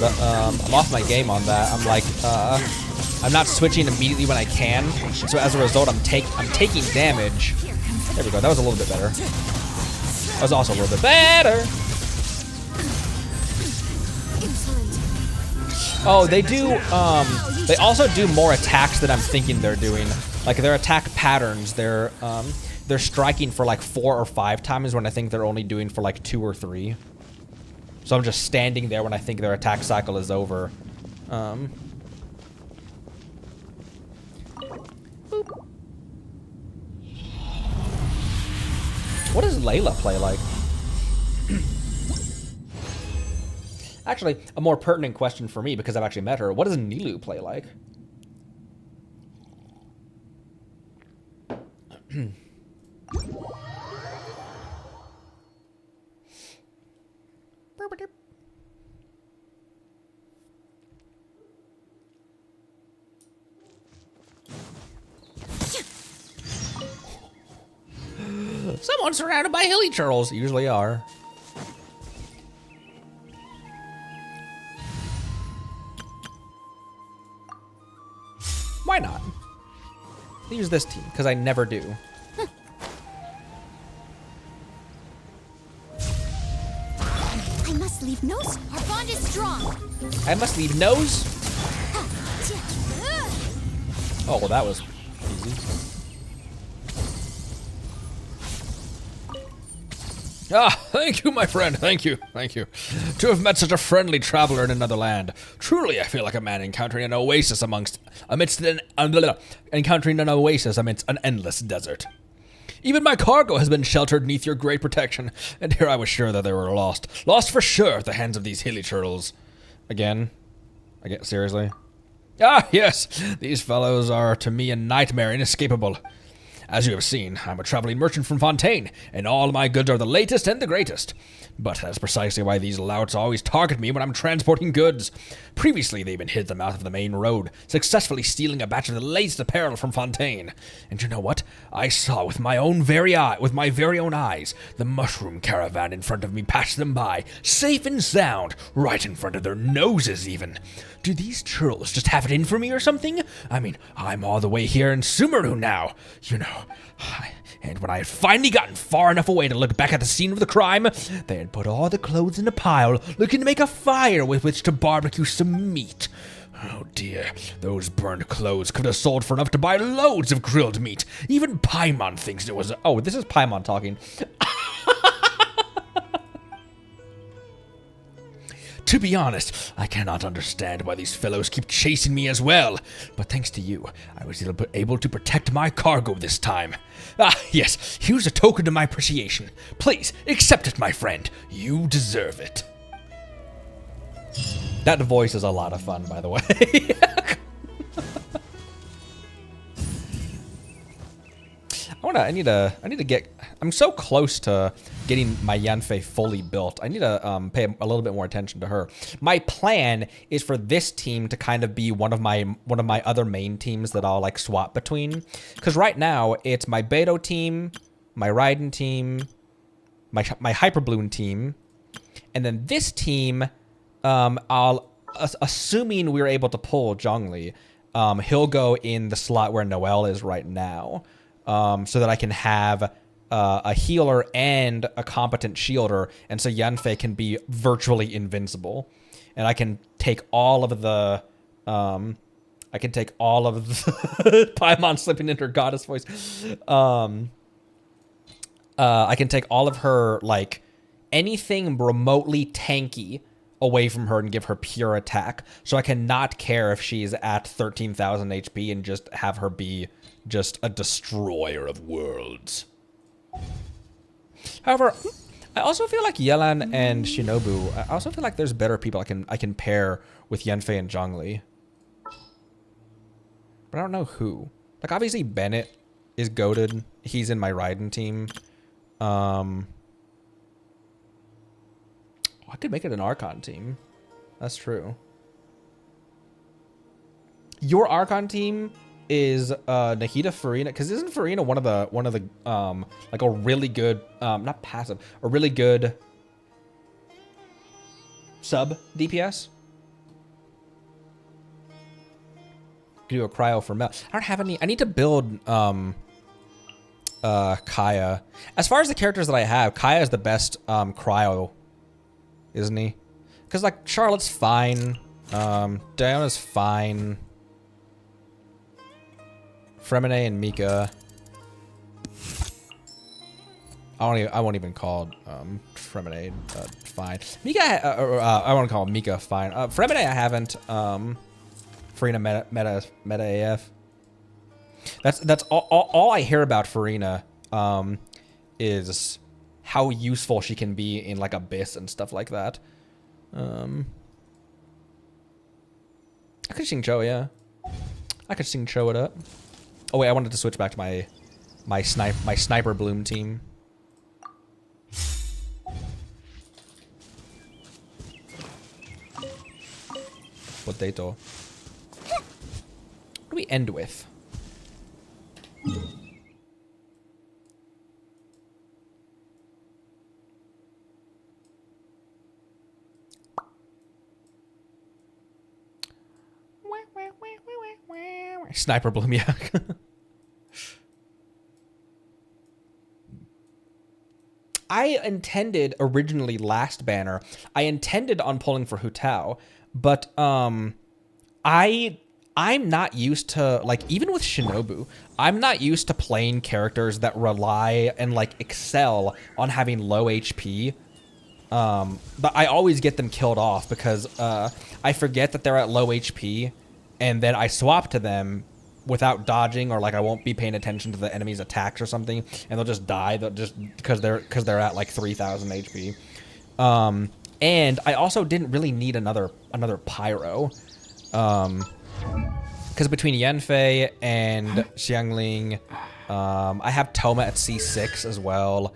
But I'm off my game on that. I'm like I'm not switching immediately when I can. So as a result I'm taking damage. There we go. That was a little bit better. That was also a little bit better. Oh, they do, they also do more attacks than I'm thinking they're doing. Like, their attack patterns, they're striking for like 4 or 5 times when I think they're only doing for like 2 or 3. So I'm just standing there when I think their attack cycle is over. What does Layla play like? Actually, a more pertinent question for me, because I've actually met her. What does Nilou play like? Someone's surrounded by hilly churls. Usually are. Why not? I'll use this team, because I never do. I must leave nose. Our bond is strong. I must leave nose. Oh, well, that was easy. Ah, thank you, my friend. Thank you. Thank you. To have met such a friendly traveler in another land. Truly, I feel like a man encountering an oasis amidst an endless desert. Even my cargo has been sheltered neath your great protection, and here I was sure that they were lost. Lost for sure at the hands of these hilly churls. Again? Seriously? Ah, yes. These fellows are to me a nightmare inescapable. As you have seen, I'm a traveling merchant from Fontaine, and all my goods are the latest and the greatest. But that's precisely why these louts always target me when I'm transporting goods. Previously, they've been hit at the mouth of the main road, successfully stealing a batch of the latest apparel from Fontaine. And you know what? I saw with my very own eyes, the mushroom caravan in front of me pass them by, safe and sound, right in front of their noses even. Do these churls just have it in for me or something? I mean, I'm all the way here in Sumeru now, you know. And when I had finally gotten far enough away to look back at the scene of the crime, they had put all the clothes in a pile, looking to make a fire with which to barbecue some meat. Oh dear, those burned clothes could have sold for enough to buy loads of grilled meat. Even Paimon thinks it was... Oh, this is Paimon talking. To be honest, I cannot understand why these fellows keep chasing me as well. But thanks to you, I was able to protect my cargo this time. Ah, yes, here's a token of my appreciation. Please, accept it, my friend. You deserve it. That voice is a lot of fun, by the way. I need to get, I'm so close to getting my Yanfei fully built. I need to pay a little bit more attention to her. My plan is for this team to kind of be one of my other main teams that I'll like swap between. Because right now it's my Beto team, my Raiden team, my Hyperbloon team, and then this team, assuming we're able to pull Zhongli, he'll go in the slot where Noelle is right now. So that I can have a healer and a competent shielder, and so Yanfei can be virtually invincible, and I can take all of the Paimon slipping into her goddess voice. I can take all of her like anything remotely tanky away from her and give her pure attack, so I can not care if she's at 13,000 HP and just have her be just a destroyer of worlds. However, I also feel like Yelan and Shinobu, I also feel like there's better people I can pair with Yanfei and Zhongli. But I don't know who. Like, obviously Bennett is goated. He's in my Raiden team. I could make it an Archon team. That's true. Your Archon team is Nahida, Farina, because isn't Farina one of the like a really good not passive, a really good sub DPS? Do a cryo for Mel. I don't have any. I need to build Kaya. As far as the characters that I have, Kaya is the best cryo, isn't he? Because like Charlotte's fine, Diana's fine. Fremine and Mika. I won't even call Fremine fine. Mika, I want to call Mika fine. Fremine I haven't. Farina meta AF. That's all I hear about Farina is how useful she can be in like Abyss and stuff like that. I could sing Cho, yeah. I could sing Cho it up. Oh wait, I wanted to switch back to my sniper bloom team. Potato. What do we end with? Sniper bloom, yeah. I intended originally last banner, I intended on pulling for Hu Tao, but I'm not used to, like, even with Shinobu, I'm not used to playing characters that rely and like excel on having low HP. But I always get them killed off because I forget that they're at low HP, and then I swap to them without dodging, or like I won't be paying attention to the enemy's attacks or something, and they'll just die. They'll just because they're at like 3,000 HP. And I also didn't really need another pyro, because between Yanfei and Xiangling, I have Toma at C6 as well.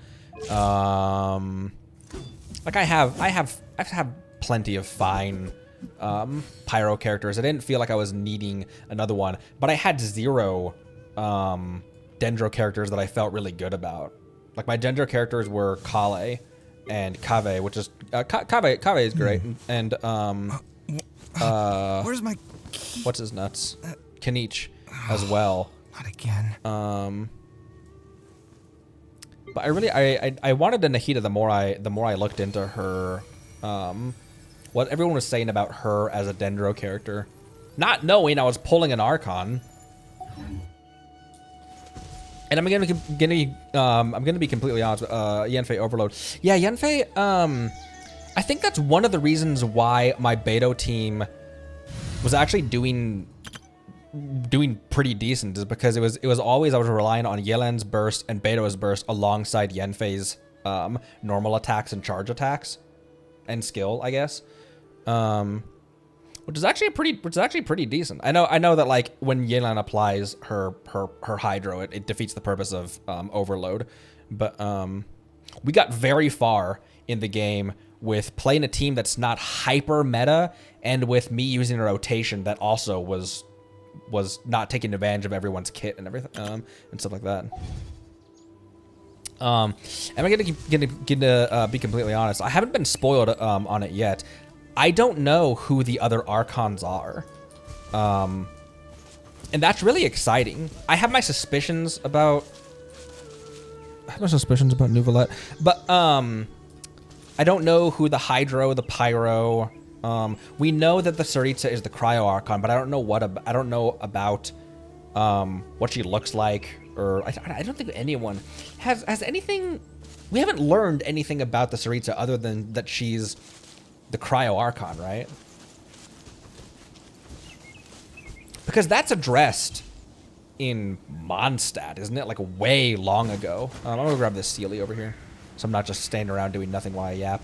Like I have plenty of fine pyro characters. I didn't feel like I was needing another one, but I had 0 Dendro characters that I felt really good about. Like my Dendro characters were Kale and Kave, which is Kave is great, and where's my key? What's his nuts? Kanich as well. Not again. But I wanted a Nahida the more I looked into her, what everyone was saying about her as a Dendro character, not knowing I was pulling an Archon. And I'm gonna be completely honest with Yanfei Overload. Yeah, Yanfei. I think that's one of the reasons why my Beto team was actually doing pretty decent, is because it was always I was relying on Yelan's burst and Beto's burst alongside Yanfei's normal attacks and charge attacks and skill, I guess. which is actually pretty decent. I know that like when Yelan applies her hydro, it defeats the purpose of overload, but we got very far in the game with playing a team that's not hyper meta, and with me using a rotation that also was not taking advantage of everyone's kit and everything and stuff like that. And I'm gonna be completely honest. I haven't been spoiled on it yet. I don't know who the other Archons are, and that's really exciting. I have my suspicions about Nouvelette, but I don't know who the Hydro, the Pyro. We know that the Tsaritsa is the Cryo Archon, but I don't know about what she looks like, or I don't think anyone has anything. We haven't learned anything about the Tsaritsa other than that she's the Cryo Archon, right? Because that's addressed in Mondstadt, isn't it? Like way long ago. I'm gonna grab this Sealy over here, so I'm not just standing around doing nothing while I yap.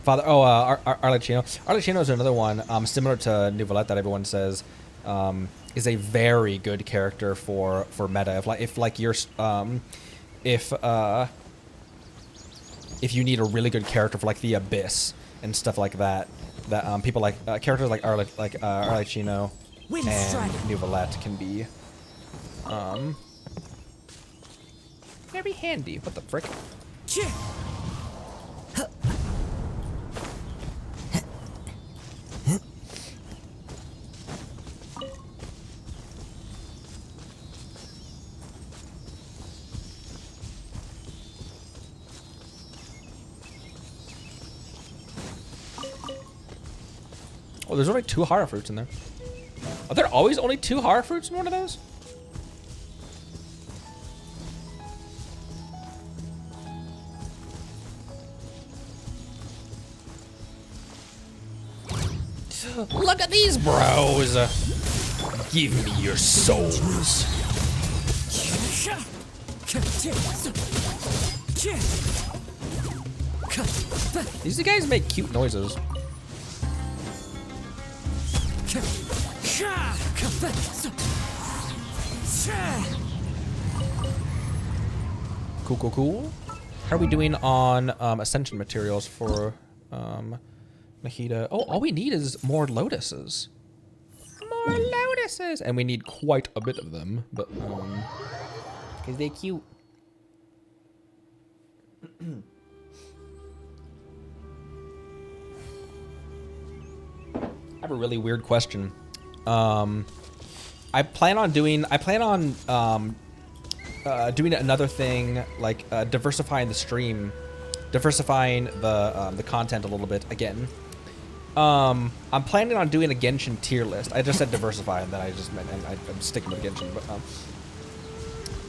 Father, Arlecchino. Arlecchino is another one, similar to Nouvelette, that everyone says is a very good character for meta. If you need a really good character for like the Abyss and stuff like that, people like characters like Arlecchino and Nouvelette can be very handy. What the frick? Oh, there's only 2 Hara fruits in there. Are there always only 2 Hara fruits in one of those? Look at these bros! Give me your souls. These guys make cute noises. Cool. How are we doing on ascension materials for Nahida? Oh, all we need is more lotuses. More lotuses! And we need quite a bit of them, but because they're cute. I have a really weird question. I plan on doing another thing, like diversifying the stream, diversifying the content a little bit again. I'm planning on doing a Genshin tier list. I just said diversify, and then I just meant, and I'm sticking with Genshin. But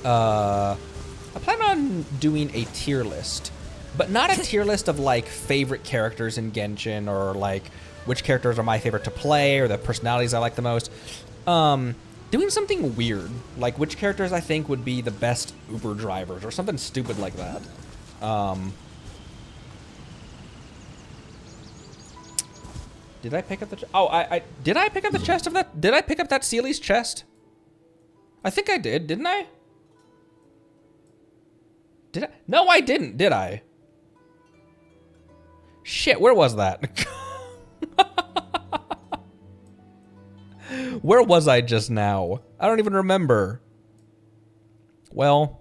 I plan on doing a tier list, but not a tier list of like favorite characters in Genshin, or like which characters are my favorite to play, or the personalities I like the most. Doing something weird, like which characters I think would be the best Uber drivers, or something stupid like that. Did I pick up the? Did I pick up the chest of that? Did I pick up that Sealy's chest? I think I did, didn't I? Did I? No, I didn't. Did I? Shit, where was that? Where was I just now? I don't even remember. Well.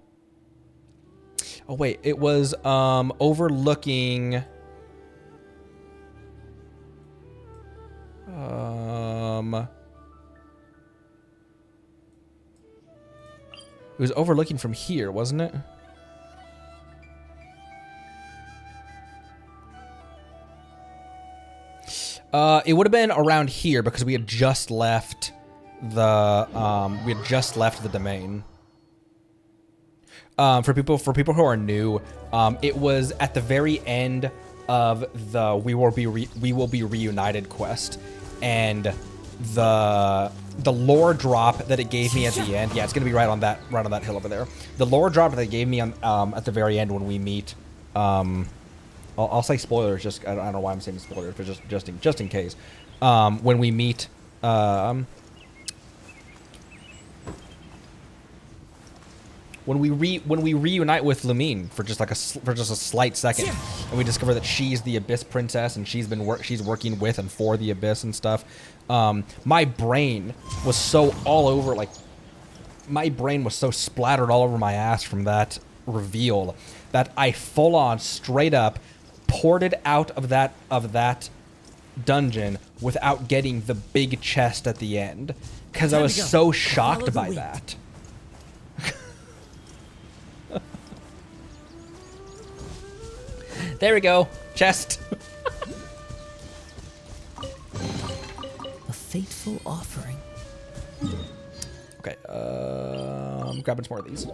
Oh wait, it was overlooking. It was overlooking from here, wasn't it? It would have been around here because we had just left the domain. For people who are new, it was at the very end of the we will be reunited quest, and the the lore drop that it gave me at the end. Yeah, it's gonna be right on that hill over there. The lore drop that it gave me on at the very end when we meet. I'll say spoilers. Just I don't know why I'm saying spoilers, but just in case. When we meet. When we reunite with Lumine for just a slight second, and we discover that she's the Abyss Princess and she's working with and for the Abyss and stuff, my brain was so all over, like my brain was so splattered all over my ass from that reveal that I full on straight up ported out of that dungeon without getting the big chest at the end because I was so shocked by that. There we go. Chest. A fateful offering. Okay, I'm grabbing some more of these.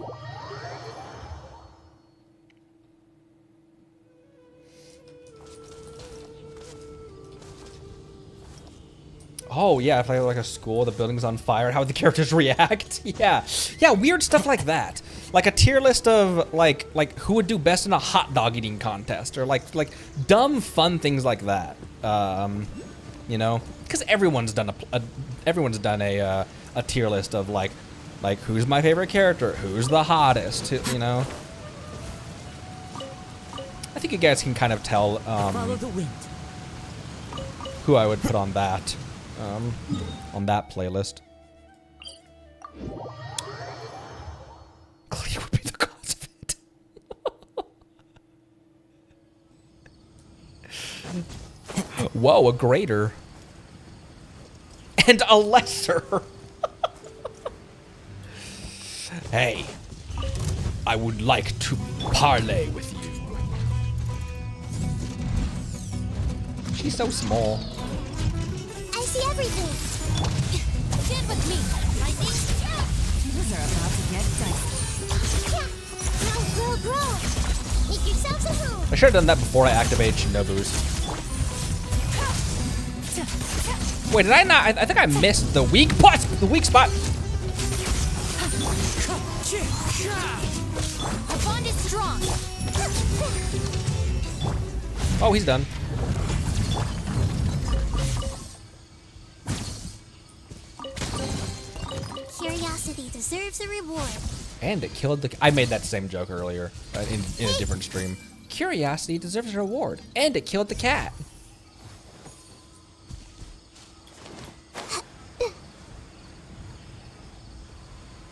Oh yeah, if I like a school, the building's on fire, how would the characters react? Yeah, weird stuff like that. Like a tier list of like who would do best in a hot dog eating contest, or like dumb fun things like that. You know, because everyone's done a tier list of like who's my favorite character, who's the hottest, you know. I think you guys can kind of tell Follow the wind. who I would put on that playlist. Clea would be the cause of it. Whoa, a greater. And a lesser. Hey, I would like to parley with you. She's so small. I see everything. Stand with me. Lightning. Things are about to get dicey. Grow. Make yourselves at home. I should have done that before I activated Shinobu's. Wait, did I not? I think I missed the weak spot. The weak spot. Our bond is strong. Oh, he's done. Curiosity deserves a reward. And it killed the... I made that same joke earlier in a different stream. Curiosity deserves a reward. And it killed the cat.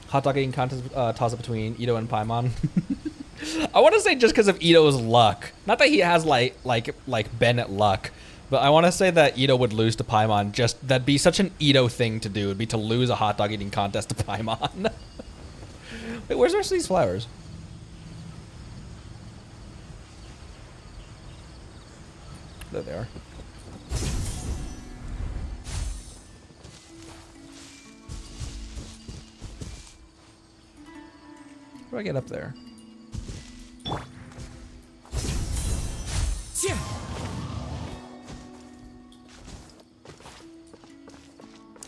Hot dog eating contest toss-up between Ito and Paimon. I want to say just because of Ito's luck. Not that he has like Bennett luck. But I want to say that Ito would lose to Paimon. Just that'd be such an Ito thing to do. Would be to lose a hot dog eating contest to Paimon. Wait, where's the rest of these flowers? There they are. How do I get up there?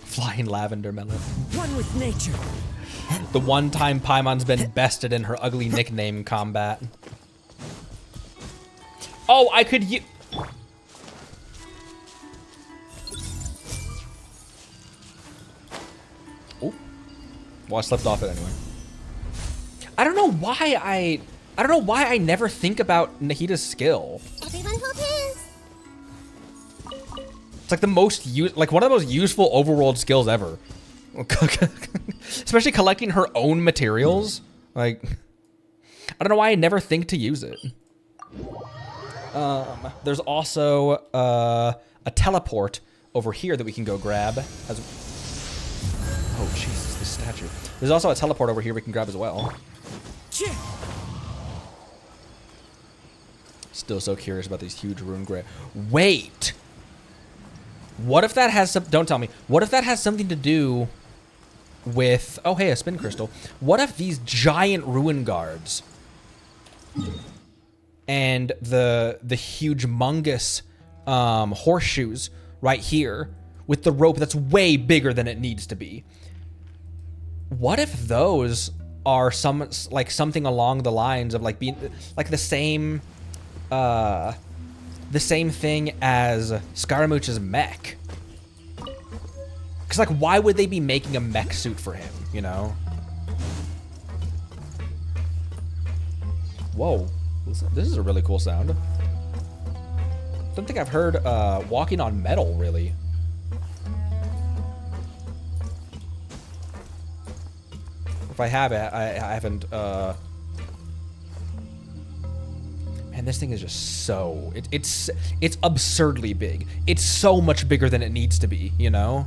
Flying lavender melon. One with nature. The one time Paimon's been bested in her ugly nickname combat. Oh, I could use... Oh. Well, I slipped off it anyway. I don't know why I never think about Nahida's skill. Everyone hold hands. It's like the most one of the most useful overworld skills ever. Especially collecting her own materials. Like, I don't know why I never think to use it. There's also a teleport over here that we can go grab. Oh Jesus, this statue. There's also a teleport over here we can grab as well. Still so curious about these huge rune grave. Wait. What if that has some... Don't tell me. What if that has something to do with... Oh, hey, a spin crystal. What if these giant ruin guards and the humongous horseshoes right here with the rope that's way bigger than it needs to be. What if those are something along the lines of like being like the same thing as Scaramouche's mech? Because like, why would they be making a mech suit for him, you know? Whoa, this is a really cool sound. Don't think I've heard walking on metal, really. If I have it, I haven't. Man, this thing is just so it's absurdly big. It's so much bigger than it needs to be, you know.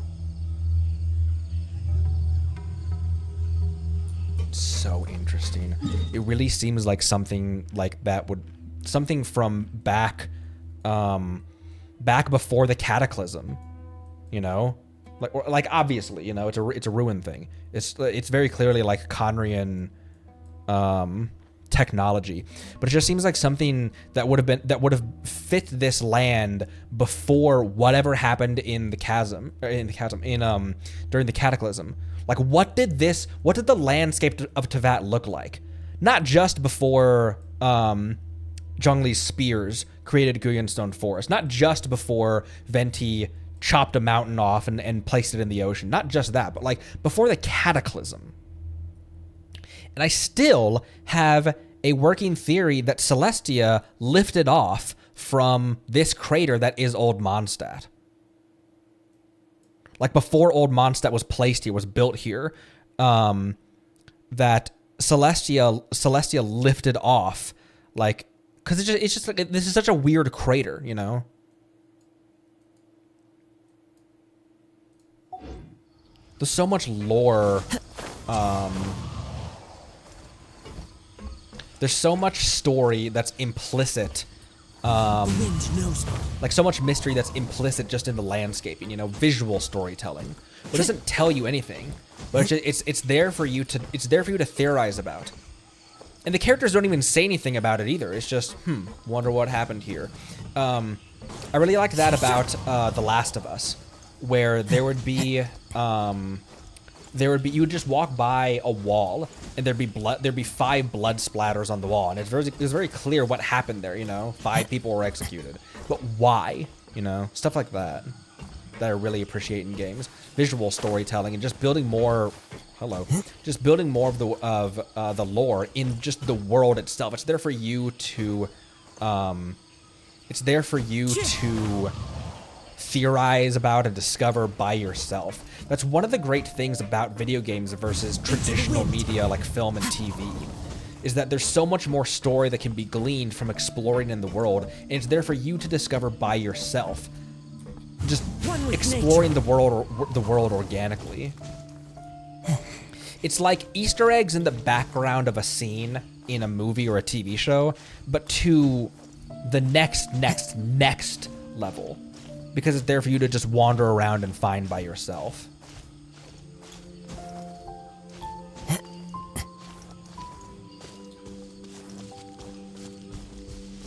So interesting. It really seems like something like that would something from back before the Cataclysm, you know. Like obviously, you know, it's a ruin thing. It's very clearly like Conrian technology, but it just seems like something that would have fit this land before whatever happened in the chasm during the Cataclysm. Like what did the landscape of Teyvat look like? Not just before Zhongli's spears created Guyonstone Forest, not just before Venti chopped a mountain off and placed it in the ocean. Not just that, but like before the Cataclysm. And I still have a working theory that Celestia lifted off from this crater that is Old Mondstadt. Like before Old Mondstadt was placed here, was built here, that Celestia lifted off, like, because it's just like, this is such a weird crater, you know? There's so much lore. There's so much story that's implicit. Like so much mystery that's implicit just in the landscaping, you know, visual storytelling. It doesn't tell you anything, but it's there for you to theorize about. And the characters don't even say anything about it either. It's just, wonder what happened here. I really liked that about The Last of Us, where there would be you would just walk by a wall and there'd be 5 blood splatters on the wall, and it was very clear what happened there, you know. 5 people were executed, but why, you know, stuff like that I really appreciate in games. Visual storytelling and just building more of the lore in just the world itself. It's there for you to theorize about and discover by yourself. That's one of the great things about video games versus traditional media like film and TV, is that there's so much more story that can be gleaned from exploring in the world, and it's there for you to discover by yourself. Just exploring the world organically. It's like Easter eggs in the background of a scene in a movie or a TV show, but to the next level. Because it's there for you to just wander around and find by yourself.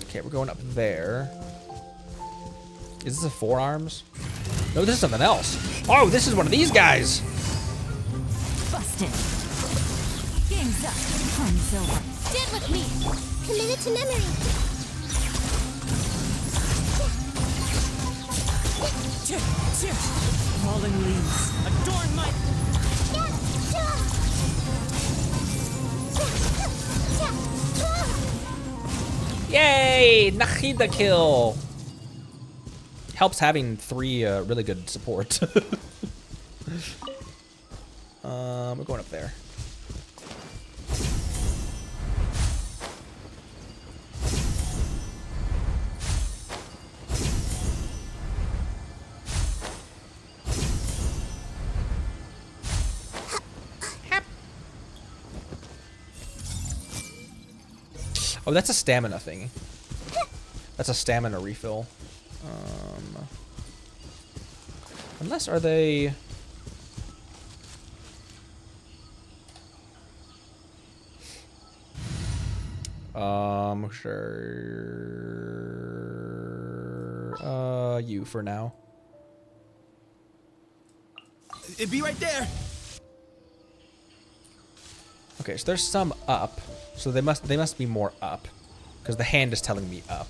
Okay, we're going up there. Is this a forearms? No, this is something else. Oh, this is one of these guys. Busted. Game's up. Hunt's over. Stand with me. Committed to memory. Falling leaves. Adorn my... Yay! Nahida kill! Helps having 3 really good support. We're going up there. Oh, that's a stamina thing. That's a stamina refill. Unless, are they... Sure... you for now. It'd be right there. Okay, so there's some up. So they must be more up. Because the hand is telling me up.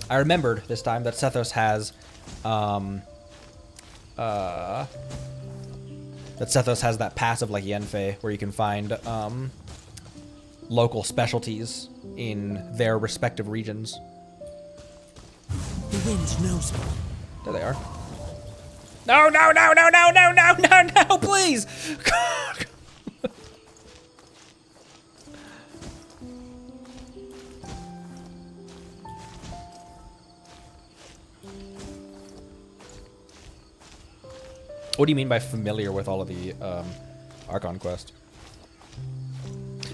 I remembered this time that Sethos has that passive like Yenfei where you can find local specialties in their respective regions. The wind knows me. There they are. No, no, no, no, no, no, no, no, no, please! What do you mean by familiar with all of the Archon quest?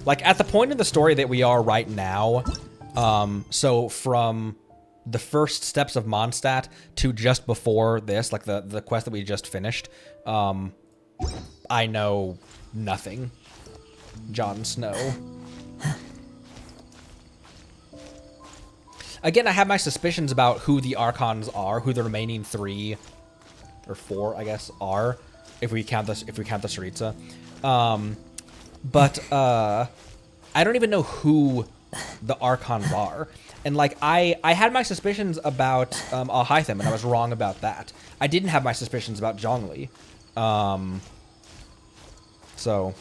Like, at the point in the story that we are right now, so from the first steps of Mondstadt to just before this, like the quest that we just finished, I know nothing. Jon Snow. Again, I have my suspicions about who the Archons are, who the remaining 3 or 4, I guess, are, if we count the Saritsa. But I don't even know who the Archons are. And like I had my suspicions about Alhaitham, and I was wrong about that. I didn't have my suspicions about Zhongli. So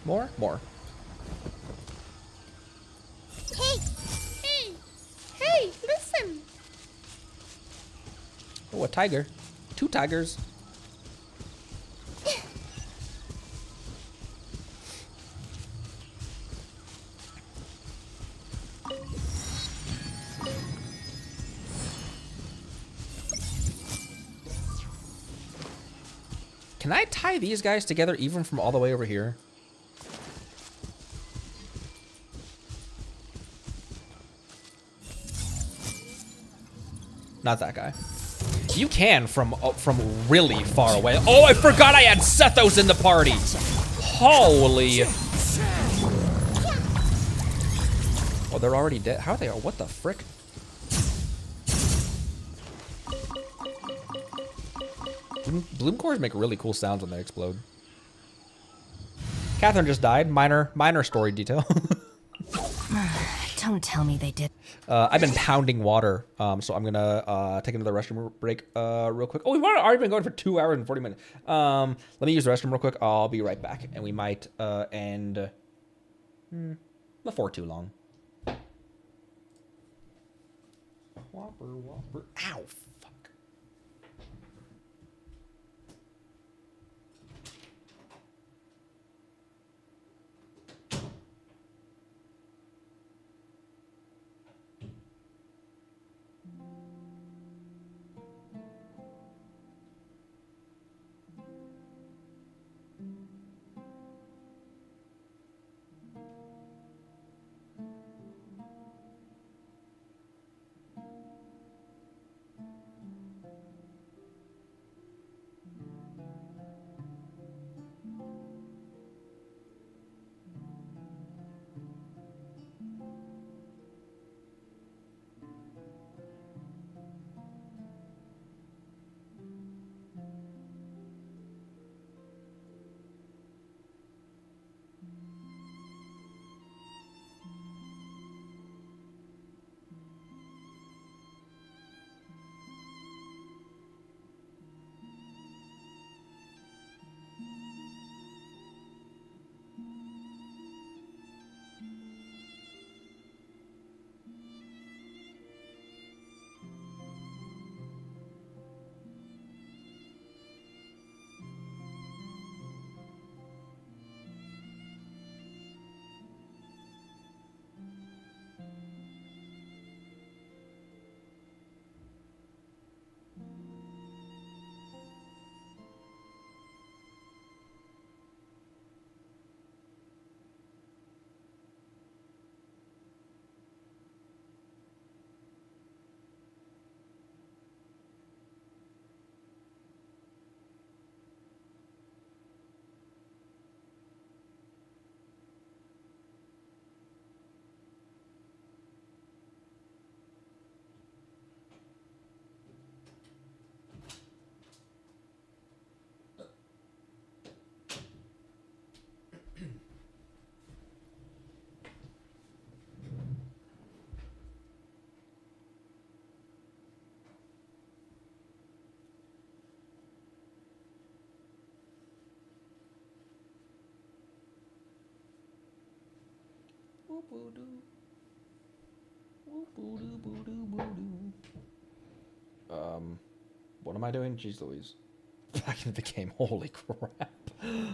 more? Hey, listen! Oh, a tiger. 2 tigers. Can I tie these guys together even from all the way over here? Not that guy. You can from really far away. Oh, I forgot I had Sethos in the party. Holy. Oh, they're already dead. How are they? What the frick? Bloom cores make really cool sounds when they explode. Catherine just died. Minor story detail. Don't tell me they did. I've been pounding water, so I'm gonna take another restroom break real quick. Oh, we've already been going for 2 hours and 40 minutes. Let me use the restroom real quick. I'll be right back, and we might end before too long. Whopper. Ow. What am I doing? Jeez Louise. Back into the game. Holy crap.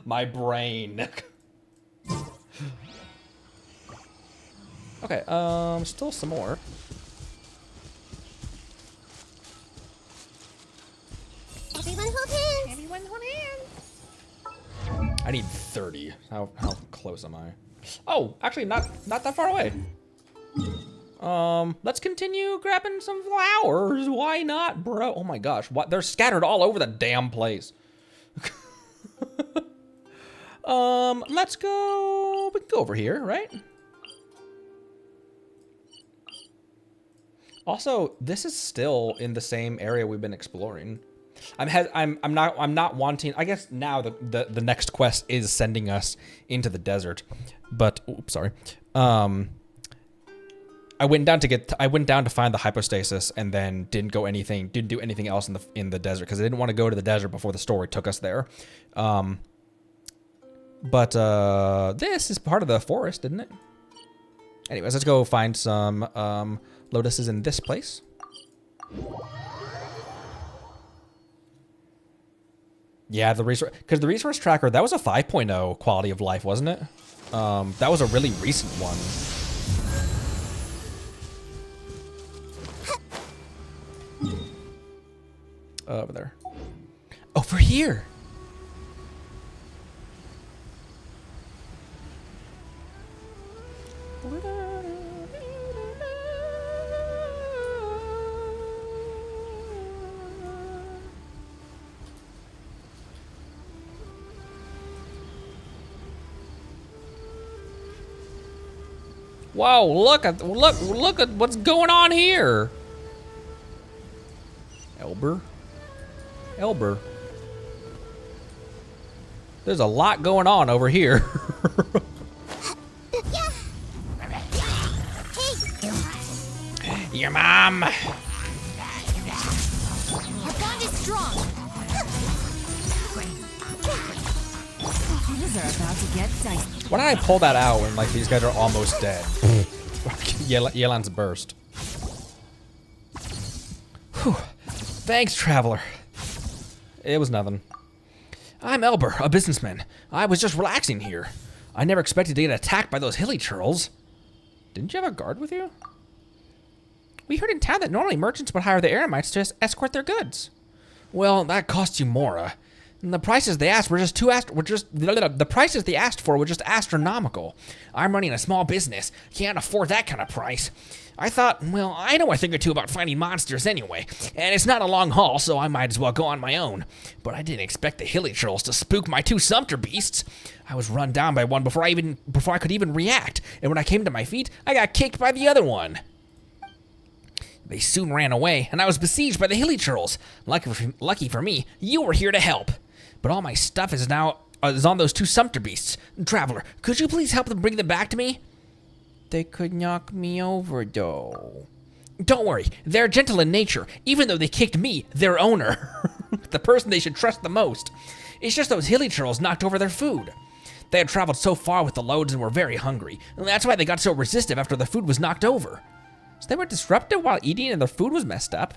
My brain. Okay, still some more. Everyone hold hands. Everyone hold hands. I need 30. How close am I? Oh, actually not that far away. Let's continue grabbing some flowers. Why not, bro? Oh my gosh, what? They're scattered all over the damn place. Let's go. We can go over here, right? Also, this is still in the same area we've been exploring. I'm not wanting. I guess now the next quest is sending us into the desert, but oops, sorry. I went down to find the hypostasis and then didn't do anything else in the desert because I didn't want to go to the desert before the story took us there. But this is part of the forest, isn't it? Anyways, let's go find some lotuses in this place. Yeah, the resource tracker, that was a 5.0 quality of life, wasn't it? That was a really recent one. Over there. Over here. Wow, look at what's going on here. Elber. There's a lot going on over here. Your mom. Our bond is strong. Things are about to get dicey. Why did I pull that out when like these guys are almost dead? Yelan's burst. Whew. Thanks, traveler. It was nothing. I'm Elber, a businessman. I was just relaxing here. I never expected to get attacked by those hilly churls. Didn't you have a guard with you? We heard in town that normally merchants would hire the eremites to escort their goods. Well, that costs you more. And the prices they asked the prices they asked for were just astronomical. I'm running a small business. Can't afford that kind of price. I thought, well, I know a thing or two about fighting monsters anyway, and it's not a long haul, so I might as well go on my own. But I didn't expect the hilly trolls to spook my two sumpter beasts. I was run down by one before I could even react, and when I came to my feet, I got kicked by the other one. They soon ran away, and I was besieged by the hilly trolls. Lucky for me, you were here to help. But all my stuff is on those two sumpter beasts. Traveler, could you please help them bring them back to me? They could knock me over, though. Don't worry, they're gentle in nature, even though they kicked me, their owner. The person they should trust the most. It's just those hilly trolls knocked over their food. They had traveled so far with the loads and were very hungry, and that's why they got so resistive after the food was knocked over. So they were disrupted while eating and their food was messed up?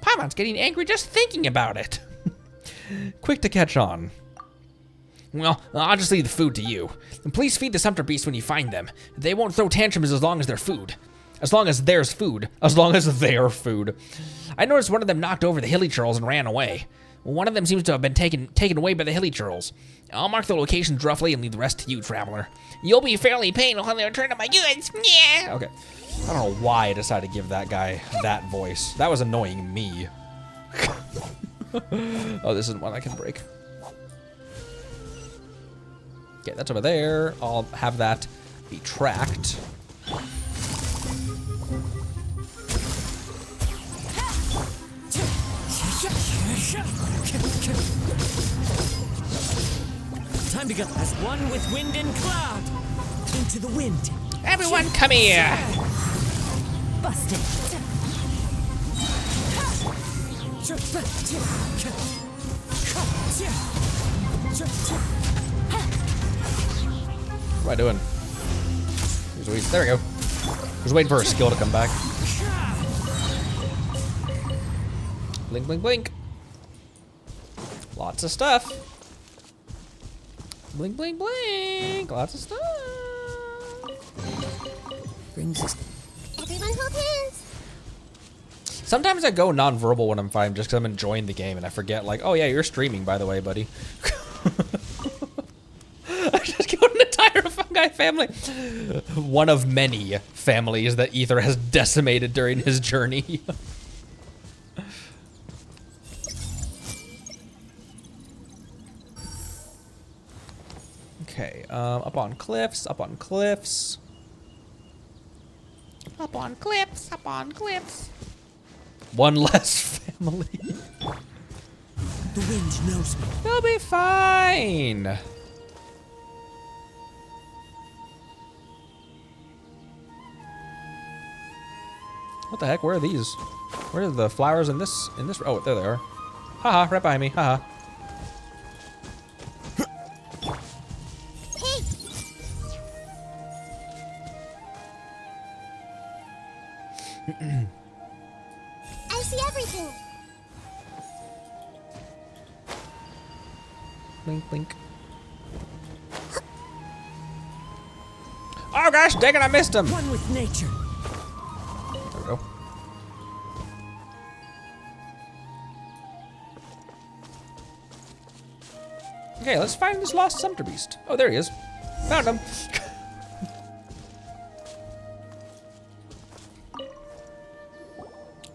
Paimon's getting angry just thinking about it. Quick to catch on. Well, I'll just leave the food to you. And please feed the sumpter beasts when you find them. They won't throw tantrums as long as there's food. As long as their food. I noticed one of them knocked over the hilly churls and ran away. One of them seems to have been taken away by the hilly churls. I'll mark the locations roughly and leave the rest to you, traveler. You'll be fairly paid when they return to my goods. Yeah. Okay. I don't know why I decided to give that guy that voice. That was annoying me. Oh, this isn't one I can break. Okay, that's over there. I'll have that be tracked. Time to go as one with wind and cloud. Into the wind. Everyone come here. Busted. What am I doing? There we go. Just waiting for her skill to come back. Blink, blink, blink. Lots of stuff. Blink, blink, blink. Lots of stuff. Brings us. Everyone hold hands. Sometimes I go non-verbal when I'm fighting just because I'm enjoying the game and I forget, like, oh yeah, you're streaming, by the way, buddy. I just killed an entire fungi family. One of many families that Ether has decimated during his journey. Okay, up on cliffs, up on cliffs. Up on cliffs, up on cliffs. One less family. The wind knows me. They'll be fine. What the heck? Where are these? Where are the flowers in this? Oh, there they are. Haha, right behind me. Haha. Hey. I see everything. Blink, blink. Oh gosh, dang it, I missed him. One with nature. There we go. Okay, let's find this lost Sumter Beast. Oh, there he is. Found him.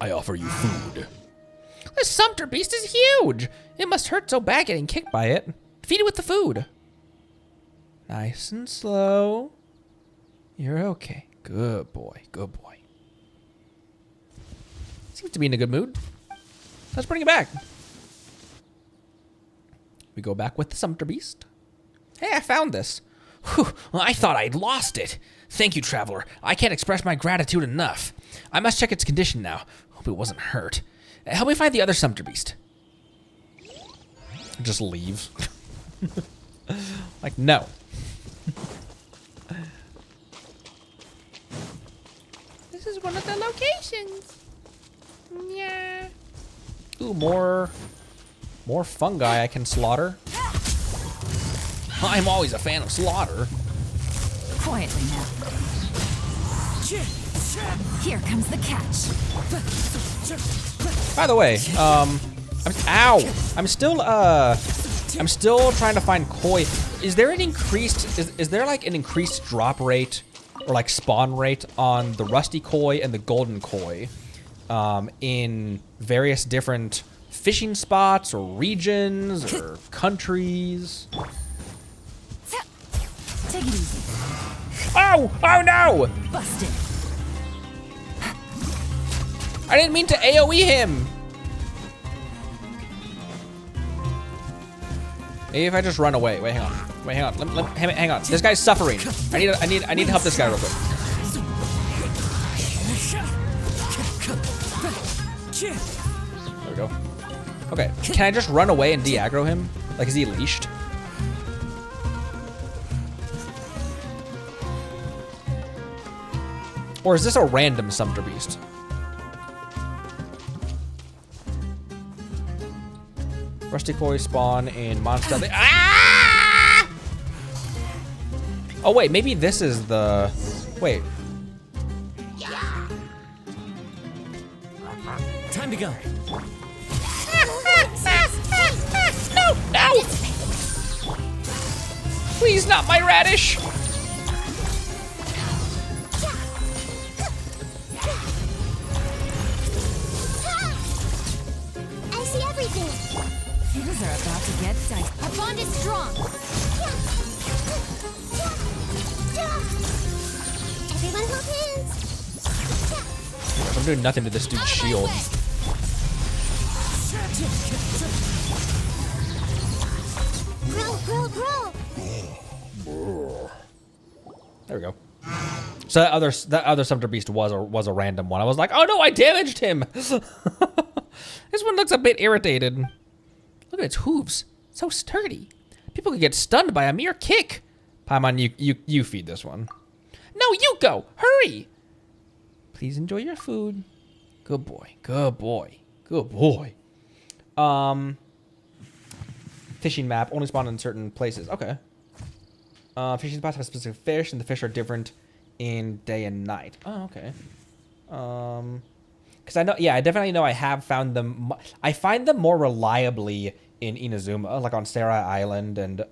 I offer you food. This Sumter beast is huge. It must hurt so bad getting kicked by it. Feed it with the food. Nice and slow. You're okay. Good boy. Good boy. Seems to be in a good mood. Let's bring it back. We go back with the Sumter Beast. Hey, I found this. Whew, I thought I'd lost it. Thank you, Traveler. I can't express my gratitude enough. I must check its condition now. Hope it wasn't hurt. Help me find the other Sumter Beast. Just leave. Like, no. This is one of the locations. Yeah. Ooh, more fungi I can slaughter. I'm always a fan of slaughter. Quietly now. Here comes the catch. By the way, I'm still trying to find koi. Is there an increased is there like an increased drop rate or like spawn rate on the rusty koi and the golden koi in various different fishing spots or regions or countries? Take it easy. Oh! Oh no! Busted. I didn't mean to AoE him. Maybe if I just run away. Wait, hang on. Wait, hang on. Hang on. This guy's suffering. I need to help this guy real quick. There we go. Okay. Can I just run away and de-aggro him? Like, is he leashed? Or is this a random Sumter Beast? Rusty koi spawn in monster. Ah! Oh wait, maybe this is the. Wait. Time to go. No, no! Please, not my radish. I see everything. Things are about to get tight. Our bond is strong. Everyone hold hands. I'm doing nothing to this dude's shield. Grow. There we go. So that other Sumter Beast was a random one. I was like, oh no, I damaged him. This one looks a bit irritated. Look at its hooves, so sturdy. People could get stunned by a mere kick. Paimon, you feed this one. No, you go. Hurry. Please enjoy your food. Good boy. Good boy. Good boy. Fishing map only spawn in certain places. Okay. Fishing spots have specific fish, and the fish are different in day and night. Oh, okay. Because I know, yeah, I definitely know I have found them. I find them more reliably in Inazuma, like on Sarai Island and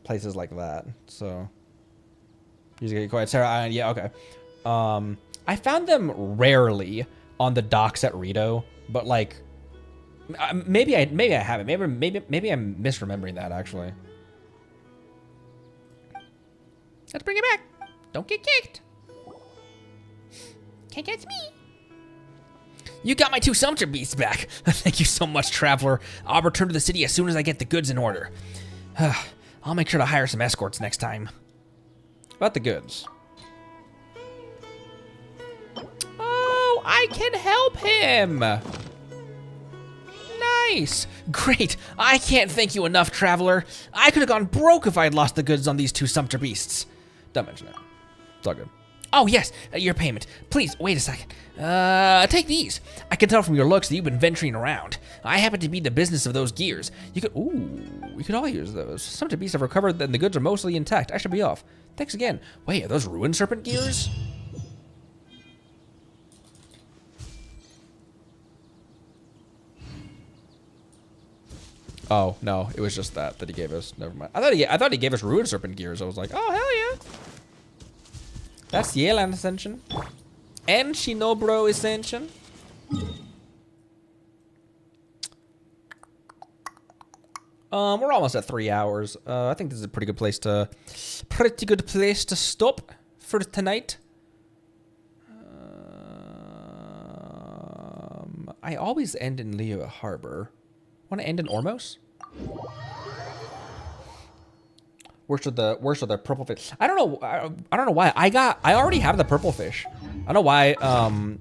places like that. So, you get quiet. Sarai Island, yeah, okay. I found them rarely on the docks at Rito, but like, maybe I haven't. Maybe I'm misremembering that actually. Let's bring it back. Don't get kicked. Can't catch me. You got my 2 sumpter beasts back. Thank you so much, Traveler. I'll return to the city as soon as I get the goods in order. I'll make sure to hire some escorts next time. About the goods. Oh, I can help him. Nice. Great. I can't thank you enough, Traveler. I could have gone broke if I had lost the goods on these 2 sumpter beasts. Don't mention it. It's all good. Oh, yes, your payment. Please, wait a second. Take these. I can tell from your looks that you've been venturing around. I happen to be in the business of those gears. We could all use those. Some beasts have recovered and the goods are mostly intact. I should be off. Thanks again. Wait, are those ruined serpent gears? Oh, no, it was just that he gave us. Never mind. I thought he gave us ruined serpent gears. I was like, oh, hell yeah. That's the Yelan Ascension. And Shinobro Ascension. We're almost at 3 hours. I think this is a pretty good place to stop for tonight. I always end in Liyue Harbor. Want to end in Ormos? Where's the purple fish? I don't know. I don't know why. I already have the purple fish. I don't know why.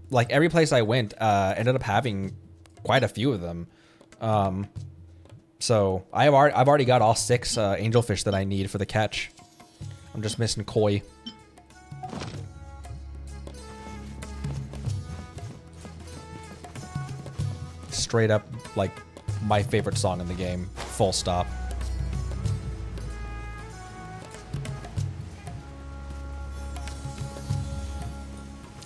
Like every place I went, ended up having quite a few of them. So I've already got all 6 angelfish that I need for the catch. I'm just missing koi. Straight up, like my favorite song in the game. Full stop.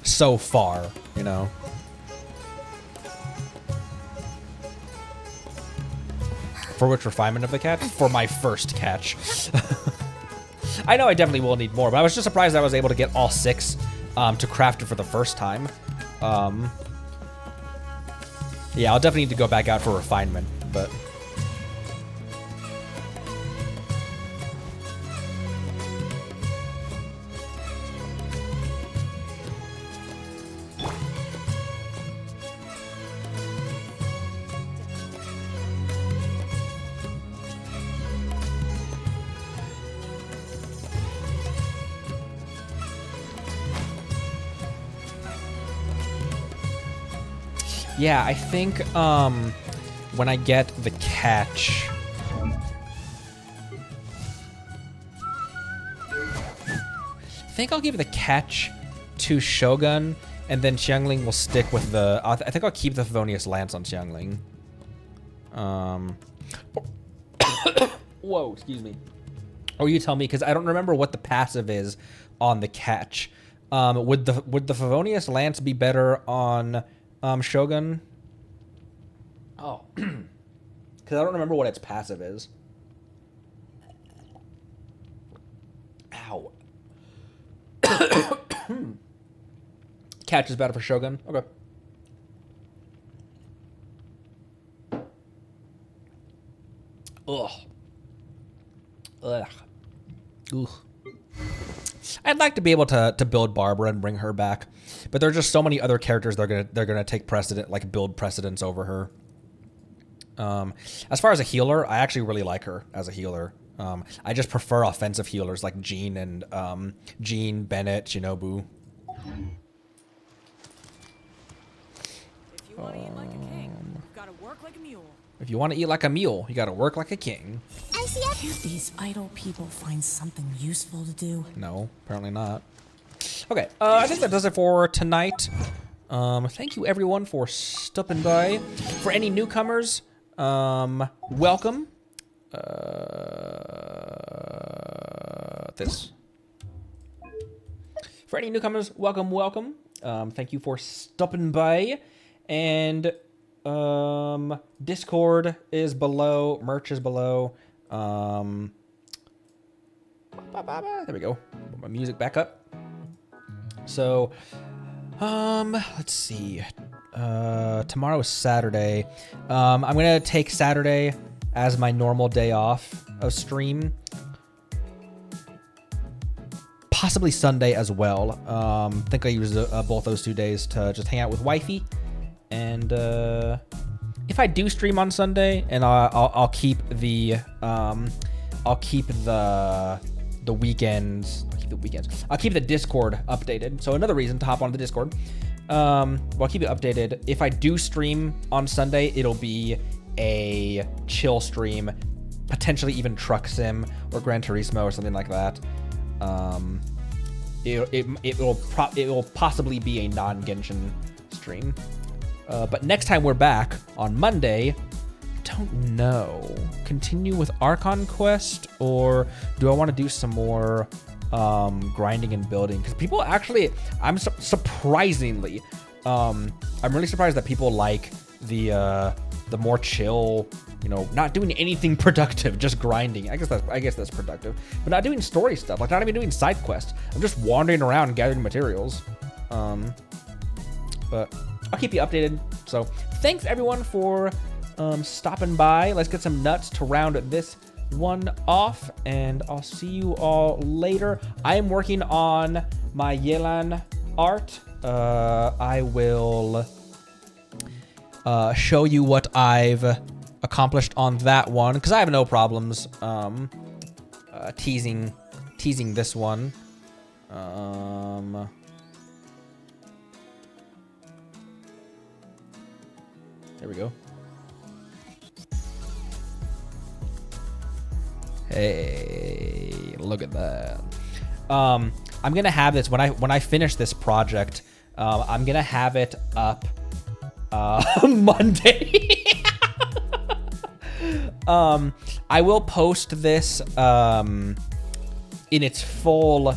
So far, you know. For which refinement of the catch? For my first catch. I know I definitely will need more, but I was just surprised I was able to get all 6 to craft it for the first time. Yeah, I'll definitely need to go back out for refinement, but... Yeah, I think when I get the catch, I think I'll give the catch to Shogun, and then Xiangling will stick with the. I think I'll keep the Favonius Lance on Xiangling. Whoa, excuse me. Or you tell me, because I don't remember what the passive is on the catch. Would the Favonius Lance be better on Shogun? Oh. Because I don't remember what its passive is. Ow. Catch is better for Shogun? Okay. Ugh. Ugh. Ugh. I'd like to be able to build Barbara and bring her back, but there's just so many other characters they're gonna take precedent, like build precedence over her. As far as a healer, I actually really like her as a healer. I just prefer offensive healers like Jean and Jean, Bennett, Shinobu. If you want to eat like a king, you've got to work like a mule. If you want to eat like a mule, you got to work like a king. Can't these idle people find something useful to do? No, apparently not. Okay, I think that does it for tonight. Thank you everyone for stopping by. For any newcomers, welcome. This. For any newcomers, welcome. Thank you for stopping by. And Discord is below, merch is below. There we go. Put my music back up. So, let's see. Tomorrow is Saturday. I'm gonna take Saturday as my normal day off of stream. Possibly Sunday as well. Think I use both those 2 days to just hang out with wifey. And if I do stream on Sunday, and I'll keep the weekends. I'll keep the Discord updated. So another reason to hop on the Discord. I'll keep it updated. If I do stream on Sunday, it'll be a chill stream, potentially even Truck Sim or Gran Turismo or something like that. It will possibly be a non-Genshin stream. But next time we're back on Monday, don't know. Continue with Archon Quest, or do I want to do some more grinding and building? Because people actually, surprisingly, I'm really surprised that people like the more chill, not doing anything productive, just grinding. I guess that's productive, but not doing story stuff, like not even doing side quests. I'm just wandering around gathering materials. But I'll keep you updated. So thanks everyone for stopping by. Let's get some nuts to round this one off, and I'll see you all later. I am working on my Yelan art. I will show you what I've accomplished on that one, because I have no problems teasing this one. There we go. Hey, look at that. I'm gonna have this when I finish this project. I'm gonna have it up Monday. I will post this in its full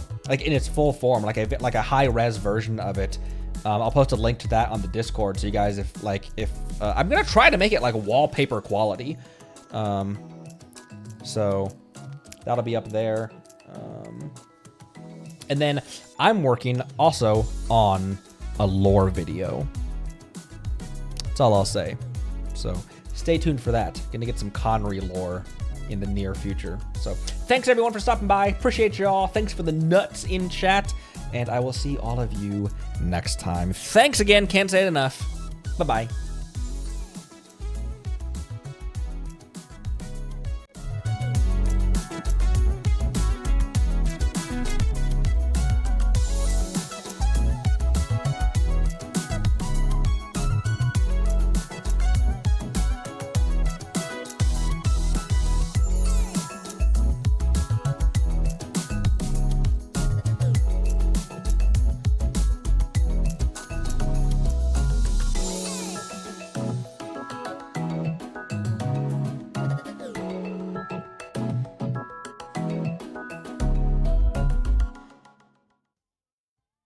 form, like a high res version of it. I'll post a link to that on the Discord, so you guys, if I'm gonna try to make it like wallpaper quality. So that'll be up there. And then I'm working also on a lore video. That's all I'll say. So stay tuned for that. Gonna get some Connery lore in the near future. So thanks everyone for stopping by. Appreciate you all. Thanks for the nuts in chat. And I will see all of you next time. Thanks again. Can't say it enough. Bye-bye.